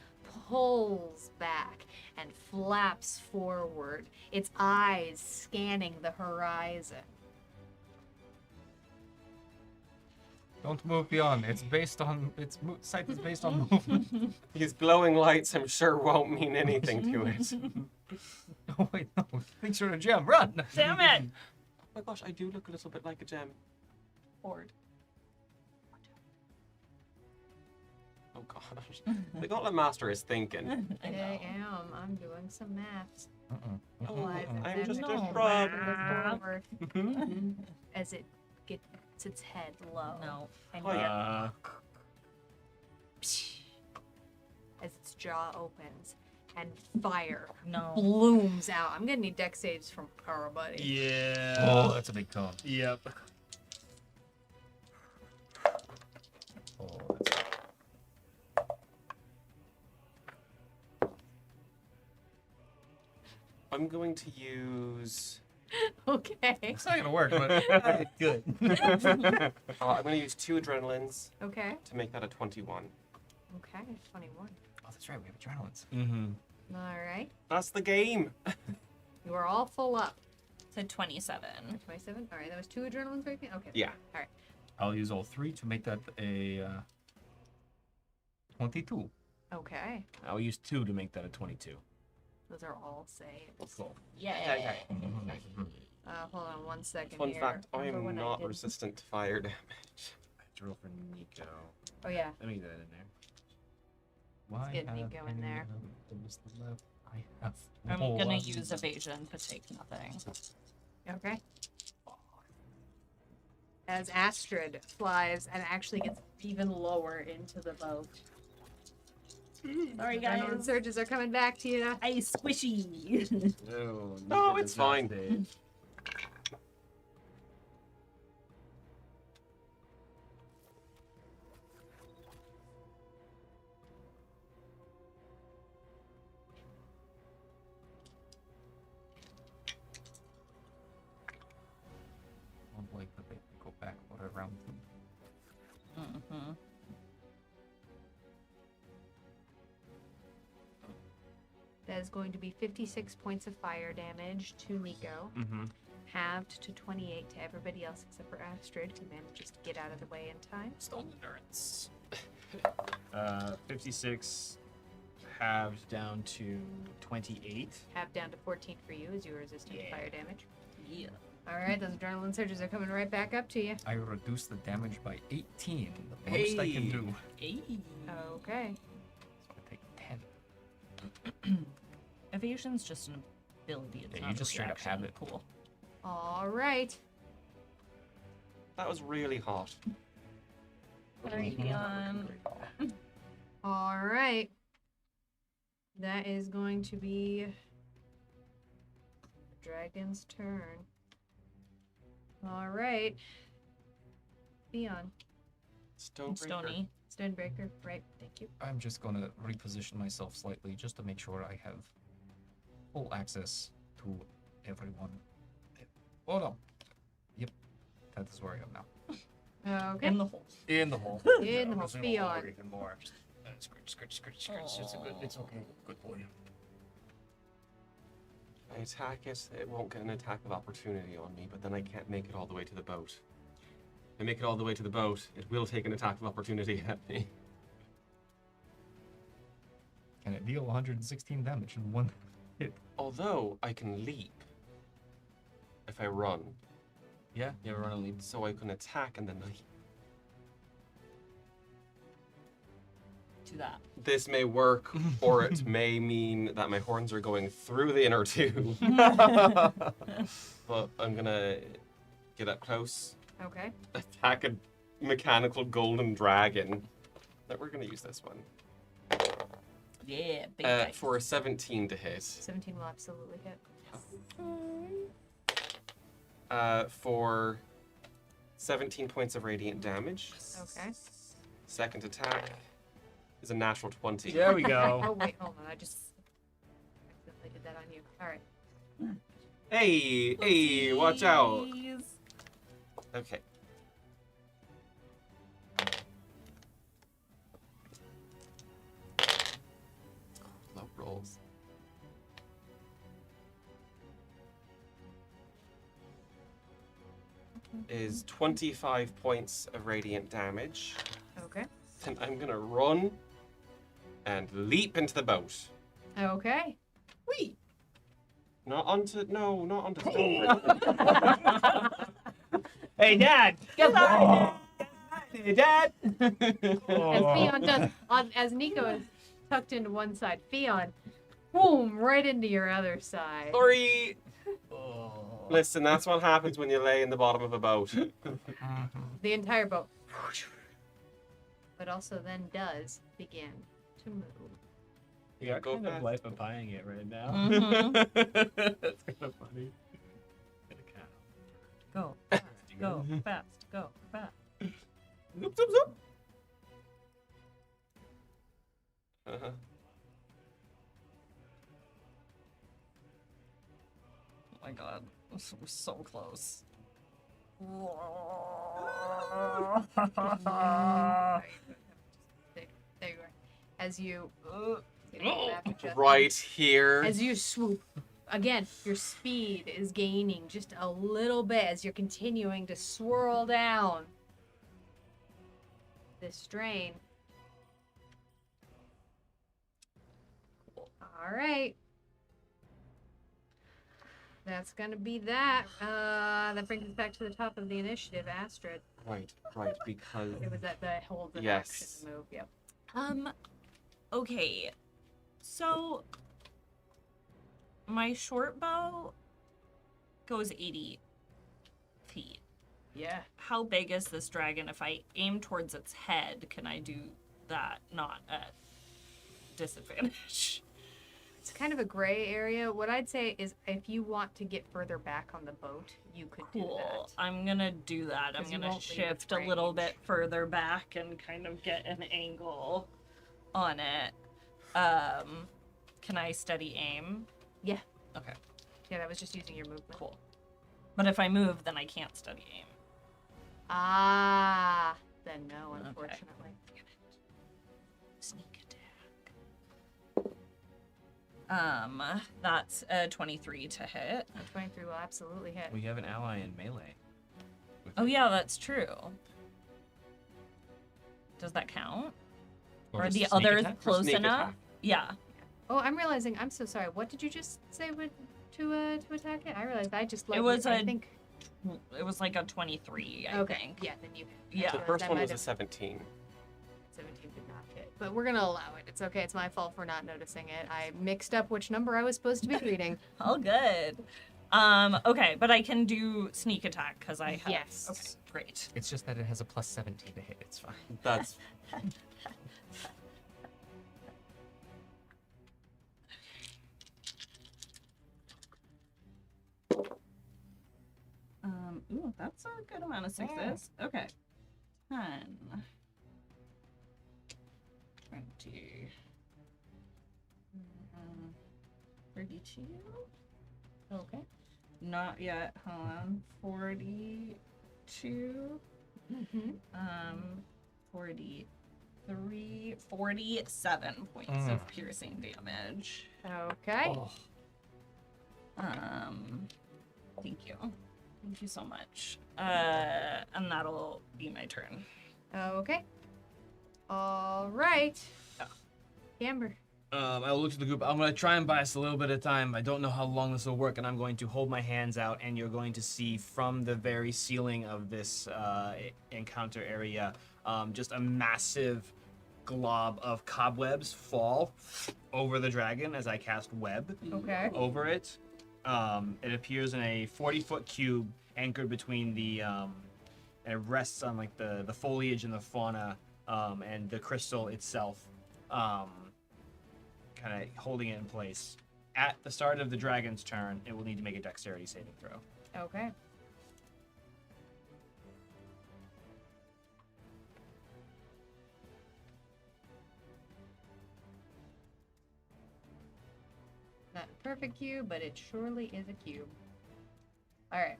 pulls back and flaps forward, its eyes scanning the horizon. Don't move beyond. It's based on sight is based on movement. these glowing lights, I'm sure, won't mean anything to it. Oh wait, no. Things are a gem. Run. Damn it! Oh my gosh, I do look a little bit like a gem. Ford. Oh gosh. The Gauntlet Master is thinking. I know. am. I'm doing some maths. Oh, Lies and I'm just a damage shrub. forward as it gets its head low. No. And Oh, yeah. as its jaw opens and fire No. blooms out. I'm gonna need dex saves from Kara, buddy. Yeah. Oh, that's a big tone. Yep. Oh, that's I'm going to use. Okay. It's not gonna work, but Good. I'm going to use 2 adrenalines Okay. to make that a 21. Okay. 21. oh, that's right. We have adrenalines. Mm-hmm. All right. That's the game. You are all full up. So 27. 27. All right. That was 2 adrenalines breaking. Okay. Yeah. I'll use all 3 to make that a 22. Okay. I'll use 2 to make that a 22. Those are all saves. Cool. Yeah. Hold on 1 second Fun here. fact, I Remember am when not did- resistant to fire damage. I have to roll for Nico. Oh yeah. Let me get that in there. Why get have Nico in any there. of those left? I have. I'm no gonna ones. use evasion to take nothing. Okay. as Astrid flies and actually gets even lower into the boat. Sorry, Adrenaline guys. surges are coming back to you. I squishy. No, it's fine. I don't like that they go back or around them. Mm-hmm. That is going to be 56 points of fire damage to Nico, Mm-hmm. halved to 28 to everybody else except for Astrid, who manages to get out of the way in time. Stone endurance. 56 halved down to 28. Halved down to 14 for you as you are resistant to Yeah. fire damage. Yeah. All right, those adrenaline surges are coming right back up to you. I reduce the damage by 18, the most I can Hey. do. Hey. Okay. So I take 10. Evasion's just an ability. It's Yeah, not you a just straight up reaction. have it. Cool. All right. That was really hot. Sorry, Dion. All right. That is going to be the dragon's turn. All right. Theon. Stonebreaker. Stony. Stonebreaker. Right. Thank you. I'm just gonna reposition myself slightly just to make sure I have full access to everyone. Oh no. Yep. That is where I am now. Okay. In the hole. In the hole. In the hole. Theon. Even more. Scratch. It's a good. It's okay. Good boy. I attack it, it won't get an attack of opportunity on me, but then I can't make it all the way to the boat. If I make it all the way to the boat, it will take an attack of opportunity at me. Can it deal 116 damage in one hit? Although I can leap if I run, Yeah, you ever run a lead? so I can attack and then leap. To that. This may work, or it may mean that my horns are going through the inner tube. But I'm gonna get up close, Okay. attack a mechanical golden dragon. But we're gonna use this one. Yeah, big dice. For a 17 to hit. 17 will absolutely hit. For 17 points of radiant damage. Okay. Second attack is a natural 20. There we Oh, go. wait. Hold on. I just accidentally did that on you. All right. Hey, watch out. Please. Okay. Low rolls. Is 25 points of radiant damage. Okay. And I'm gonna run and leap into the boat. Okay. Wait. Not onto Stonebreaker. Hey, Dad! Get out Hey, Dad! As Theon does, as Nico is tucked into one side, Theon, boom, right into your other side. Sorry. Oh. Listen, that's what happens when you lay in the bottom of a boat. The entire boat. But also then does begin to move. You got Go kind of fast. life of buying it right now. Mhm. That's kind of funny. Get a cow. Go fast. Go fast. Go fast. Zoop, zoop, zoop. Uh-huh. Oh my god. We're so close. There you are. As you map adjustment. Right here. As you swoop, again, your speed is gaining just a little bit as you're continuing to swirl down this strain. All right. That's gonna be that. That brings us back to the top of the initiative, Astrid. Right, because It was at the hold the Yes. action move. Yep. Okay. So my short bow goes 80 feet. Yeah. How big is this dragon? If I aim towards its head, can I do that not at disadvantage? It's kind of a gray area. What I'd say is if you want to get further back on the boat, you could do Cool. that. I'm gonna do that. I'm 'Cause you gonna won't leave its shift a little range. bit further back and kind of get an angle on it. Can I steady aim? Yeah. Okay, Yeah, that was just using your movement. cool. But if I move, then I can't steady aim. Ah, then no, Okay. unfortunately. Sneak attack. That's a 23 to hit. A 23 will absolutely hit. We have an ally in melee. Oh yeah, that's true. Does that count? Or are just the sneak others attack? close Sneak enough? attack. Yeah. Oh, I'm realizing. I'm so sorry. What did you just say to attack it? I realized I just let It was I a- think. It was like a 23, I Okay. think. Yeah, then you. Yeah. The realized first I one might was a have- 17. 17 did not hit, but we're gonna allow it. It's okay. It's my fault for not noticing it. I mixed up which number I was supposed to be reading. All good. Okay, but I can do sneak attack because I have. Yes. Okay, great. It's just that it has a plus 17 to hit. It's fine. That's Ooh, that's a good amount of sixes. Okay. 10. 20. 32. Okay. Not yet. Hold on. 42. Mm-hmm. 43. 47 points of piercing damage. Okay. Oh, Thank you. Thank you so much. And that'll be my turn. Okay. All right. Amber. I will look to the group. I'm going to try and buy us a little bit of time. I don't know how long this will work, and I'm going to hold my hands out, and you're going to see from the very ceiling of this encounter area just a massive glob of cobwebs fall over the dragon as I cast web Okay. over it. It appears in a 40-foot cube anchored between the, and it rests on like the foliage and the fauna and the crystal itself. Kind of holding it in place. At the start of the dragon's turn, it will need to make a dexterity saving throw. Okay. Not a perfect cube, but it surely is a cube. All right.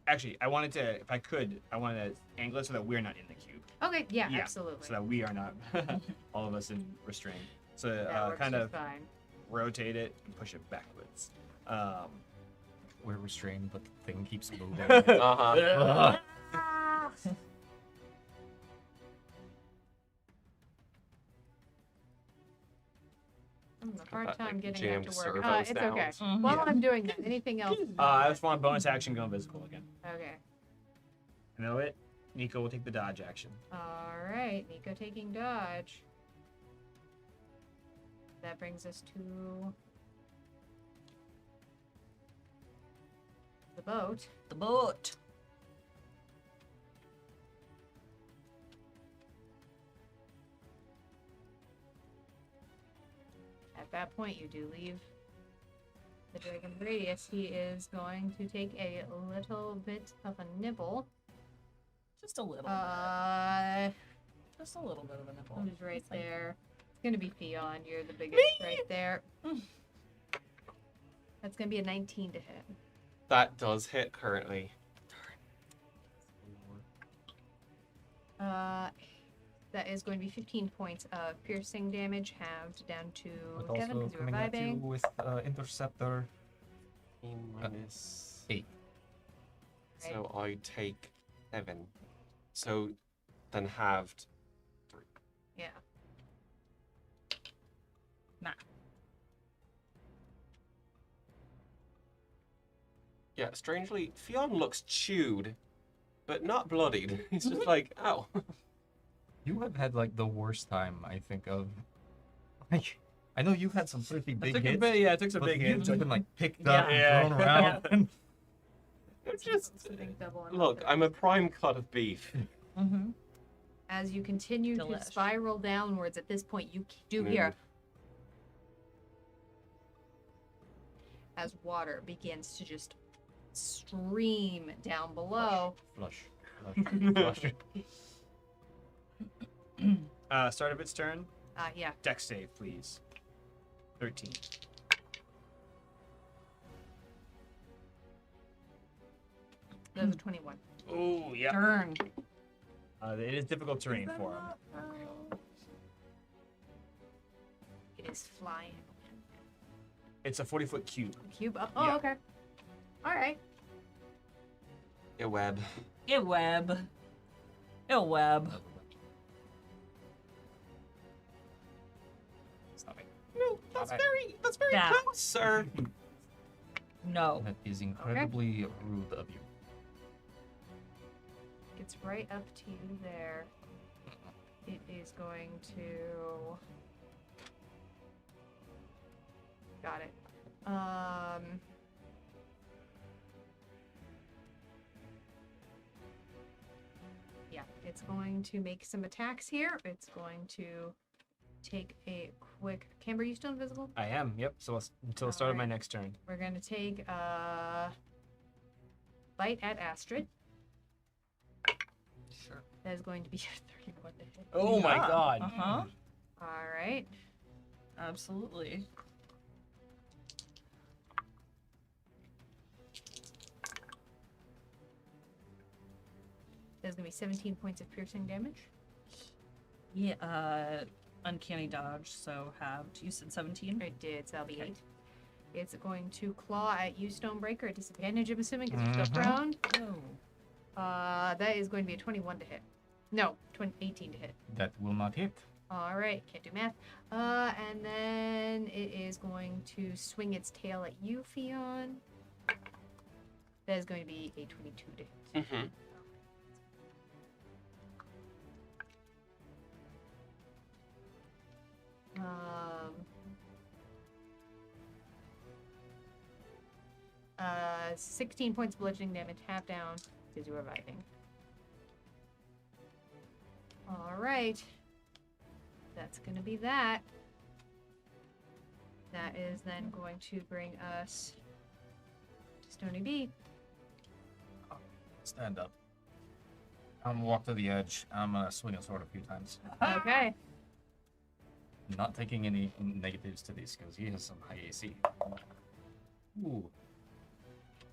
Actually, I wanted to, if I could, I wanted to angle it so that we're not in the cube. Okay. Yeah. Yeah, Absolutely. So that we are not, all of us in restraint. So that works kind just of fine. rotate it and push it backwards. we're restrained, but the thing keeps moving. uh-huh. I'm having a hard That, time like, getting that jammed to work. servos It's down. okay. Mhm. While I'm doing that, anything else? I just want bonus action go invisible again. Okay. You know it? Nico will take the dodge action. All right. Nico taking dodge. That brings us to the boat. The boat. At that point, you do leave the dragon's radius. He is going to take a little bit of a nibble. Just a little bit. Just a little bit of a nipple. Who's right It's like- there? It's gonna be Theon. You're the biggest right there. That's gonna be a 19 to hit. That does hit currently. That is going to be 15 points of piercing damage, halved down to But 7 also because you're coming at you vibing. with Interceptor. Minus. Right. So I take 7. So then halved. Yeah. Nah. Yeah, strangely, Fionn looks chewed, but not bloodied. He's just like, ow. You have had like the worst time, I think, of like I know you've had some pretty big I hits. took some but big you've hits. just been like picked Yeah. up and thrown around. It's just Sitting double on look. top I'm a prime cut of beef. Mm-hmm. As you continue Delish. to spiral downwards, at this point, you do Smooth. hear as water begins to just stream down below. Flush. Flush. Start of its turn. Yeah. Dex save, please. 13. That was a 21. Oh, yeah. Darn. It is difficult terrain for him. It is flying. It's a 40-foot cube. Cube. Oh, Yeah. okay. All right. A web. A web. A web. Stop it. No, that's Alright. that's very That. close, sir. No. That is incredibly rude of you. It's right up to you there. It is going to. Got it. Yeah, it's going to make some attacks here. It's going to take a quick. Camber, you still invisible? I am, yep. So until the start of my Alright. next turn. We're going to take a bite at Astrid. Sure. That is going to be a 31 to hit. Oh my Yeah. god. Uh-huh. All right. Absolutely. That's going to be 17 points of piercing damage. Yeah, uncanny dodge, so you said 17? It did, so that'll be Okay. 8. It's going to claw at you, Stonebreaker, at disadvantage, I'm assuming, because you're still Mhm. prone. Oh. That is going to be a 21 to hit. No, 18 to hit. That will not hit. All right, can't do math. And then it is going to swing its tail at you, Fion. That is going to be a 22 to hit. Mm-hmm. Um, 16 points of bludgeoning damage, half down, because you're reviving. All right. That's going to be that. That is then going to bring us to Stony B. Stand up. I'm gonna walk to the edge. I'm gonna swing a sword a few times. Okay. Not taking any negatives to these because he has some high AC. Ooh.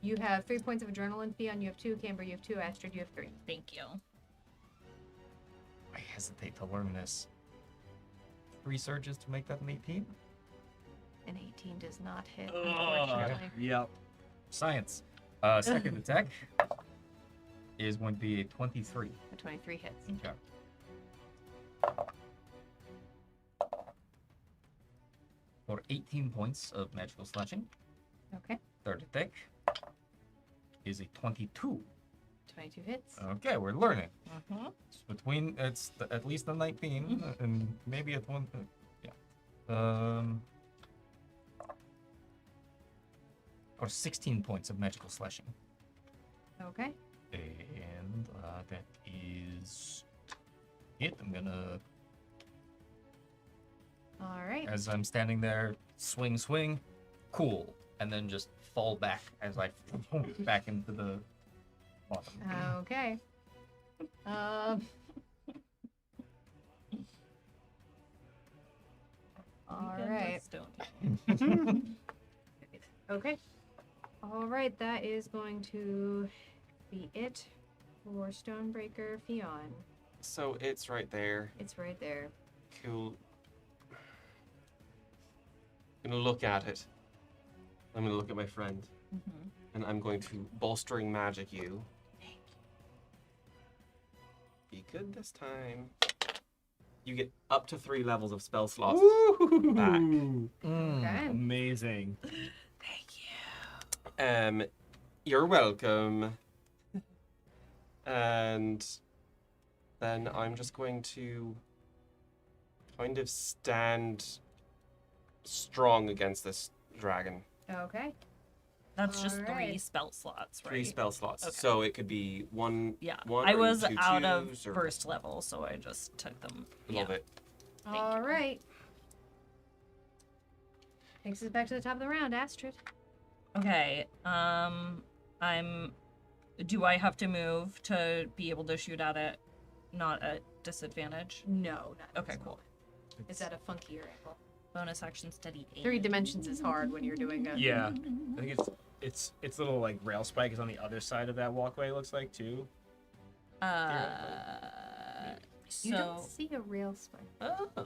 You have 3 points of adrenaline, Theon. You have 2. Camber, you have 2. Astrid, you have 3. Thank you. I hesitate to learn this. 3 surges to make that an 18? An 18 does not hit, Ugh. unfortunately. Yep. Science. Second attack is going to be a 23. A 23 hits. Okay. For 18 points of magical slashing. Okay. Third attack is a 22. 22 hits. Okay, we're learning. Mm-hmm. It's between at least a 19 and maybe a 20. Yeah. For 16 points of magical slashing. Okay. And that is it. I'm gonna, All right. as I'm standing there, swing, cool, and then just fall back as I back into the bottom. Okay. All right. Okay. All right. That is going to be it for Stonebreaker Fion. So it's right there. It's right there. Cool. I'm gonna look at it. I'm gonna look at my friend, Mm-hmm. and I'm going to bolstering magic you. Be good this time. You get up to 3 levels of spell slots back. Okay. Amazing. Thank you. You're welcome. And then I'm just going to kind of stand strong against this dragon. Okay. That's just 3 Alright. spell slots, right? 3 spell slots. Okay. So it could be one. Yeah. One I or was two out of twos or- first level, so I just took them. Love it. Thank All you. right. Takes us back to the top of the round, Astrid. Okay. Do I have to move to be able to shoot at it, not at disadvantage? No, not Okay, cool. Is that a funkier angle? Bonus action steady aim. 3 dimensions is hard when you're doing a. Yeah, I think it's little like rail spike is on the other side of that walkway. It looks like too. You don't So. see a rail spike. Oh.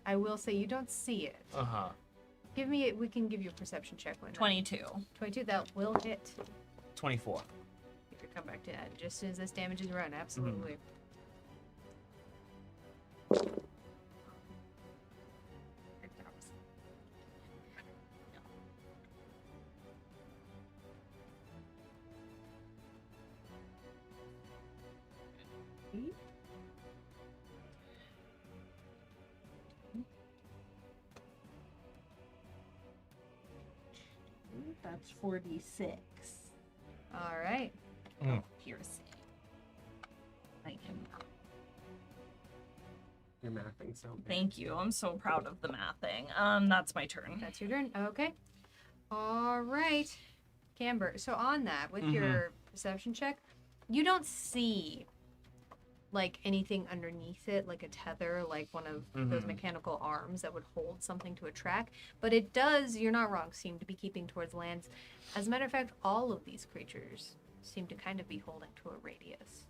I will say you don't see it. Uh huh. Give me. We can give you a perception check when. 22. 22. That will hit. 24. If you come back to that, just as this damage is run, absolutely. That's 46. All right. Piercing. I am. You're mapping so big. Thank you. I'm so proud of the mathing. That's my turn. That's your turn. Okay. All right. Camber. So on that, with your perception check, you don't see like anything underneath it, like a tether, like one of those mechanical arms that would hold something to a track. But it does, you're not wrong, seem to be keeping towards lands. As a matter of fact, all of these creatures seem to kind of be holding to a radius.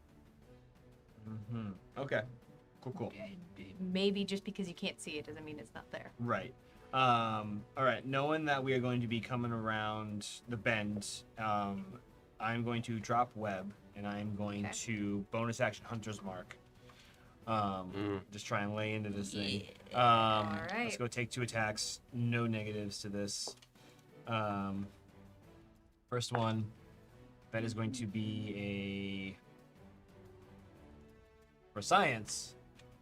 Okay. Cool. Maybe just because you can't see it doesn't mean it's not there. Right. All right. Knowing that we are going to be coming around the bend, I'm going to drop web, and I'm going Okay. to bonus action Hunter's Mark. Just try and lay into this thing. Alright. Let's go take 2 attacks. No negatives to this. First one, that is going to be for science.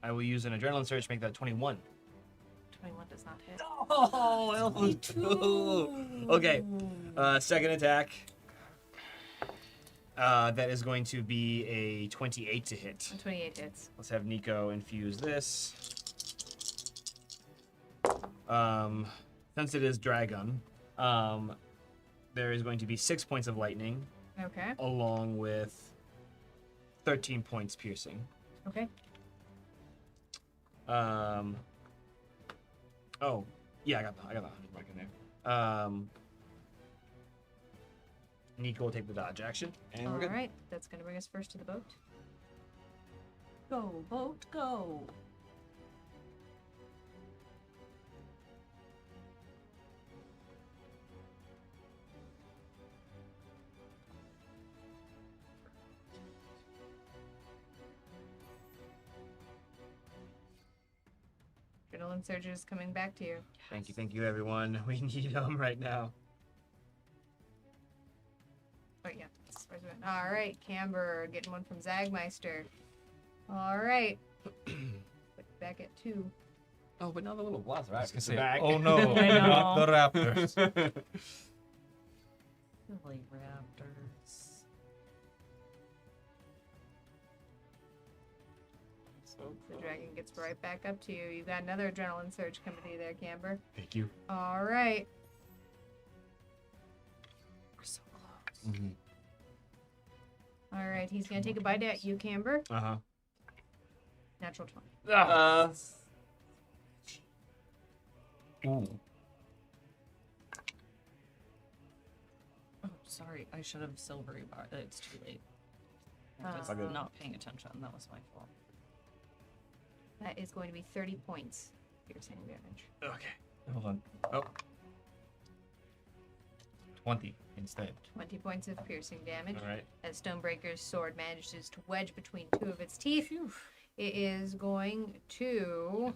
I will use an adrenaline surge to make that 21. 21 does not hit. Oh, almost two. Okay. Second attack. That is going to be a 28 to hit. 28 hits. Let's have Nico infuse this. Since it is Dragon, there is going to be 6 points of lightning, Okay. along with 13 points piercing. Okay. Oh, yeah, I got the 100 mark in there. Nico will take the dodge action, and we're All good. right. That's going to bring us first to the boat. Go, boat, go. Adrenaline surge is coming back to you. Thank you, everyone. We need them right now. Oh, yeah. All right. Camber getting one from Zagmeister. All right. Back at 2. Oh, but now the little I was gonna velociraptors say, are back. oh no, I know. not the raptors. Silly raptors. The dragon gets right back up to you. You got another adrenaline surge coming to you there, Camber. Thank you. All right. We're so close. All right. He's going to take a bite at you, Camber. Uh-huh. Natural 20. Ooh. Oh, sorry. I should have silvery bar. It's too late. I was Uh, not paying attention. That was my fault. That is going to be 30 points piercing damage. Okay. Hold on. Oh. 20 instead. 20 points of piercing damage. All right. As Stonebreaker's sword manages to wedge between 2 of its teeth, it is going to...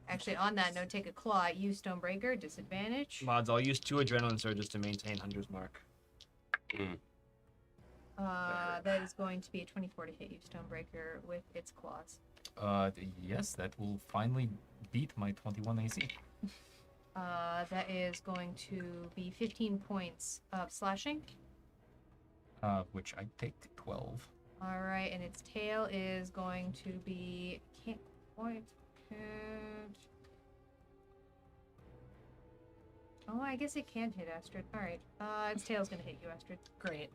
Actually, on that note, take a claw at you, Stonebreaker. Disadvantage. Mods, I'll use 2 adrenaline surges to maintain Hunter's Mark. That is going to be a 24 to hit you, Stonebreaker, with its claws. Yes, that will finally beat my 21 AC. That is going to be 15 points of slashing. Which I take 12. All right, and its tail is going to be can't. Oh, I guess it can hit Astrid. All right, its tail's gonna hit you, Astrid. Great.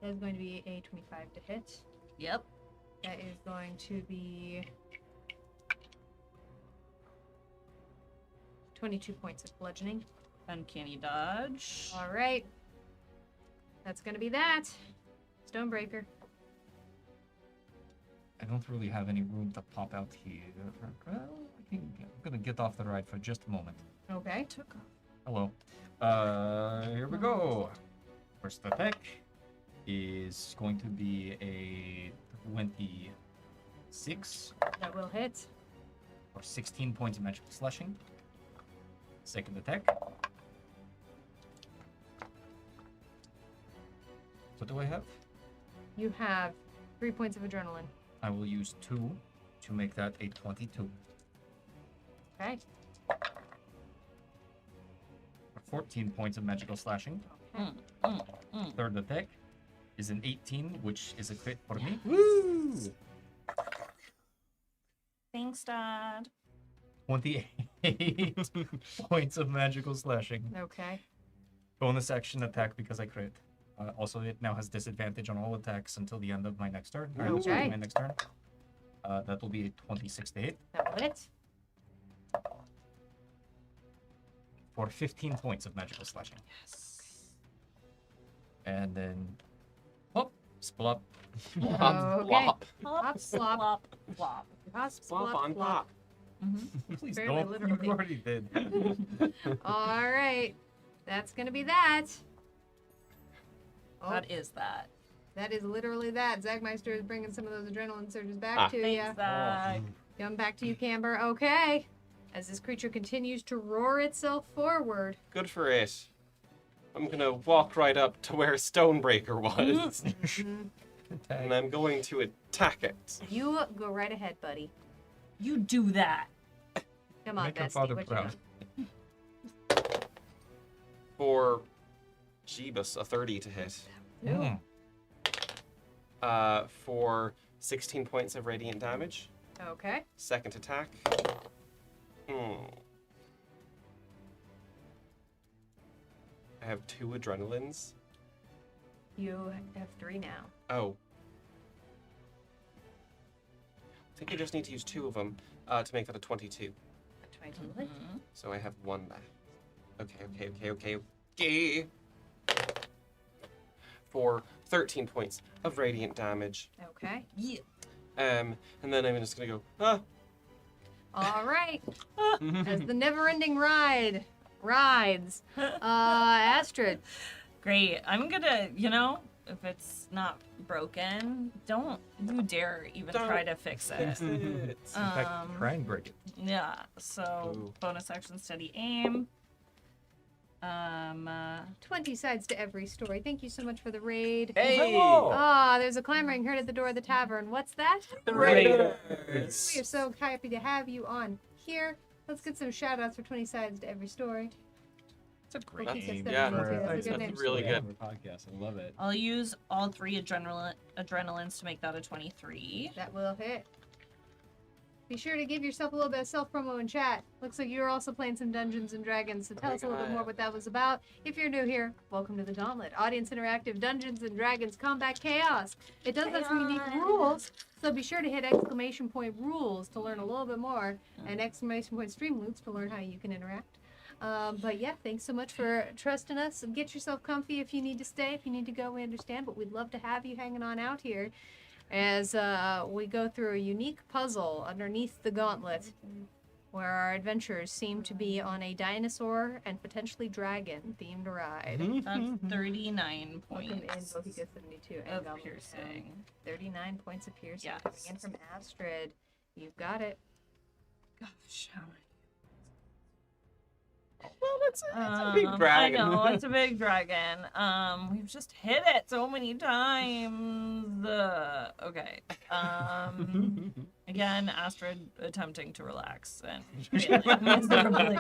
That is going to be a 25 to hit. Yep. That is going to be 22 points of bludgeoning. Uncanny dodge. All right, that's gonna be that. Stonebreaker. I don't really have any room to pop out here. Well, I'm gonna get off the ride for just a moment. Okay. Took off. Hello. Here we go. First attack is going to be a 26 That will hit. for 16 points of magical slashing. Second attack. What do I have? You have 3 points of adrenaline. I will use 2 to make that a 22. Okay. For 14 points of magical slashing. Third attack is an 18, which is a crit for me. Woo! Thanks, Dad. 28 points of magical slashing. Okay. Bonus action attack because I crit. Also, it now has disadvantage on all attacks until the end of my next turn. Or until Okay. my next turn. That will be a 26 to hit That will hit. for 15 points of magical slashing. Yes. And then, hop, splop. Okay. Flop. Hop, slop. Flop, flop. Hop, Flop slop, on flop. pop. Please Fairly don't. literally. You already did. All right. That's going to be that. Oh, That is that. that is literally that. Zagmeister is bringing some of those adrenaline surges back Ah. to Thanks, you. Zach. Come back to you, Camber. Okay. As this creature continues to roar itself forward. Good for it. I'm gonna walk right up to where Stonebreaker was, Mhm. and I'm going to attack it. You go right ahead, buddy. You do that. Come on, Make your Bestie. father What proud. you doing? For Jeebus, a 30 to hit. Mm. For 16 points of radiant damage. Okay. Second attack. I have 2 adrenalines. You have 3 now. Oh. I think I just need to use 2 of them to make that a 22. 22 will hit. So I have 1 left. Okay. For 13 points of radiant damage. Okay. Yeah. And then I'm just gonna go, ah. All right. As the never-ending ride rides, Astrid. Great. I'm gonna, if it's not broken, don't you dare even Don't try to fix it. Fix it. In fact, try and break it. Yeah. So Ooh. bonus action, steady aim. 20 sides to every story. Thank you so much for the raid. Hey! Ah, there's a clamoring heard at the door of the tavern. What's that? The We Raiders! are so happy to have you on here. Let's get some shout outs for 20 sides to every story. It's a great That's- game. yeah, for- that's a good name. That's really good. Podcast. I love it. I'll use all 3 adrenalines to make that a 23. That will hit. Be sure to give yourself a little bit of self promo in chat. Looks like you're also playing some Dungeons and Dragons, so tell my us a little bit God. more what that was about. If you're new here, welcome to the Gauntlet. Audience interactive Dungeons and Dragons Combat Chaos. It does have some unique rules, so be sure to hit exclamation point rules to learn a little bit more, and exclamation point stream loops to learn how you can interact. But yeah, thanks so much for trusting us. Get yourself comfy if you need to stay. If you need to go, we understand, but we'd love to have you hanging on out here as we go through a unique puzzle underneath the Gauntlet, where our adventurers seem to be on a dinosaur and potentially dragon themed ride. That's 39 Welcome in points Bohica 72 and of Goblin piercing. 39 points of piercing Yes. coming in from Astrid. You've got it. Gosh, how many? Well, it's a big dragon. I know, it's a big dragon. We've just hit it so many times. Okay. I Again, Astrid attempting to relax and failing miserably.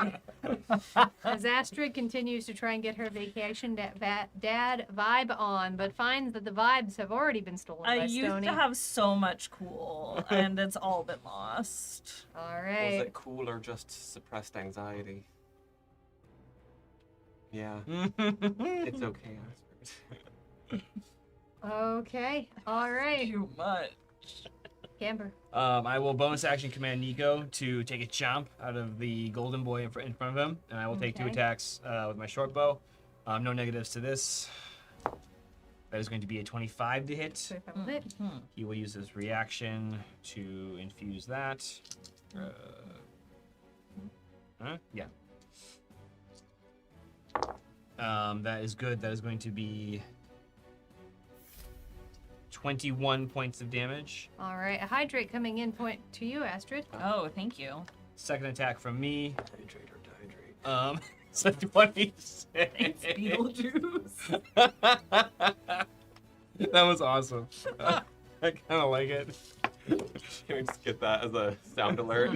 As Astrid continues to try and get her vacation dad vibe on, but finds that the vibes have already been stolen I by used Stony. to have so much cool, and it's all been lost. All Was right. it cool or just suppressed anxiety? Yeah. It's okay, Astrid. Okay. All right. Too much. Camber. I will bonus action command Nico to take a chomp out of the golden boy in front of him, and I will take 2 Okay. attacks with my short bow. No negatives to this. That is going to be a 25 to hit. So if I will hit. He will use his reaction to infuse that. Yeah. That is good. That is going to be 21 points of damage. All right. A hydrate coming in point to you, Astrid. Oh, thank you. Second attack from me. Hydrate or dehydrate. So 26. Thanks, Beetlejuice. That was awesome. I kind of like it. Can we just get that as a sound alert?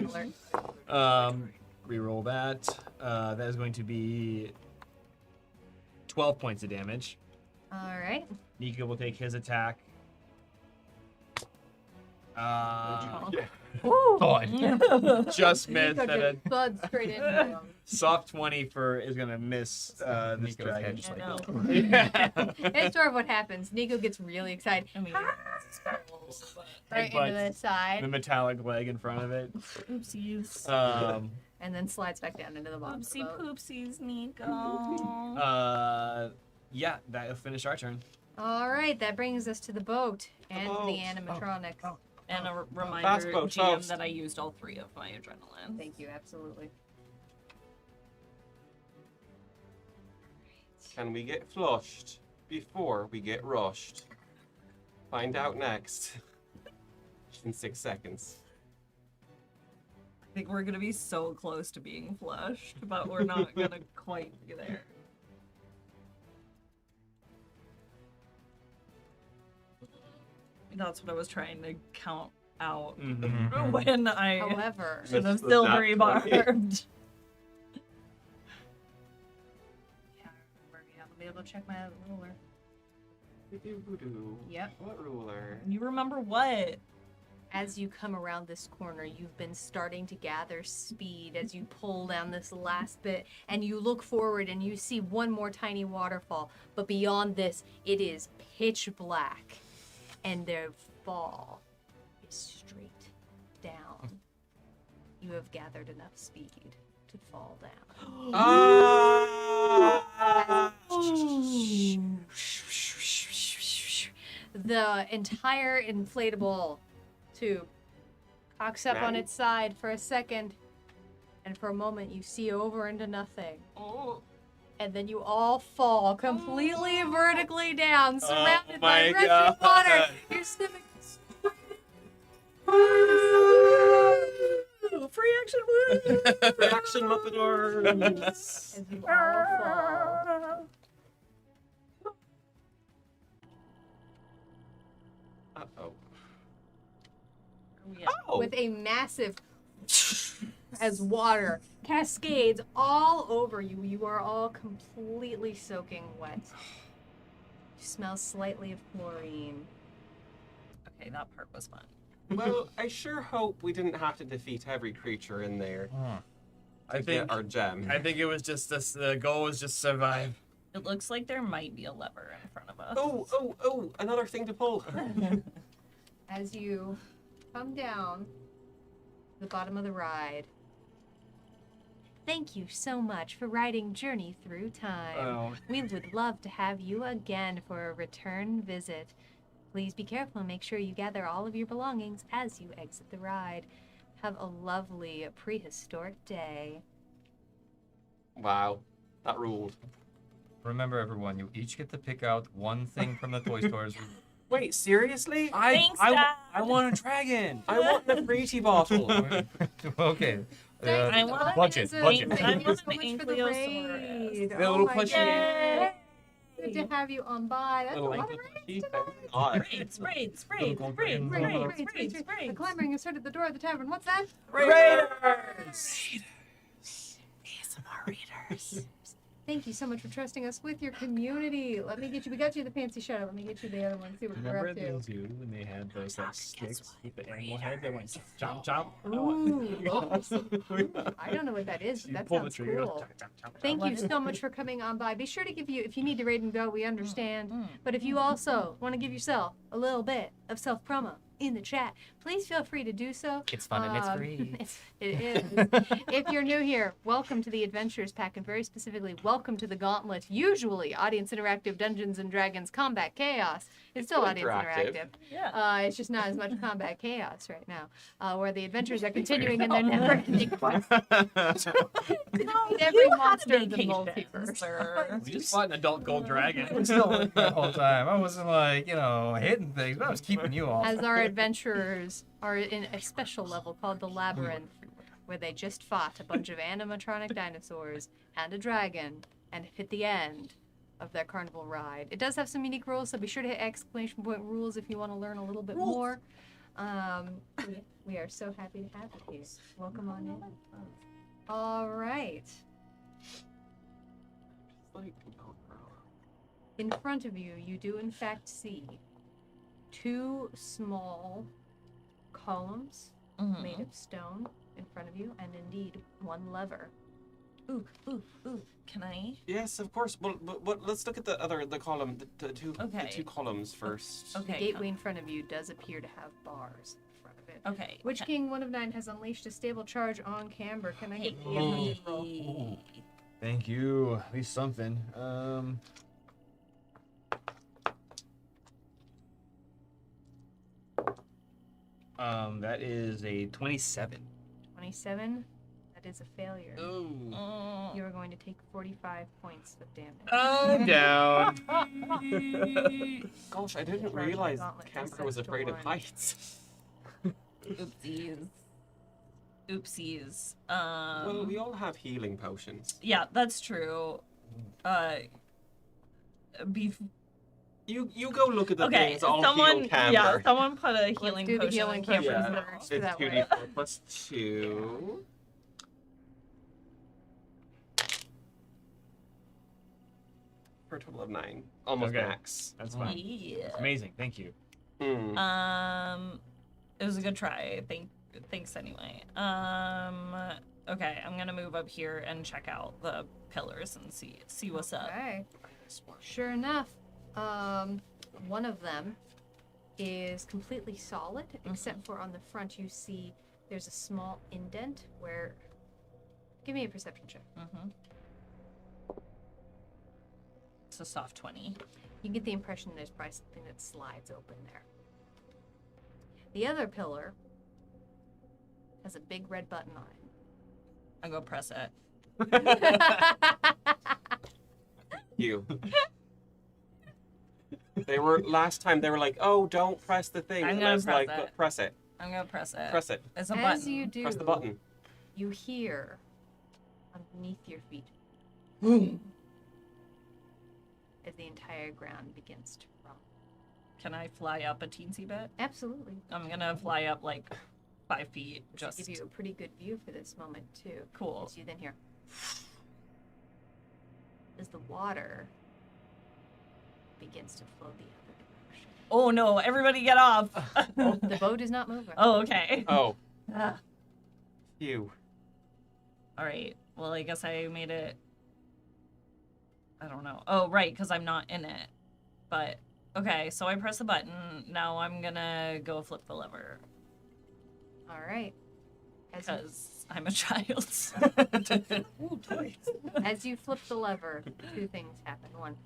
Reroll that. That is going to be 12 points of damage. All right. Nico will take his attack. Just missed. Nico That a just thud straight into him. soft 20 is gonna miss this Nico's dragon. head just I like, know. Yeah. It's sort of what happens. Nico gets really excited. I mean, spells, but Right Headbutts into the side. the metallic leg in front of it. oopsies. And then slides back down into the bottom. of the Oopsie boat. poopsies, Nico. Yeah, that'll finish our turn. All right, that brings us to the boat and the boat. animatronics. And a Fast reminder, boat, GM, folks. that I used all 3 of my adrenaline. Thank you, absolutely. Can we get flushed before we get rushed? Find out next. In 6 seconds. I think we're gonna be so close to being flushed, but we're not gonna quite be there. That's what I was trying to count out Mm-hmm. when I However, should have Missed the still nat rebarbed. 20. yeah, remember, yeah, I'll be able to check my ruler. Yep. What ruler? You remember what? As you come around this corner, you've been starting to gather speed as you pull down this last bit, and you look forward and you see one more tiny waterfall. But beyond this, it is pitch black, and the fall is straight down. You have gathered enough speed to fall down. Ah! The entire inflatable tube cocks up on its side for a second, and for a moment you see over into nothing. And then you all fall completely vertically down, surrounded by my rushing God. water. Your stomach is Free action woo! Reaction Muppet arms. as you all fall. Uh-oh. Yeah. Oh! With a massive as water cascades all over you. You are all completely soaking wet. You smell slightly of chlorine. Okay, that part was fun. Well, I sure hope we didn't have to defeat every creature in there I to think get our gem. I think it was just this. The goal was just survive. It looks like there might be a lever in front of us. Oh, another thing to pull. As you come down the bottom of the ride. Thank you so much for riding Journey Through Time. Oh. We would love to have you again for a return visit. Please be careful and make sure you gather all of your belongings as you exit the ride. Have a lovely prehistoric day. Wow, that ruled. Remember, everyone, you each get to pick out one thing from the toy stores. Wait, seriously? Thanks, Dad. I want a dragon. I want the fruity bottle. Okay. I want budget. Amazing. Budget. Thank I you want so an much for the Ankylosaurus. raid. The little my plushie. God. Good to have you on by. That's a Little lot ankle of touchy. Odd. Raids. A clamoring is heard at the door of the tavern. What's that? Raiders! ASMR readers. Thank you so much for trusting us with your community. Let me get you. We got you the fancy shadow. Let me get you the other one. See what we're Remember up to. the zoo when they had those like sticks with the animal head that went jump jump? Ooh, I don't know what that is, but You that pull the sounds trigger. cool. Thank you so much for coming on by. Be sure to give you, if you need to raid and go, we understand. But if you also want to give yourself a little bit of self promo in the chat, please feel free to do so. It's fun and it's free. It is. If you're new here, welcome to the Adventures Pack, and very specifically, welcome to the Gauntlet. Usually, audience interactive Dungeons and Dragons Combat Chaos. It's still audience interactive. Yeah. It's just not as much combat chaos right now, where the adventures are continuing in their never-ending quest. Every monster in the multiverse. Sir. We just fought an adult gold dragon. Still the whole time. I wasn't like, hitting things. I was keeping you off. As our adventurers are in a special level called the Labyrinth, where they just fought a bunch of animatronic dinosaurs and a dragon, and hit the end of their carnival ride. It does have some unique rules, so be sure to hit exclamation point rules if you want to learn a little bit more. We are so happy to have you here. Welcome on in. All right. In front of you, you do in fact see two small columns made of stone in front of you, and indeed one lever. Ooh. Can I? Yes, of course. Well, but let's look at the column, the two columns first. The Okay. gateway in front of you does appear to have bars in front of it. Okay. Witch King 1 of 9 has unleashed a stable charge on Camber. Can I get the 800 roll? Thank you. At least something. That is a 27. 27? That is a failure. Ooh. You are going to take 45 points of damage. I'm down. Gosh, I didn't Charge realize Gauntlet Camper from was 6 to afraid of 1. heights. Oopsies. Well, we all have healing potions. Yeah, that's true. You go look at the Okay, things. I'll someone, heal Camber. yeah, someone put a healing do the potion healing in Camber's Camber's Yeah. mouth. It's It's that way. 2d4 plus 2. For a total of 9. Almost Okay. max. That's fine. Yeah. Amazing. Thank you. It was a good try. Thanks anyway. Okay, I'm gonna move up here and check out the pillars and see what's up. Okay. Sure enough, one of them is completely solid, except for on the front you see there's a small indent where... Give me a perception check. It's a soft 20. You get the impression there's probably something that slides open there. The other pillar has a big red button on I go press it. it. You. Last time they were like, oh, don't press the thing. I'm And gonna I was press like, it. "But press it. I'm gonna press it. Press it. It's a As button. you do, Press the button. you hear underneath your feet as the entire ground begins to rumble. Can I fly up a teensy bit? Absolutely. I'm gonna fly up like 5 feet. Just Just give you a pretty good view for this moment too. cool. As you then hear as the water begins to flow the other direction. Oh no! Everybody get off. The boat is not moving. Oh, okay. Oh, Ah. you. All right. Well, I guess I made it. I don't know. Oh, right, because I'm not in it. But okay, so I press the button. Now I'm gonna go flip the lever All right. because I'm a child. Ooh, toys. As you flip the lever, two things happen. One,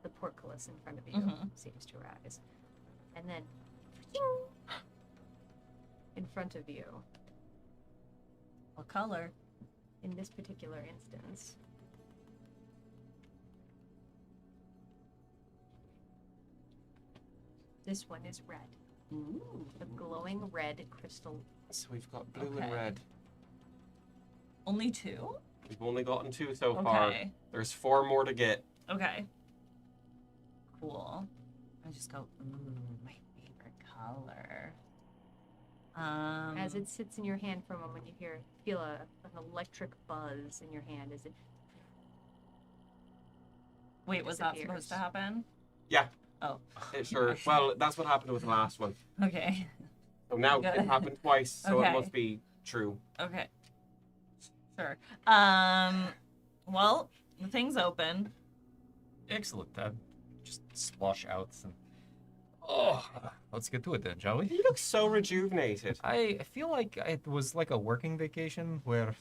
the portcullis in front of you seems to rise. And then, in front of you, What color? in this particular instance, this one is red. Ooh. A glowing red crystal. So we've got blue Okay. and red. Only 2? We've only gotten 2 so far. Okay. There's 4 more to get. Okay. Cool. I just go, ooh, my favorite color. As it sits in your hand for a moment, you feel an electric buzz in your hand as it Wait, was that supposed disappears. to happen? Yeah. Oh. Sure. Well, that's what happened with the last one. Okay. So now Good. it happened twice, so Okay. it must be true. Okay. Sure. Well, the thing's open. Excellent. Just slosh out some. Oh, let's get to it then, shall we? You look so rejuvenated. I feel like it was like a working vacation where,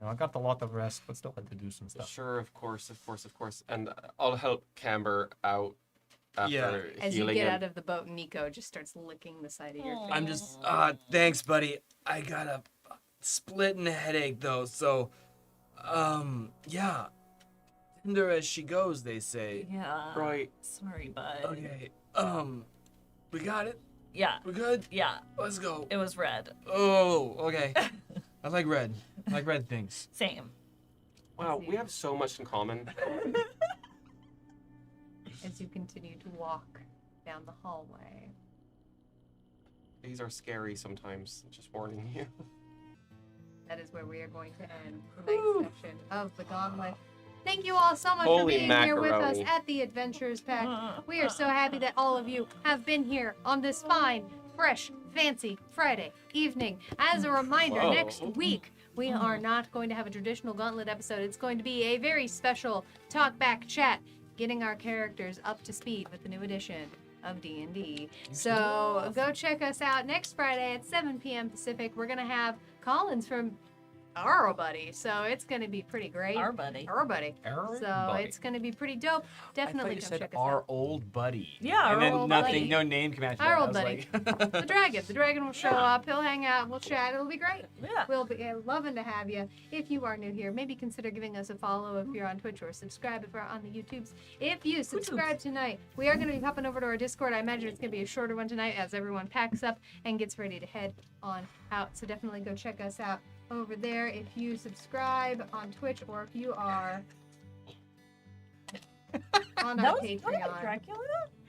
I got a lot of rest, but still had to do some stuff. Sure, of course. And I'll help Camber out after Yeah. As you healing get him. out of the boat, Nico just starts licking the side of your face. I'm just, thanks, buddy. I got a splitting headache, though, so, yeah. Tender as she goes, they say. Yeah. Right. Sorry, bud. Okay, we got it? Yeah. We're good? Yeah. Let's go. It was red. Oh, okay. I like red. I like red things. Same. Wow, we have so much in common. As you continue to walk down the hallway. These are scary sometimes, just warning you. That is where we are going to end tonight's session of the Gauntlet. Thank you all so much Holy for being here with us macaroni. at the Adventures Pack. We are so happy that all of you have been here on this fine, fresh, fancy Friday evening. As a reminder, Whoa. next week we are not going to have a traditional Gauntlet episode. It's going to be a very special talk back chat, getting our characters up to speed with the new edition of D&D. So go check us out next Friday at 7 p.m. Pacific. We're going to have Collins from our buddy, so it's going to be pretty great. Our buddy. Our buddy. Our So buddy. it's going to be pretty dope. Definitely I thought you come said check us our out. old buddy. Yeah, our and then old nothing, buddy. no name came after Our that. I old was buddy. like- The dragon. The dragon will show up. He'll hang out. We'll chat. It'll be great. Yeah. We'll be loving to have you. If you are new here, maybe consider giving us a follow if you're on Twitch, or subscribe if you're on the YouTubes. If you subscribe tonight, we are going to be hopping over to our Discord. I imagine it's going to be a shorter one tonight as everyone packs up and gets ready to head on out. So definitely go check us out over there if you subscribe on Twitch, or if you are on That our was Patreon. Dracula?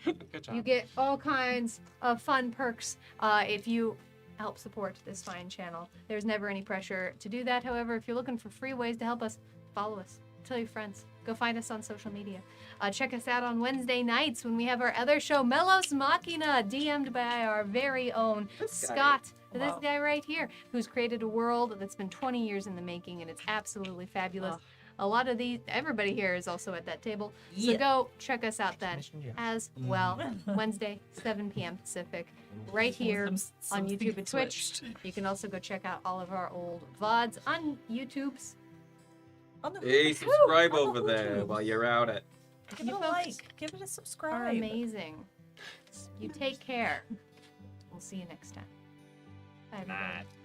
Good job. You get all kinds of fun perks if you help support this fine channel. There's never any pressure to do that. However, if you're looking for free ways to help us, follow us. Tell your friends. Go find us on social media. Check us out on Wednesday nights when we have our other show, Melos Machina, DM'd by our very own Scott. This guy right here, who's created a world that's been 20 years in the making, and it's absolutely fabulous. A lot of these, everybody here is also at that table. So Yeah. go check us out then Yeah. as well. Wednesday, 7 p.m. Pacific, right here on YouTube and Twitch. You can also go check out all of our old VODs on YouTube's. On the Hey, YouTube. subscribe On the over there YouTube. while you're out at. Give it You a folks like. Give it a Are subscribe. amazing. You take care. We'll see you next time. Bye, everybody. Nah.